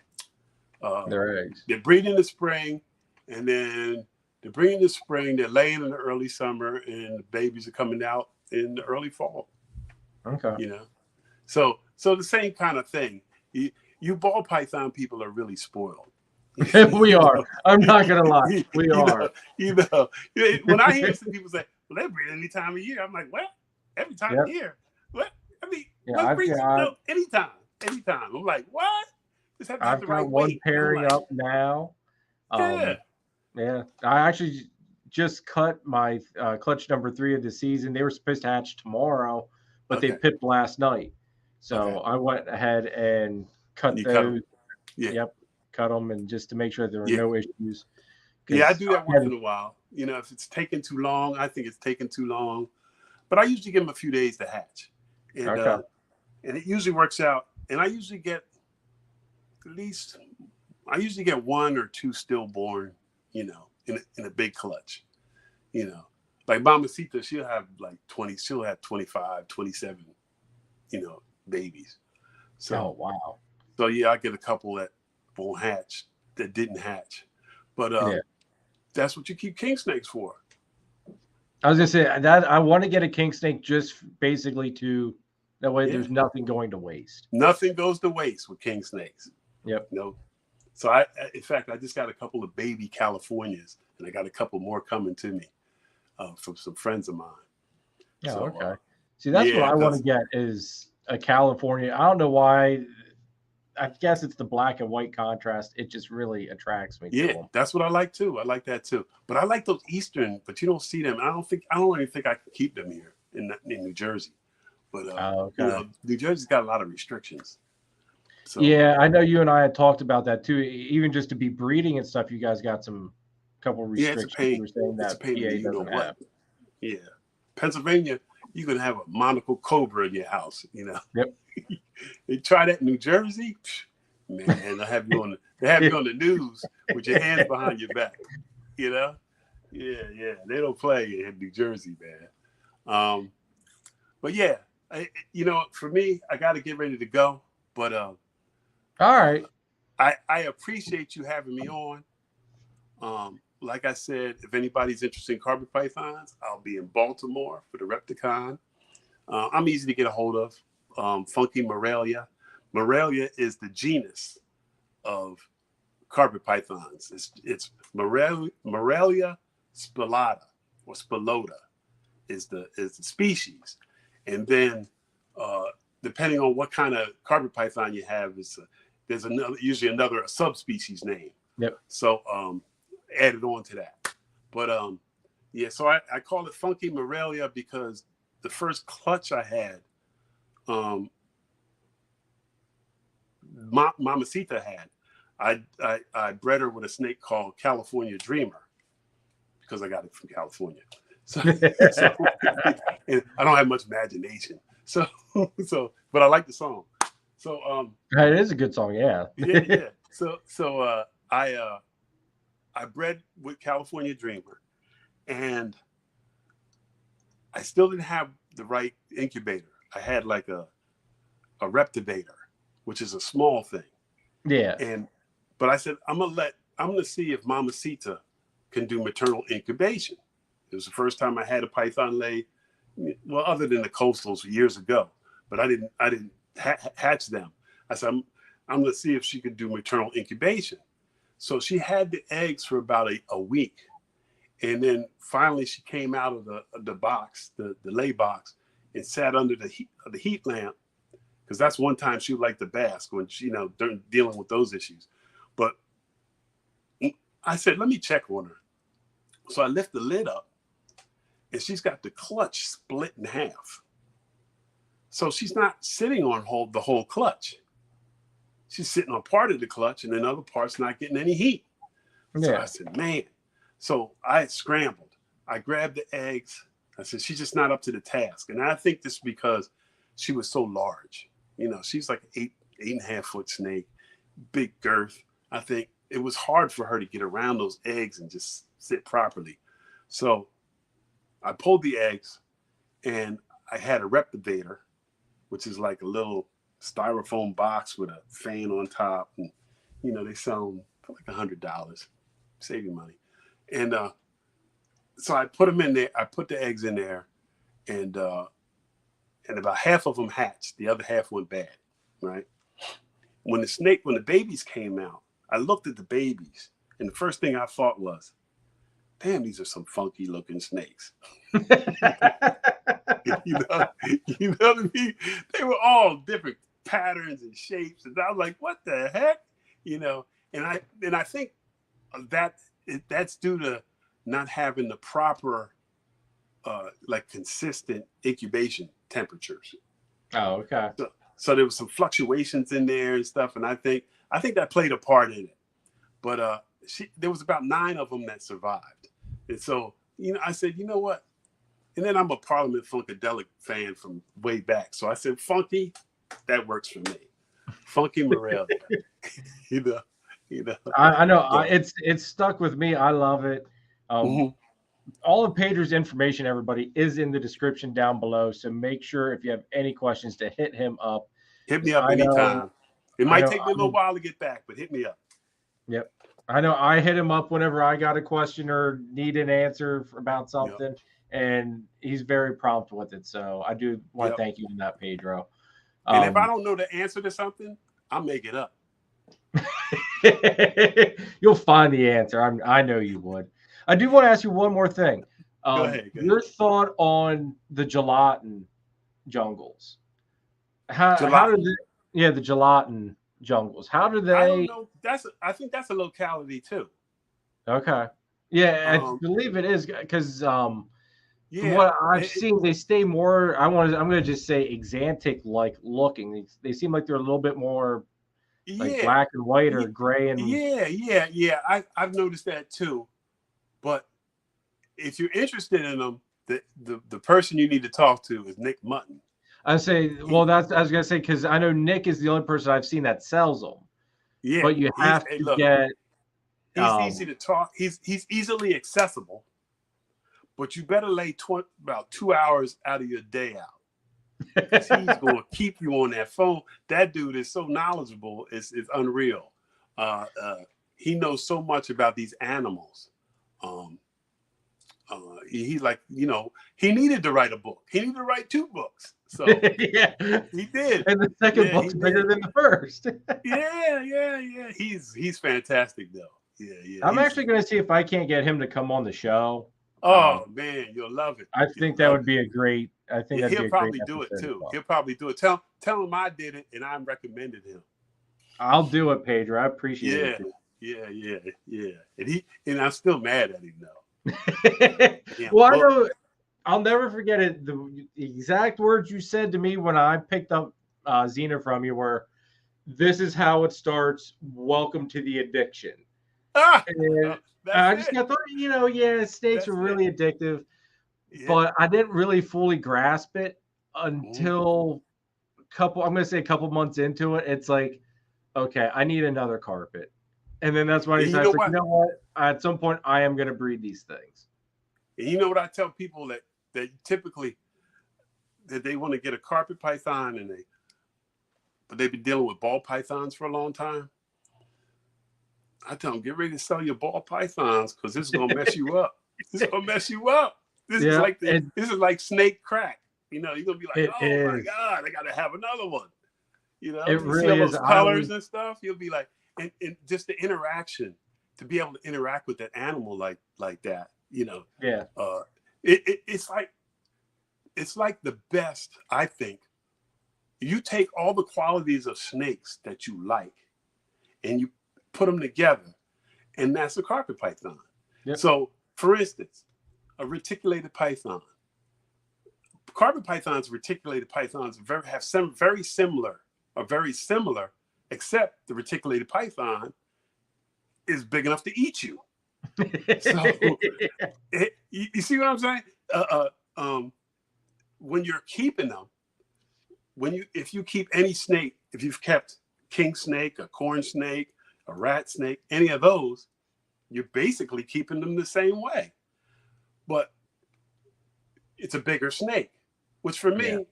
They're breeding in the spring, and then they're breeding in the spring, they're laying in the early summer, and the babies are coming out in the early fall. Okay. You know, so the same kind of thing. You ball python people are really spoiled. We are. I'm not gonna lie. We are. You know, when I hear some people say, "Well, they breed any time of year," I'm like, "What? Every time of year? What? I mean, what breeds? No, anytime. I'm like, what? Just have to I've got one pairing up now. Yeah. I actually just cut my clutch number 3 of the season. They were supposed to hatch tomorrow, but they pipped last night. So I went ahead and cut those. Yep. Cut them, and just to make sure there were no issues. Yeah, I do that once in a while. You know, if it's taking too long, I think it's taking too long. But I usually give them a few days to hatch. And, and it usually works out. And I usually get one or two stillborn, you know, in a big clutch. You know, like Mamacita, she'll have 25, 27, you know, babies. So, wow. So yeah, I get a couple that won't hatch, that didn't hatch. But that's what you keep king snakes for. I was gonna say that I want to get a king snake just basically to that way there's nothing going to waste. Nothing goes to waste with king snakes. Yep. No. So in fact, I just got a couple of baby Californias, and I got a couple more coming to me from some friends of mine. Yeah. So, okay. See, that's what I want to get is a California. I don't know why. I guess it's the black and white contrast. It just really attracts me. Yeah, that's what I like too. I like that too. But I like those Eastern, but you don't see them. I don't even think I can keep them here in New Jersey. But you know, New Jersey's got a lot of restrictions. So, yeah, I know you and I had talked about that too. Even just to be breeding and stuff, you guys got some couple restrictions. It's a pain. You were saying that PA doesn't have. Yeah, Pennsylvania, you can have a monocle cobra in your house. You know. Yep. They try that in New Jersey, man. They have you on the news with your hands behind your back. You know, yeah. They don't play in New Jersey, man. But yeah, you know, for me, I got to get ready to go. But all right, I appreciate you having me on. like I said, if anybody's interested in carpet pythons, I'll be in Baltimore for the Repticon. I'm easy to get a hold of. Funky Morelia. Morelia is the genus of carpet pythons. It's Morelia spilata or spilota is the species, and then depending on what kind of carpet python you have, there's usually a subspecies name. Yep. So added on to that, but yeah. So I call it Funky Morelia because the first clutch I had, Mamacita had. I bred her with a snake called California Dreamer because I got it from California. So and I don't have much imagination. So but I like the song. So it is a good song, yeah. yeah. So I bred with California Dreamer, and I still didn't have the right incubator. I had like a Reptivator, which is a small thing. Yeah. But I said, I'm gonna see if Mamacita can do maternal incubation. It was the first time I had a python lay, well, other than the coastals years ago, but I didn't hatch them. I said, I'm gonna see if she could do maternal incubation. So she had the eggs for about a week. And then finally she came out of the box, the lay box, and sat under the heat lamp. Because that's one time she would like to bask when she, dealing with those issues. But I said, let me check on her. So I lift the lid up, and she's got the clutch split in half. So she's not sitting on the whole clutch. She's sitting on part of the clutch, and then other parts not getting any heat. Yeah. So I said, man. So I scrambled. I grabbed the eggs. I said, she's just not up to the task. And I think this is because she was so large. She's like an 8.5 foot snake, big girth. I think it was hard for her to get around those eggs and just sit properly. So I pulled the eggs, and I had a Reptivator, which is like a little styrofoam box with a fan on top. And, they sell them for like $100, save you money. And so I put them in there. I put the eggs in there, and about half of them hatched. The other half went bad, right? When the babies came out, I looked at the babies, and the first thing I thought was, damn, these are some funky looking snakes. you know what I mean? They were all different patterns and shapes. And I was like, what the heck? And I think that's due to not having the proper consistent incubation temperatures. Oh, okay. So there was some fluctuations in there and stuff, and I think that played a part in it. But there was about 9 of them that survived, and so I said, you know what? And then I'm a Parliament Funkadelic fan from way back, so I said, Funky, that works for me. Funky Morelia, I know it's stuck with me. I love it. All of Pedro's information, everybody, is in the description down below. So make sure if you have any questions to hit him up. Hit me up anytime. It might take me a little while to get back, but hit me up. Yep. I know I hit him up whenever I got a question or need an answer about something, and he's very prompt with it. So I do want to thank you for that, Pedro. And if I don't know the answer to something, I'll make it up. You'll find the answer. I know you would. I do want to ask you one more thing. Go ahead. Your thought on the gelatin jungles. How do the gelatin jungles? How do they? I don't know. I think that's a locality too. Okay. Yeah, I believe it is because from what I've seen, they stay more. I'm going to just say exantic like looking. They seem like they're a little bit more like black and white or gray and I've noticed that too. But if you're interested in them, the person you need to talk to is Nick Mutton. I say, well, I was gonna say because I know Nick is the only person I've seen that sells them. Yeah, but you have to get. He's easy to talk. He's easily accessible, but you better lay about 2 hours out of your day out. Because he's going to keep you on that phone. That dude is so knowledgeable. It's unreal. He knows so much about these animals. Um, he like, he needed to write a book. He needed to write 2 books. So yeah, he did. and the second book's bigger than the first. Yeah. He's fantastic though. Yeah. I'm actually going to see if I can't get him to come on the show. Oh man, you'll love it. I think that would be a great. I think he'll probably do it too. Well. He'll probably do it. Tell him I did it and I recommended him. I'll do it, Pedro. I appreciate it. Yeah. And I'm still mad at him though. Well, I know. I'll never forget it. The exact words you said to me when I picked up Xena from you were, "This is how it starts. Welcome to the addiction." And I just thought, snakes are really addictive, but I didn't really fully grasp it until a couple months into it. It's like, okay, I need another carpet. And then that's when I decided, you know what? At some point, I am going to breed these things. And you know what I tell people that typically that they want to get a carpet python but they've been dealing with ball pythons for a long time. I tell them, get ready to sell your ball pythons because this is gonna mess you up. This is gonna mess you up. This is like snake crack. You're gonna be like, my God, I gotta have another one. It really see all is. those colors and stuff. You'll be like, and just the interaction, to be able to interact with that animal like that. Yeah. It's like the best, I think. You take all the qualities of snakes that you like and you put them together, and that's a carpet python. Yep. So, for instance, a reticulated python. Carpet pythons, reticulated pythons have some very similar, except the reticulated python is big enough to eat you. So, you see what I'm saying? When you're keeping them, if you keep any snake, if you've kept king snake, a corn snake, a rat snake, any of those, you're basically keeping them the same way. But it's a bigger snake, which for me,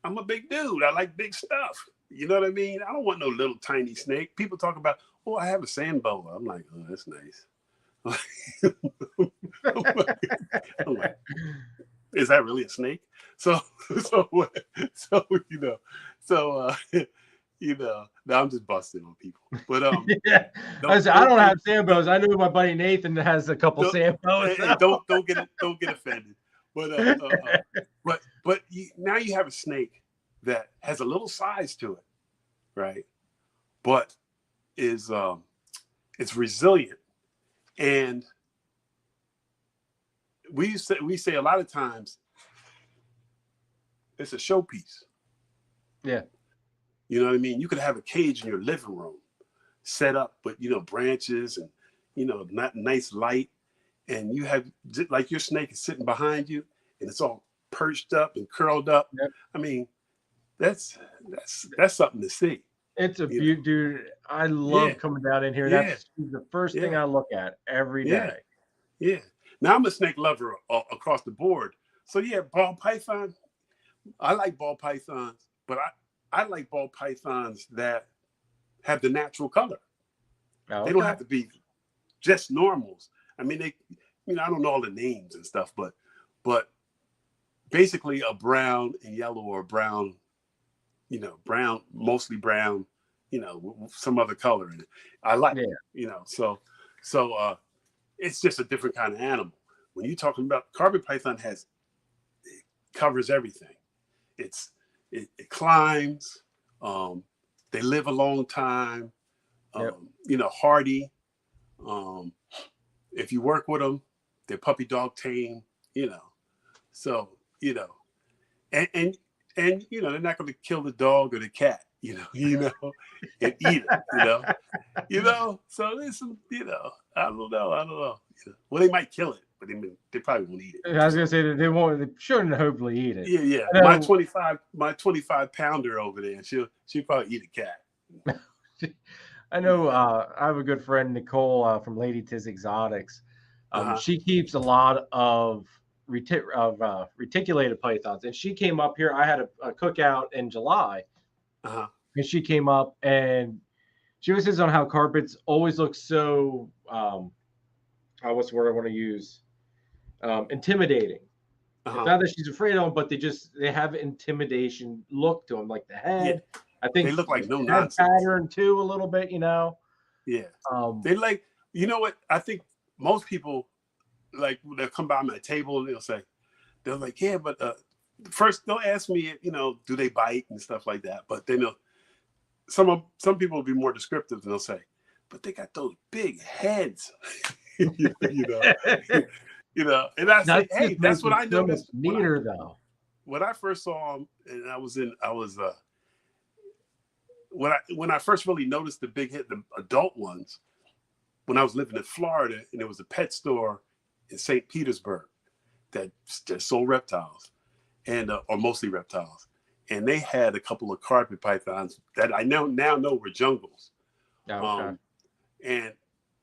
I'm a big dude. I like big stuff. You know what I mean? I don't want no little tiny snake. People talk about, I have a sand boa. I'm like, oh, that's nice. I'm like, is that really a snake? So now I'm just busting on people. But I don't have sand boas. I know my buddy Nathan has a couple sand boas. Don't get offended. But now you have a snake that has a little size to it, right? But is it's resilient, and we say a lot of times it's a showpiece. Yeah. You know what I mean? You could have a cage in your living room set up with, branches and, nice light. And you have, like, your snake is sitting behind you and it's all perched up and curled up. Yep. I mean, that's something to see. It's a beauty, dude. I love coming down in here. That's the first thing I look at every day. Yeah. Now I'm a snake lover across the board. So ball python. I like ball pythons, but I like ball pythons that have the natural color. Okay. They don't have to be just normals. I mean, I don't know all the names and stuff, but basically a brown and yellow, or brown, brown, mostly brown, some other color in it. I like it, so it's just a different kind of animal. When you're talking about carpet python, it covers everything. It climbs. They live a long time. Hardy. If you work with them, they're puppy dog tame. So and they're not going to kill the dog or the cat. And eat it. So there's some. I don't know. Well, they might kill it, but they probably won't eat it. I was gonna say that they won't. They shouldn't hopefully eat it. Yeah. My 25 pounder over there. She'll probably eat a cat. I know. I have a good friend, Nicole, from Lady Tiz Exotics. She keeps a lot of reticulated pythons, and she came up here. I had a cookout in July, and she came up and she was on how carpets always look so what's the word I want to use? Intimidating. It's Uh-huh. not that she's afraid of them, but they have intimidation look to them, like the Yeah. head. I They think look like no head nonsense. pattern too, a little bit, you know. Yeah. Um, They like, you know what? I think most people like they'll come by my table and they're like, yeah, but first they'll ask me, do they bite and stuff like that. But then some people will be more descriptive and they'll say, but they got those big heads. you know, and I say, that hey, just that's makes what them I so much noticed neater, though. when I first saw them, and I was when I first really noticed the big head, the adult ones, when I was living in Florida, and there was a pet store in St. Petersburg that sold reptiles, and or mostly reptiles, and they had a couple of carpet pythons that I now know were jungles, Yeah, okay. um, and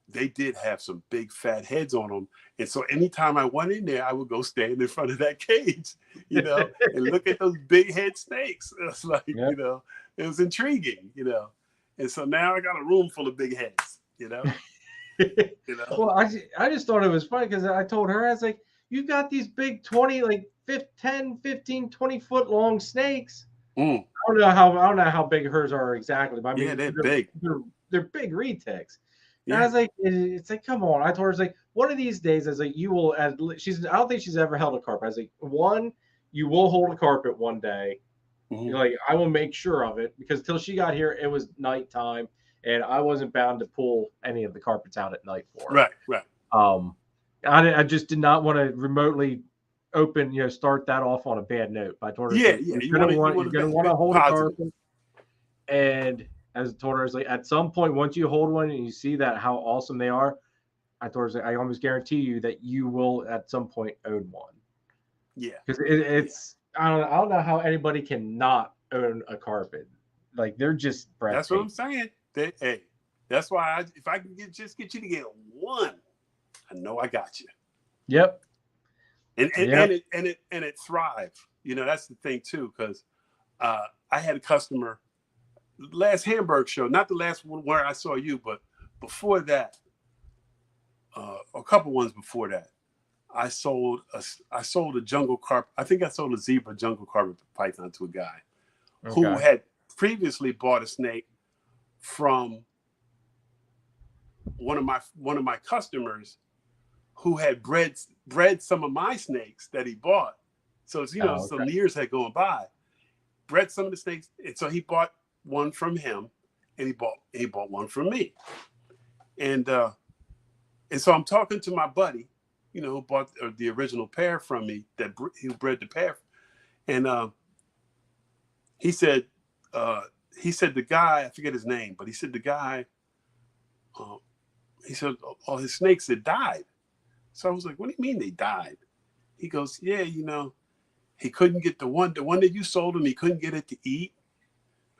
they did have some big fat heads on them. And so anytime I went in there, I would go stand in front of that cage, and look at those big head snakes. It's like, Yep. it was intriguing. And so now I got a room full of big heads, you know. Well, I just thought it was funny because I told her, I was like, you've got these big 20, like 10, 15, 20-foot long snakes. Mm, I don't know how big hers are exactly, but I yeah, mean they're big. they're big retics. And I Yeah. was like, it's like, come on. I told her, it's like, one of these days, I was like, you will. She's. I don't think she's ever held a carpet. I was like, one, you will hold a carpet one day. Hmm. You're like, I will make sure of it because till she got here, it was nighttime, and I wasn't bound to pull any of the carpets out at night for Right, right. her. I just did not want to remotely start that off on a bad note. But I told her, it's Yeah, like, yeah. you're gonna want to hold a Positive. carpet, and as I told her, it's like at some point, once you hold one and you see that how awesome they are, I told her, I almost guarantee you that you will at some point own one Yeah, because yeah. it's I don't know how anybody can not own a carpet. Like they're just That's what I'm breathtaking. saying. Hey, that's why if I can just get you to get one, I know I got you. Yep. and and, Yep. and it and it and it thrived. That's the thing too, because I had a customer last Hamburg show, not the last one where I saw you, but before that, a couple ones before that, I sold a jungle carpet. I think I sold a zebra jungle carpet python to a guy who Okay. had previously bought a snake from one of my customers who had bred some of my snakes that he bought. So it's, Oh, some okay. years had gone by, bred some of the snakes, and so he bought one from him, and he bought one from me, and so I'm talking to my buddy, who bought the original pair from me, who bred the pair, and he said uh, the guy, I forget his name, but he said the guy, uh, he said all his snakes had died. So I was like, what do you mean they died? He goes, yeah, he couldn't get the one that you sold him. He couldn't get it to eat.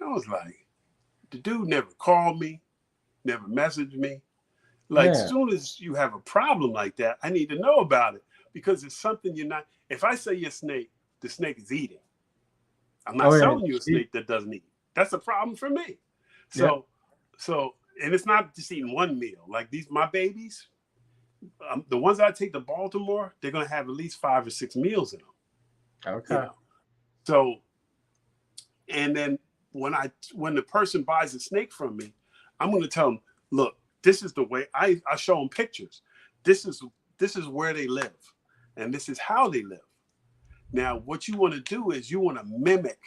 I was like, the dude never called me, never messaged me. Like, as Yeah. soon as you have a problem like that, I need to know about it because it's something you're not. If I say your snake, the snake is eating. I'm not Oh yeah. selling you a snake that doesn't eat. That's a problem for me. Yep. So, and it's not just eating one meal. Like my babies, the ones I take to Baltimore, they're gonna have at least 5 or 6 meals in them. You Okay. know. So, and then when the person buys a snake from me, I'm gonna tell them, look, this is the way I show them pictures. This is where they live, and this is how they live. Now, what you want to do is you want to mimic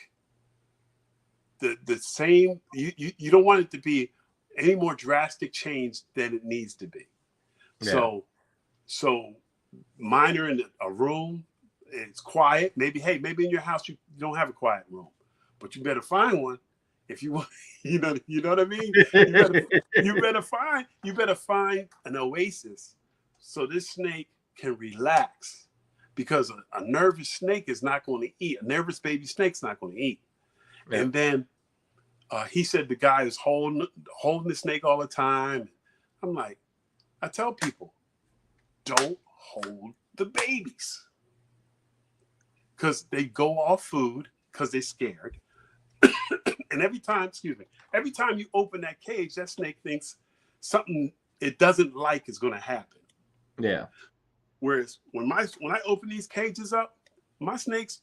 the same. You don't want it to be any more drastic change than it needs to be. Yeah. So mine are in a room. It's quiet. Maybe in your house you don't have a quiet room, but you better find one if you want. You know what I mean. You better find an oasis so this snake can relax, because a nervous snake is not going to eat. A nervous baby snake's not going to eat. Yep. And then he said the guy is holding the snake all the time. I'm like, I tell people, don't hold the babies because they go off food because they're scared. And every time you open that cage, that snake thinks something it doesn't like is going to happen. Yeah. Whereas when I open these cages up, my snakes,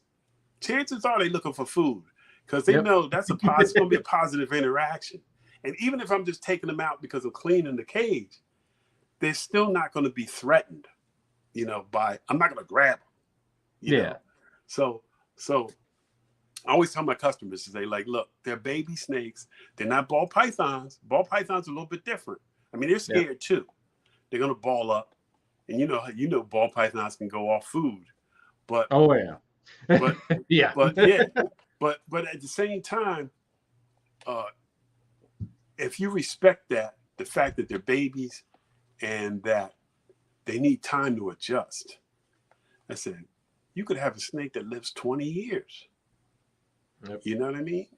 chances are they looking for food because they Yep. know that's going to be a positive interaction. And even if I'm just taking them out because I'm cleaning the cage, they're still not going to be threatened, I'm not going to grab them, Yeah. So I always tell my customers, they like, look, they're baby snakes. They're not ball pythons. Ball pythons are a little bit different. I mean, they're scared too. They're going to ball up. And ball pythons can go off food. But oh yeah. but yeah. but yeah. But at the same time, if you respect the fact that they're babies and that they need time to adjust, I said, you could have a snake that lives 20 years. Yep. You know what I mean?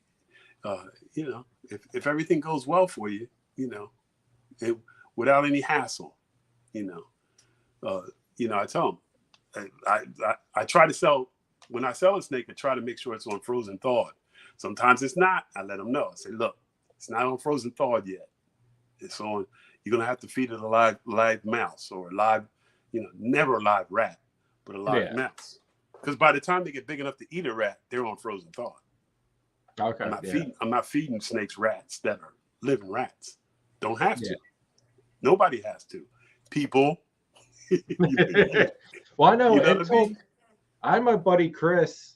If everything goes well for you, without any hassle, I tell them, I try to sell, when I sell a snake, I try to make sure it's on frozen thawed. Sometimes it's not. I let them know. I say, look, it's not on frozen thawed yet. It's on, you're going to have to feed it a live mouse or a live, never a live rat, but a live mouse. Because by the time they get big enough to eat a rat, they're on frozen thawed. Okay. I'm not feeding snakes rats that are living rats. Don't have to. Nobody has to. People. Well, I know, I had my buddy Chris.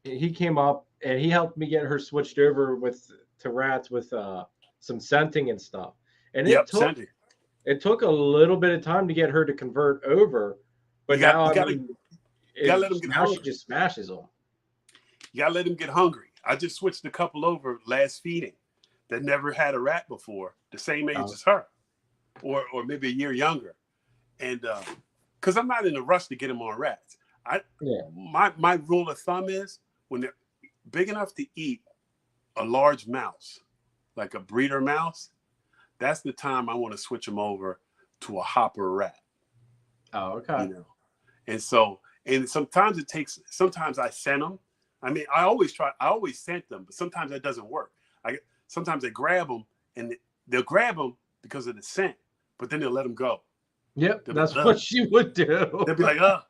He came up and he helped me get her switched over to rats with some scenting and stuff. And it took a little bit of time to get her to convert over. But you gotta let them get hungry. She just smashes them. You gotta let them get hungry. I just switched a couple over last feeding that never had a rat before, the same age as her, or maybe a year younger. And because I'm not in a rush to get them on rats. My rule of thumb is when they're big enough to eat a large mouse, like a breeder mouse, that's the time I want to switch them over to a hopper rat. Oh, okay. And sometimes sometimes I send them. I mean, I always scent them, but sometimes that doesn't work. Sometimes I grab them and they'll grab them because of the scent, but then they'll let them go. Yep, that's what she would do. They'll be like, I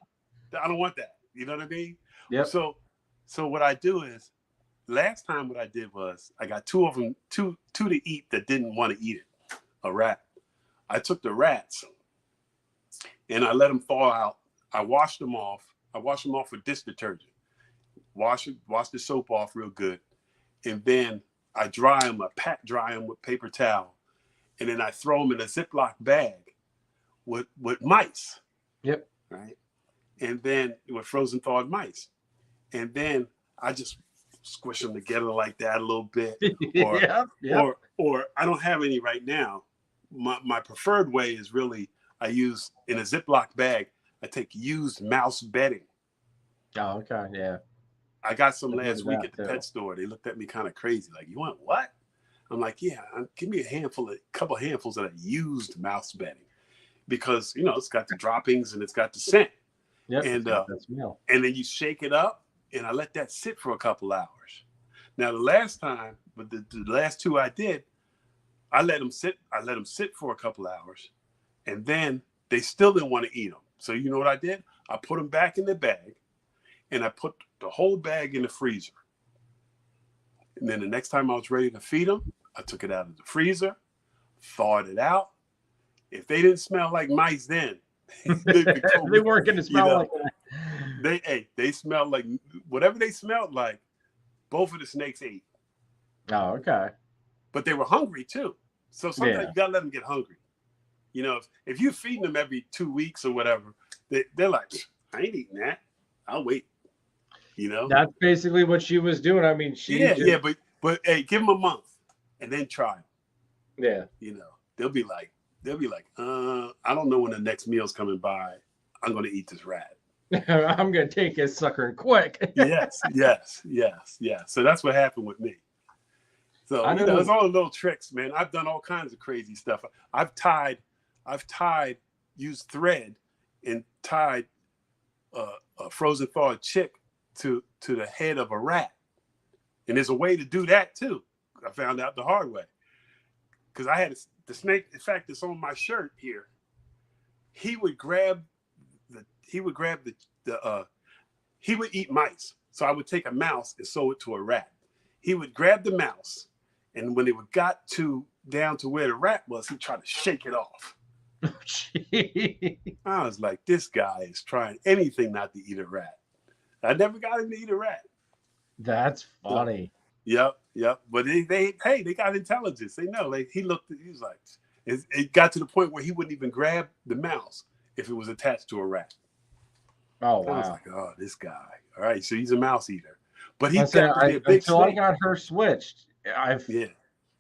don't want that. You know what I mean? Yep. So what I do is, last time what I did was I got two of them, two to eat that didn't want to eat it, a rat. I took the rats and I let them thaw out. I washed them off. I washed them off with dish detergent. Wash the soap off real good. And then I dry them, I pat dry them with paper towel. And then I throw them in a Ziploc bag with mice. Yep. Right. And then with frozen thawed mice. And then I just squish them together like that a little bit. Or I don't have any right now. My preferred way is really, I use in a Ziploc bag, I take used mouse bedding. Oh, okay. Yeah. I got some last week at the pet store. They looked at me kind of crazy. Like, you want what? I'm like, yeah, give me a couple handfuls of used mouse bedding. Because, it's got the droppings and it's got the scent. Yep. And then you shake it up and I let that sit for a couple hours. Now, the last time, but the last two I did, I let them sit for a couple hours and then they still didn't want to eat them. So you know what I did? I put them back in the bag and I put the whole bag in the freezer. And then the next time I was ready to feed them, I took it out of the freezer, thawed it out. If they didn't smell like mice then, they weren't going to smell like that. They smelled like whatever they smelled like, both of the snakes ate. Oh, okay. But they were hungry too. So sometimes you got to let them get hungry. If you're feeding them every 2 weeks or whatever, they're like, I ain't eating that. I'll wait. That's basically what she was doing. I mean, but hey, give them a month and then try them. Yeah. They'll be like, I don't know when the next meal's coming by. I'm going to eat this rat. I'm going to take this sucker quick. yes. So that's what happened with me. So it's all little tricks, man. I've done all kinds of crazy stuff. I've used thread and tied a frozen thawed chick to the head of a rat. And there's a way to do that too. I found out the hard way. Because I had the snake, in fact, it's on my shirt here. he would grab he would eat mice. So I would take a mouse and sew it to a rat. He would grab the mouse, and when it got down to where the rat was, he'd try to shake it off. I was like, this guy is trying anything not to eat a rat. I never got him to eat a rat. That's funny. Yep. But they got intelligence. They know. Like he was like, it got to the point where he wouldn't even grab the mouse if it was attached to a rat. Oh wow! I was like, oh, this guy. All right, so he's a mouse eater. But I got her switched. If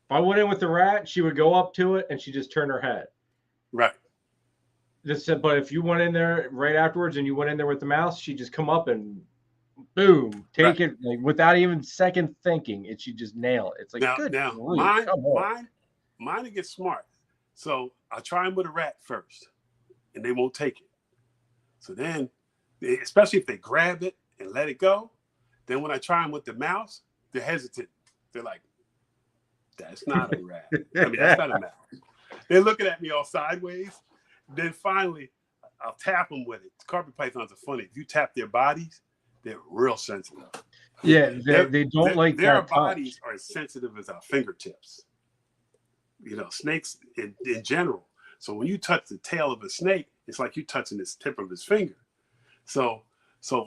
I went in with the rat, she would go up to it and she just turn her head. Right. But if you went in there right afterwards and you went in there with the mouse, she'd just come up and boom, take it like, without even second thinking. She'd just nail it. It's like mine to get smart. So I try them with a rat first, and they won't take it. So then, especially if they grab it and let it go, then when I try them with the mouse, they're hesitant. They're like, "That's not a rat. I mean, that's not a mouse." They're looking at me all sideways. Then finally, I'll tap them with it. Carpet pythons are funny. If you tap their bodies, they're real sensitive. Yeah, they don't like that. Their bodies are as sensitive as our fingertips. You know, snakes in general. So when you touch the tail of a snake, it's like you're touching the tip of his finger. So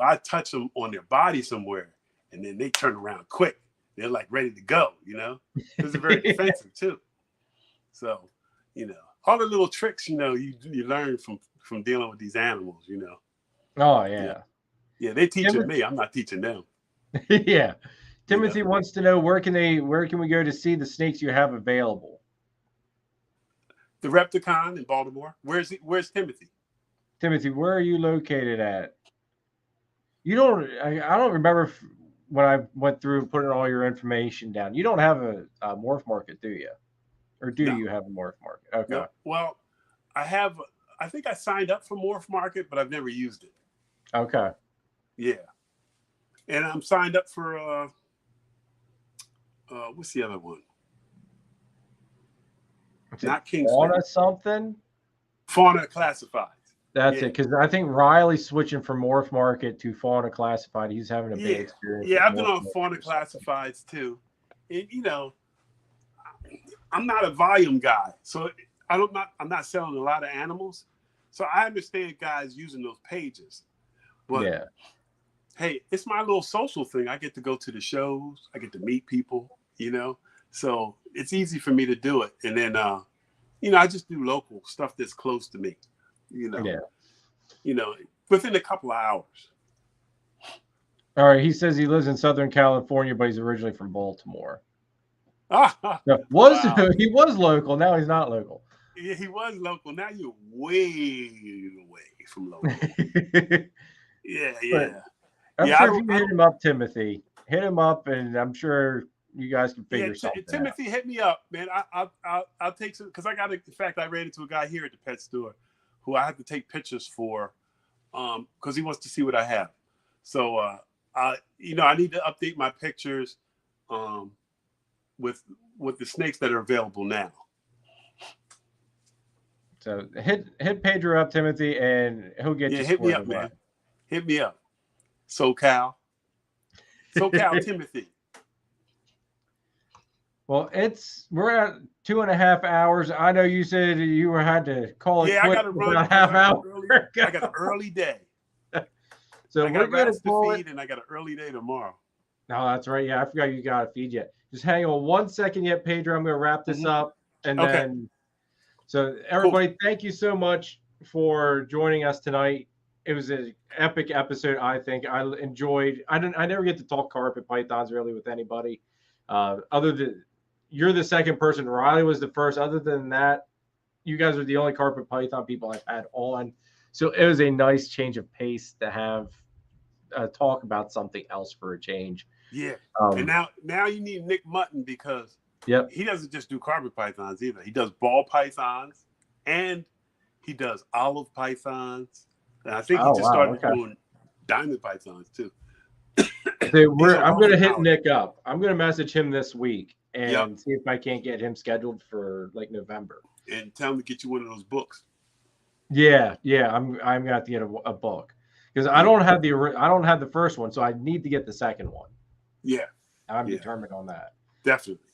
I touch them on their body somewhere, and then they turn around quick. They're like ready to go, you know, because they're very defensive too. So, you know, all the little tricks, you know, you learn from dealing with these animals, you know. Oh yeah. Yeah, they're teaching me. I'm not teaching them. Yeah. Timothy wants to know where can we go to see the snakes you have available? The Repticon in Baltimore. Where's Timothy? Timothy, where are you located at? I don't remember when I went through putting all your information down. You don't have a morph market, do you? Or do you have a morph market? Okay. No. Well, I think I signed up for morph market, but I've never used it. Okay. Yeah. And I'm signed up for what's the other one? Not King's Fauna something? Fauna Classified. That's it, because I think Riley's switching from Morph Market to Fauna Classified. He's having a big experience. Yeah, I've been on Fauna Classifieds too. And, you know, I'm not a volume guy, so I'm not selling a lot of animals. So I understand guys using those pages. But hey, it's my little social thing. I get to go to the shows. I get to meet people, you know. So it's easy for me to do it. And then, you know, I just do local stuff that's close to me, you know. Yeah. You know, within a couple of hours. All right. He says he lives in Southern California, but he's originally from Baltimore. He was local. Now he's not local. Yeah, he was local. Now you're way away from local. Yeah. I'm sure if you hit him up, Timothy, hit him up, and I'm sure you guys can figure something Timothy, out. hit me up, man. I'll take some, because in fact, I ran into a guy here at the pet store who I have to take pictures for, because he wants to see what I have. So, I need to update my pictures, with the snakes that are available now. So hit Pedro up, Timothy, and he'll get you. Hit me up, man. Hit me up. SoCal Timothy. Well, we're at 2.5 hours. I know you said you had to call it. Yeah, I got to run about half hour. I got an early day. So I got rats to feed, and I got an early day tomorrow. No, that's right. Yeah, I forgot you got to feed yet. Just hang on 1 second yet, Pedro. I'm going to wrap this up, and then. So everybody, Thank you so much for joining us tonight. It was an epic episode. I think I enjoyed. I never get to talk carpet pythons really with anybody, other than you're the second person. Riley was the first. Other than that, you guys are the only carpet python people I've had on. So it was a nice change of pace to have talk about something else for a change. Yeah, and now you need Nick Mutton, because he doesn't just do carpet pythons either. He does ball pythons, and he does olive pythons. And I think he just started doing diamond pythons too. I'm going to hit Nick up. I'm going to message him this week and see if I can't get him scheduled for like November. And tell him to get you one of those books. Yeah, yeah. I'm gonna have to get a book because I don't have the first one, so I need to get the second one. Yeah, I'm yeah, determined on that. definitely.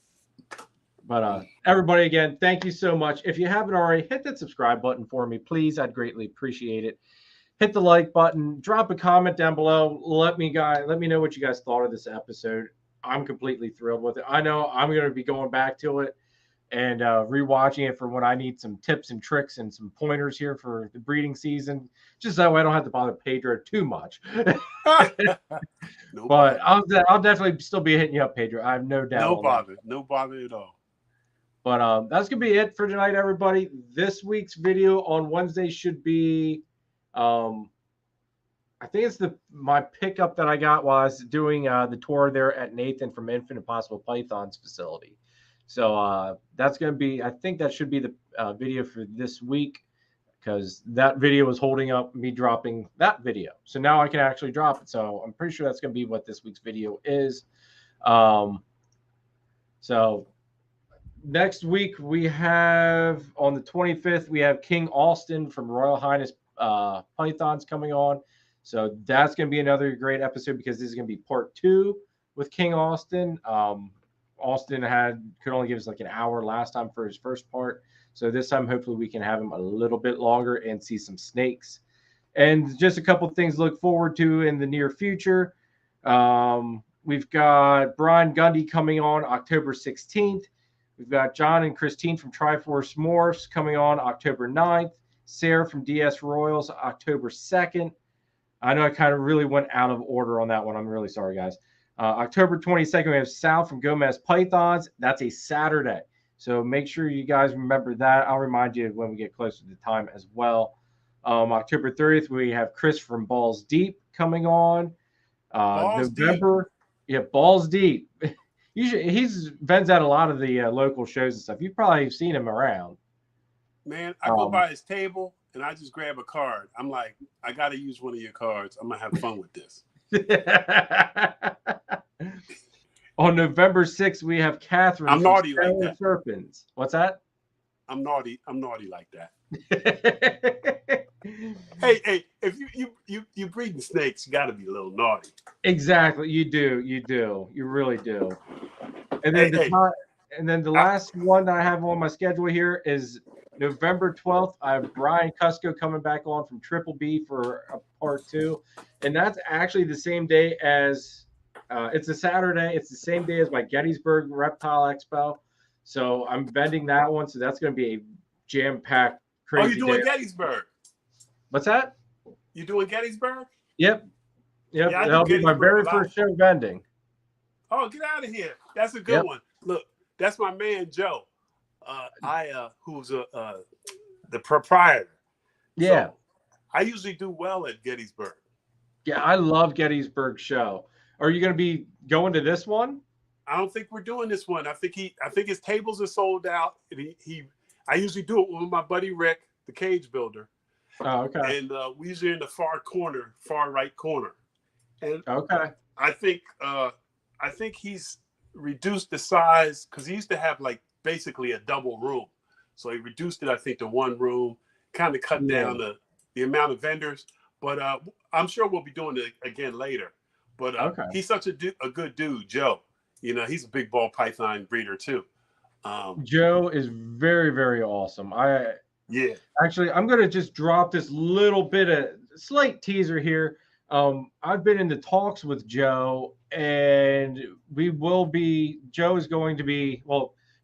But everybody, again, thank you so much. If you haven't already, hit that subscribe button for me, please. I'd greatly appreciate it. Hit the like button, drop a comment down below. Let me know what you guys thought of this episode. I'm completely thrilled with it. I know I'm going to be going back to it and rewatching it for when I need some tips and tricks and some pointers here for the breeding season, just that way I don't have to bother Pedro too much. No But bother. I'll definitely still be hitting you up, Pedro. I have no doubt No on that. bother. No bother at all. But that's gonna be it for tonight, everybody. This week's video on Wednesday should be, I think it's my pickup that I got while I was doing the tour there at Nathan from Infinite Possible Pythons facility. So that's gonna be, I think that should be the video for this week because that video was holding up me dropping that video. So now I can actually drop it. So I'm pretty sure that's gonna be what this week's video is. So next week we have on the 25th we have King Austin from Royal Highness Pythons coming on. So that's going to be another great episode because this is going to be part 2 with King Austin. Austin could only give us like an hour last time for his first part. So this time hopefully we can have him a little bit longer and see some snakes. And just a couple things to look forward to in the near future. We've got Brian Gundy coming on October 16th. We've got John and Christine from Triforce Morphs coming on October 9th. Sarah from DS Royals October 2nd. I know I kind of really went out of order on that one. I'm really sorry, guys. October 22nd, we have Sal from Gomez Pythons. That's a Saturday. So make sure you guys remember that. I'll remind you when we get closer to the time as well. October 30th, we have Chris from Balls Deep coming on. November, yeah, Balls Deep. He's vents at a lot of the local shows and stuff. You've probably seen him around. Man, I go by his table and I just grab a card. I'm like, I got to use one of your cards. I'm going to have fun with this. On November 6th, we have Catherine. I'm naughty like that. Serpents. What's that? I'm naughty like that. hey, if you breeding snakes, you got to be a little naughty. Exactly, you do, you really do. And then the last one that I have on my schedule here is November 12th. I have Brian Cusco coming back on from Triple B for a part 2, and that's actually the same day as it's a Saturday. It's the same day as my Gettysburg Reptile Expo, so I'm bending that one. So that's going to be a jam-packed, crazy. Oh, you're doing day. Gettysburg? What's that? You doing Gettysburg? Yep. Yeah, that'll be my very first show vending. Oh, get out of here! That's a good one. Look, that's my man Joe. Who's the proprietor. Yeah. So I usually do well at Gettysburg. Yeah, I love Gettysburg show. Are you going to be going to this one? I don't think we're doing this one. I think his tables are sold out. And I usually do it with my buddy Rick, the cage builder. Oh, okay. And we usually in the far right corner. And okay. I think he's reduced the size because he used to have like basically a double room. So he reduced it, I think, to one room, kind of cut down the amount of vendors. But I'm sure we'll be doing it again later. But he's such a good dude, Joe. You know, he's a big ball python breeder too. Joe is very, very awesome. Actually, I'm going to just drop this little bit of slight teaser here. I've been in the talks with Joe, and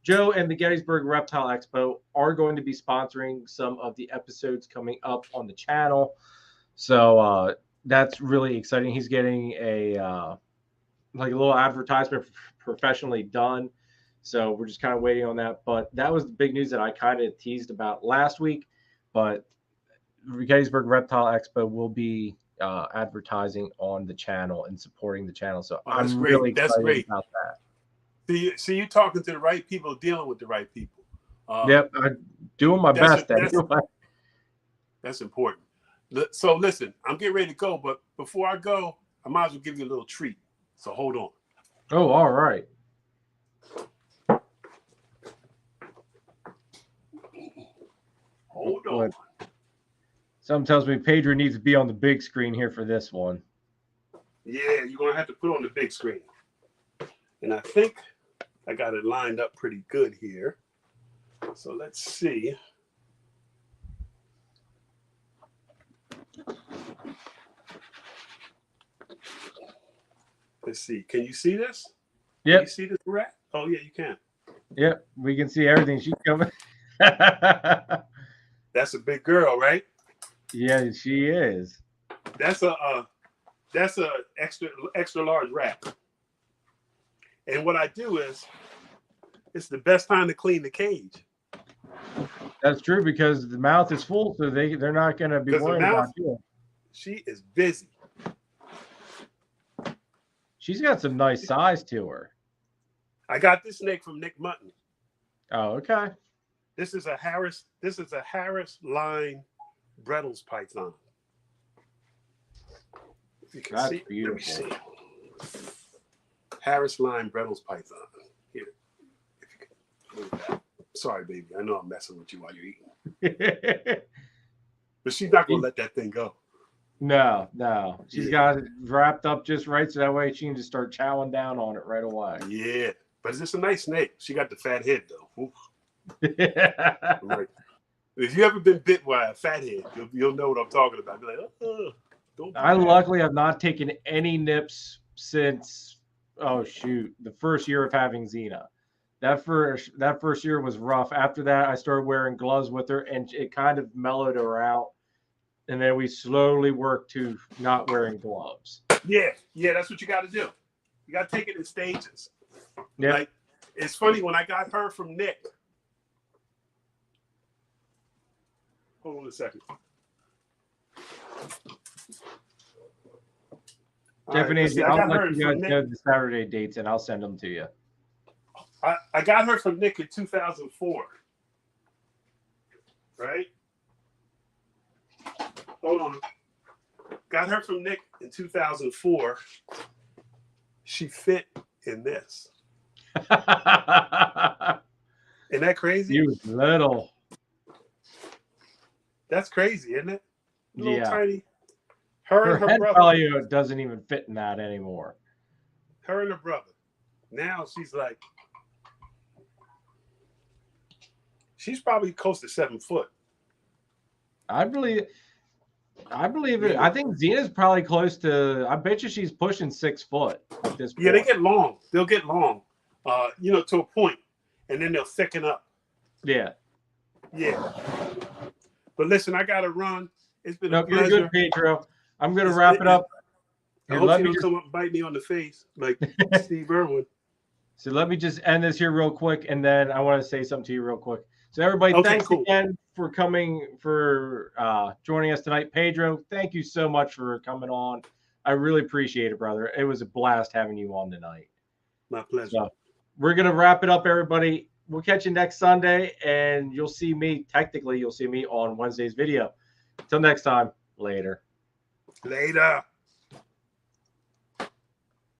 Joe and the Gettysburg Reptile Expo are going to be sponsoring some of the episodes coming up on the channel. So that's really exciting. He's getting a little advertisement professionally done. So we're just kind of waiting on that. But that was the big news that I kind of teased about last week. But Gettysburg Reptile Expo will be advertising on the channel and supporting the channel. So I'm really excited about that. See, you're talking to the right people, dealing with the right people. Yep, I'm doing my best. That's important. So listen, I'm getting ready to go, but before I go, I might as well give you a little treat. So hold on. Oh, all right. Hold on. Something tells me Pedro needs to be on the big screen here for this one. Yeah, you're gonna have to put on the big screen. And I think I got it lined up pretty good here. So let's see. Let's see. Can you see this? Yep. Can you see this rat? Oh yeah, you can. Yep, we can see everything. She's coming. That's a big girl, right? Yeah, she is. That's a extra large rat. And what I do is, it's the best time to clean the cage. That's true because the mouth is full, so they're not going to be worried about you. She is busy. She's got some nice size to her. I got this snake from Nick Mutton. Oh, okay. This is a Harris line Brettles python. If you can That's see, beautiful. let me see. Harris line Brettles python. Here, if you can move that. Sorry, baby. I know I'm messing with you while you're eating. But she's not gonna let that thing go. No. She's got it wrapped up just right, so that way she can just start chowing down on it right away. Yeah, but it's a nice snake. She got the fat head though. Right. If you ever been bit by a fat head, you'll know what I'm talking about. Be like, don't. I luckily have not taken any nips since the first year of having Xena. That first year was rough. After that, I started wearing gloves with her, and it kind of mellowed her out. And then we slowly worked to not wearing gloves. Yeah, that's what you got to do. You got to take it in stages. Yeah. Like, it's funny when I got her from Nick. Hold on a second. Definitely, I'll let you guys know the Saturday dates, and I'll send them to you. I got her from Nick in 2004. Right? Hold on. Got her from Nick in 2004. She fit in this. Isn't that crazy? You was little. That's crazy, isn't it? Little tiny. Her and her head brother. probably doesn't even fit in that anymore. Her and her brother. Now she's probably close to 7 foot. I believe it. I think Xena's probably close to. I bet you she's pushing 6 foot at this point. Yeah, they get long. They'll get long, to a point, and then they'll thicken up. Yeah. But listen, I gotta run. It's been a you're pleasure. good, Pedro. I'm gonna wrap it up. I hope you don't come up and bite me on the face like Steve Irwin. So let me just end this here real quick, and then I want to say something to you real quick. So everybody, thanks again for joining us tonight. Pedro, thank you so much for coming on. I really appreciate it, brother. It was a blast having you on tonight. My pleasure. So we're going to wrap it up, everybody. We'll catch you next Sunday, and you'll see me on Wednesday's video. Until next time, later. Later.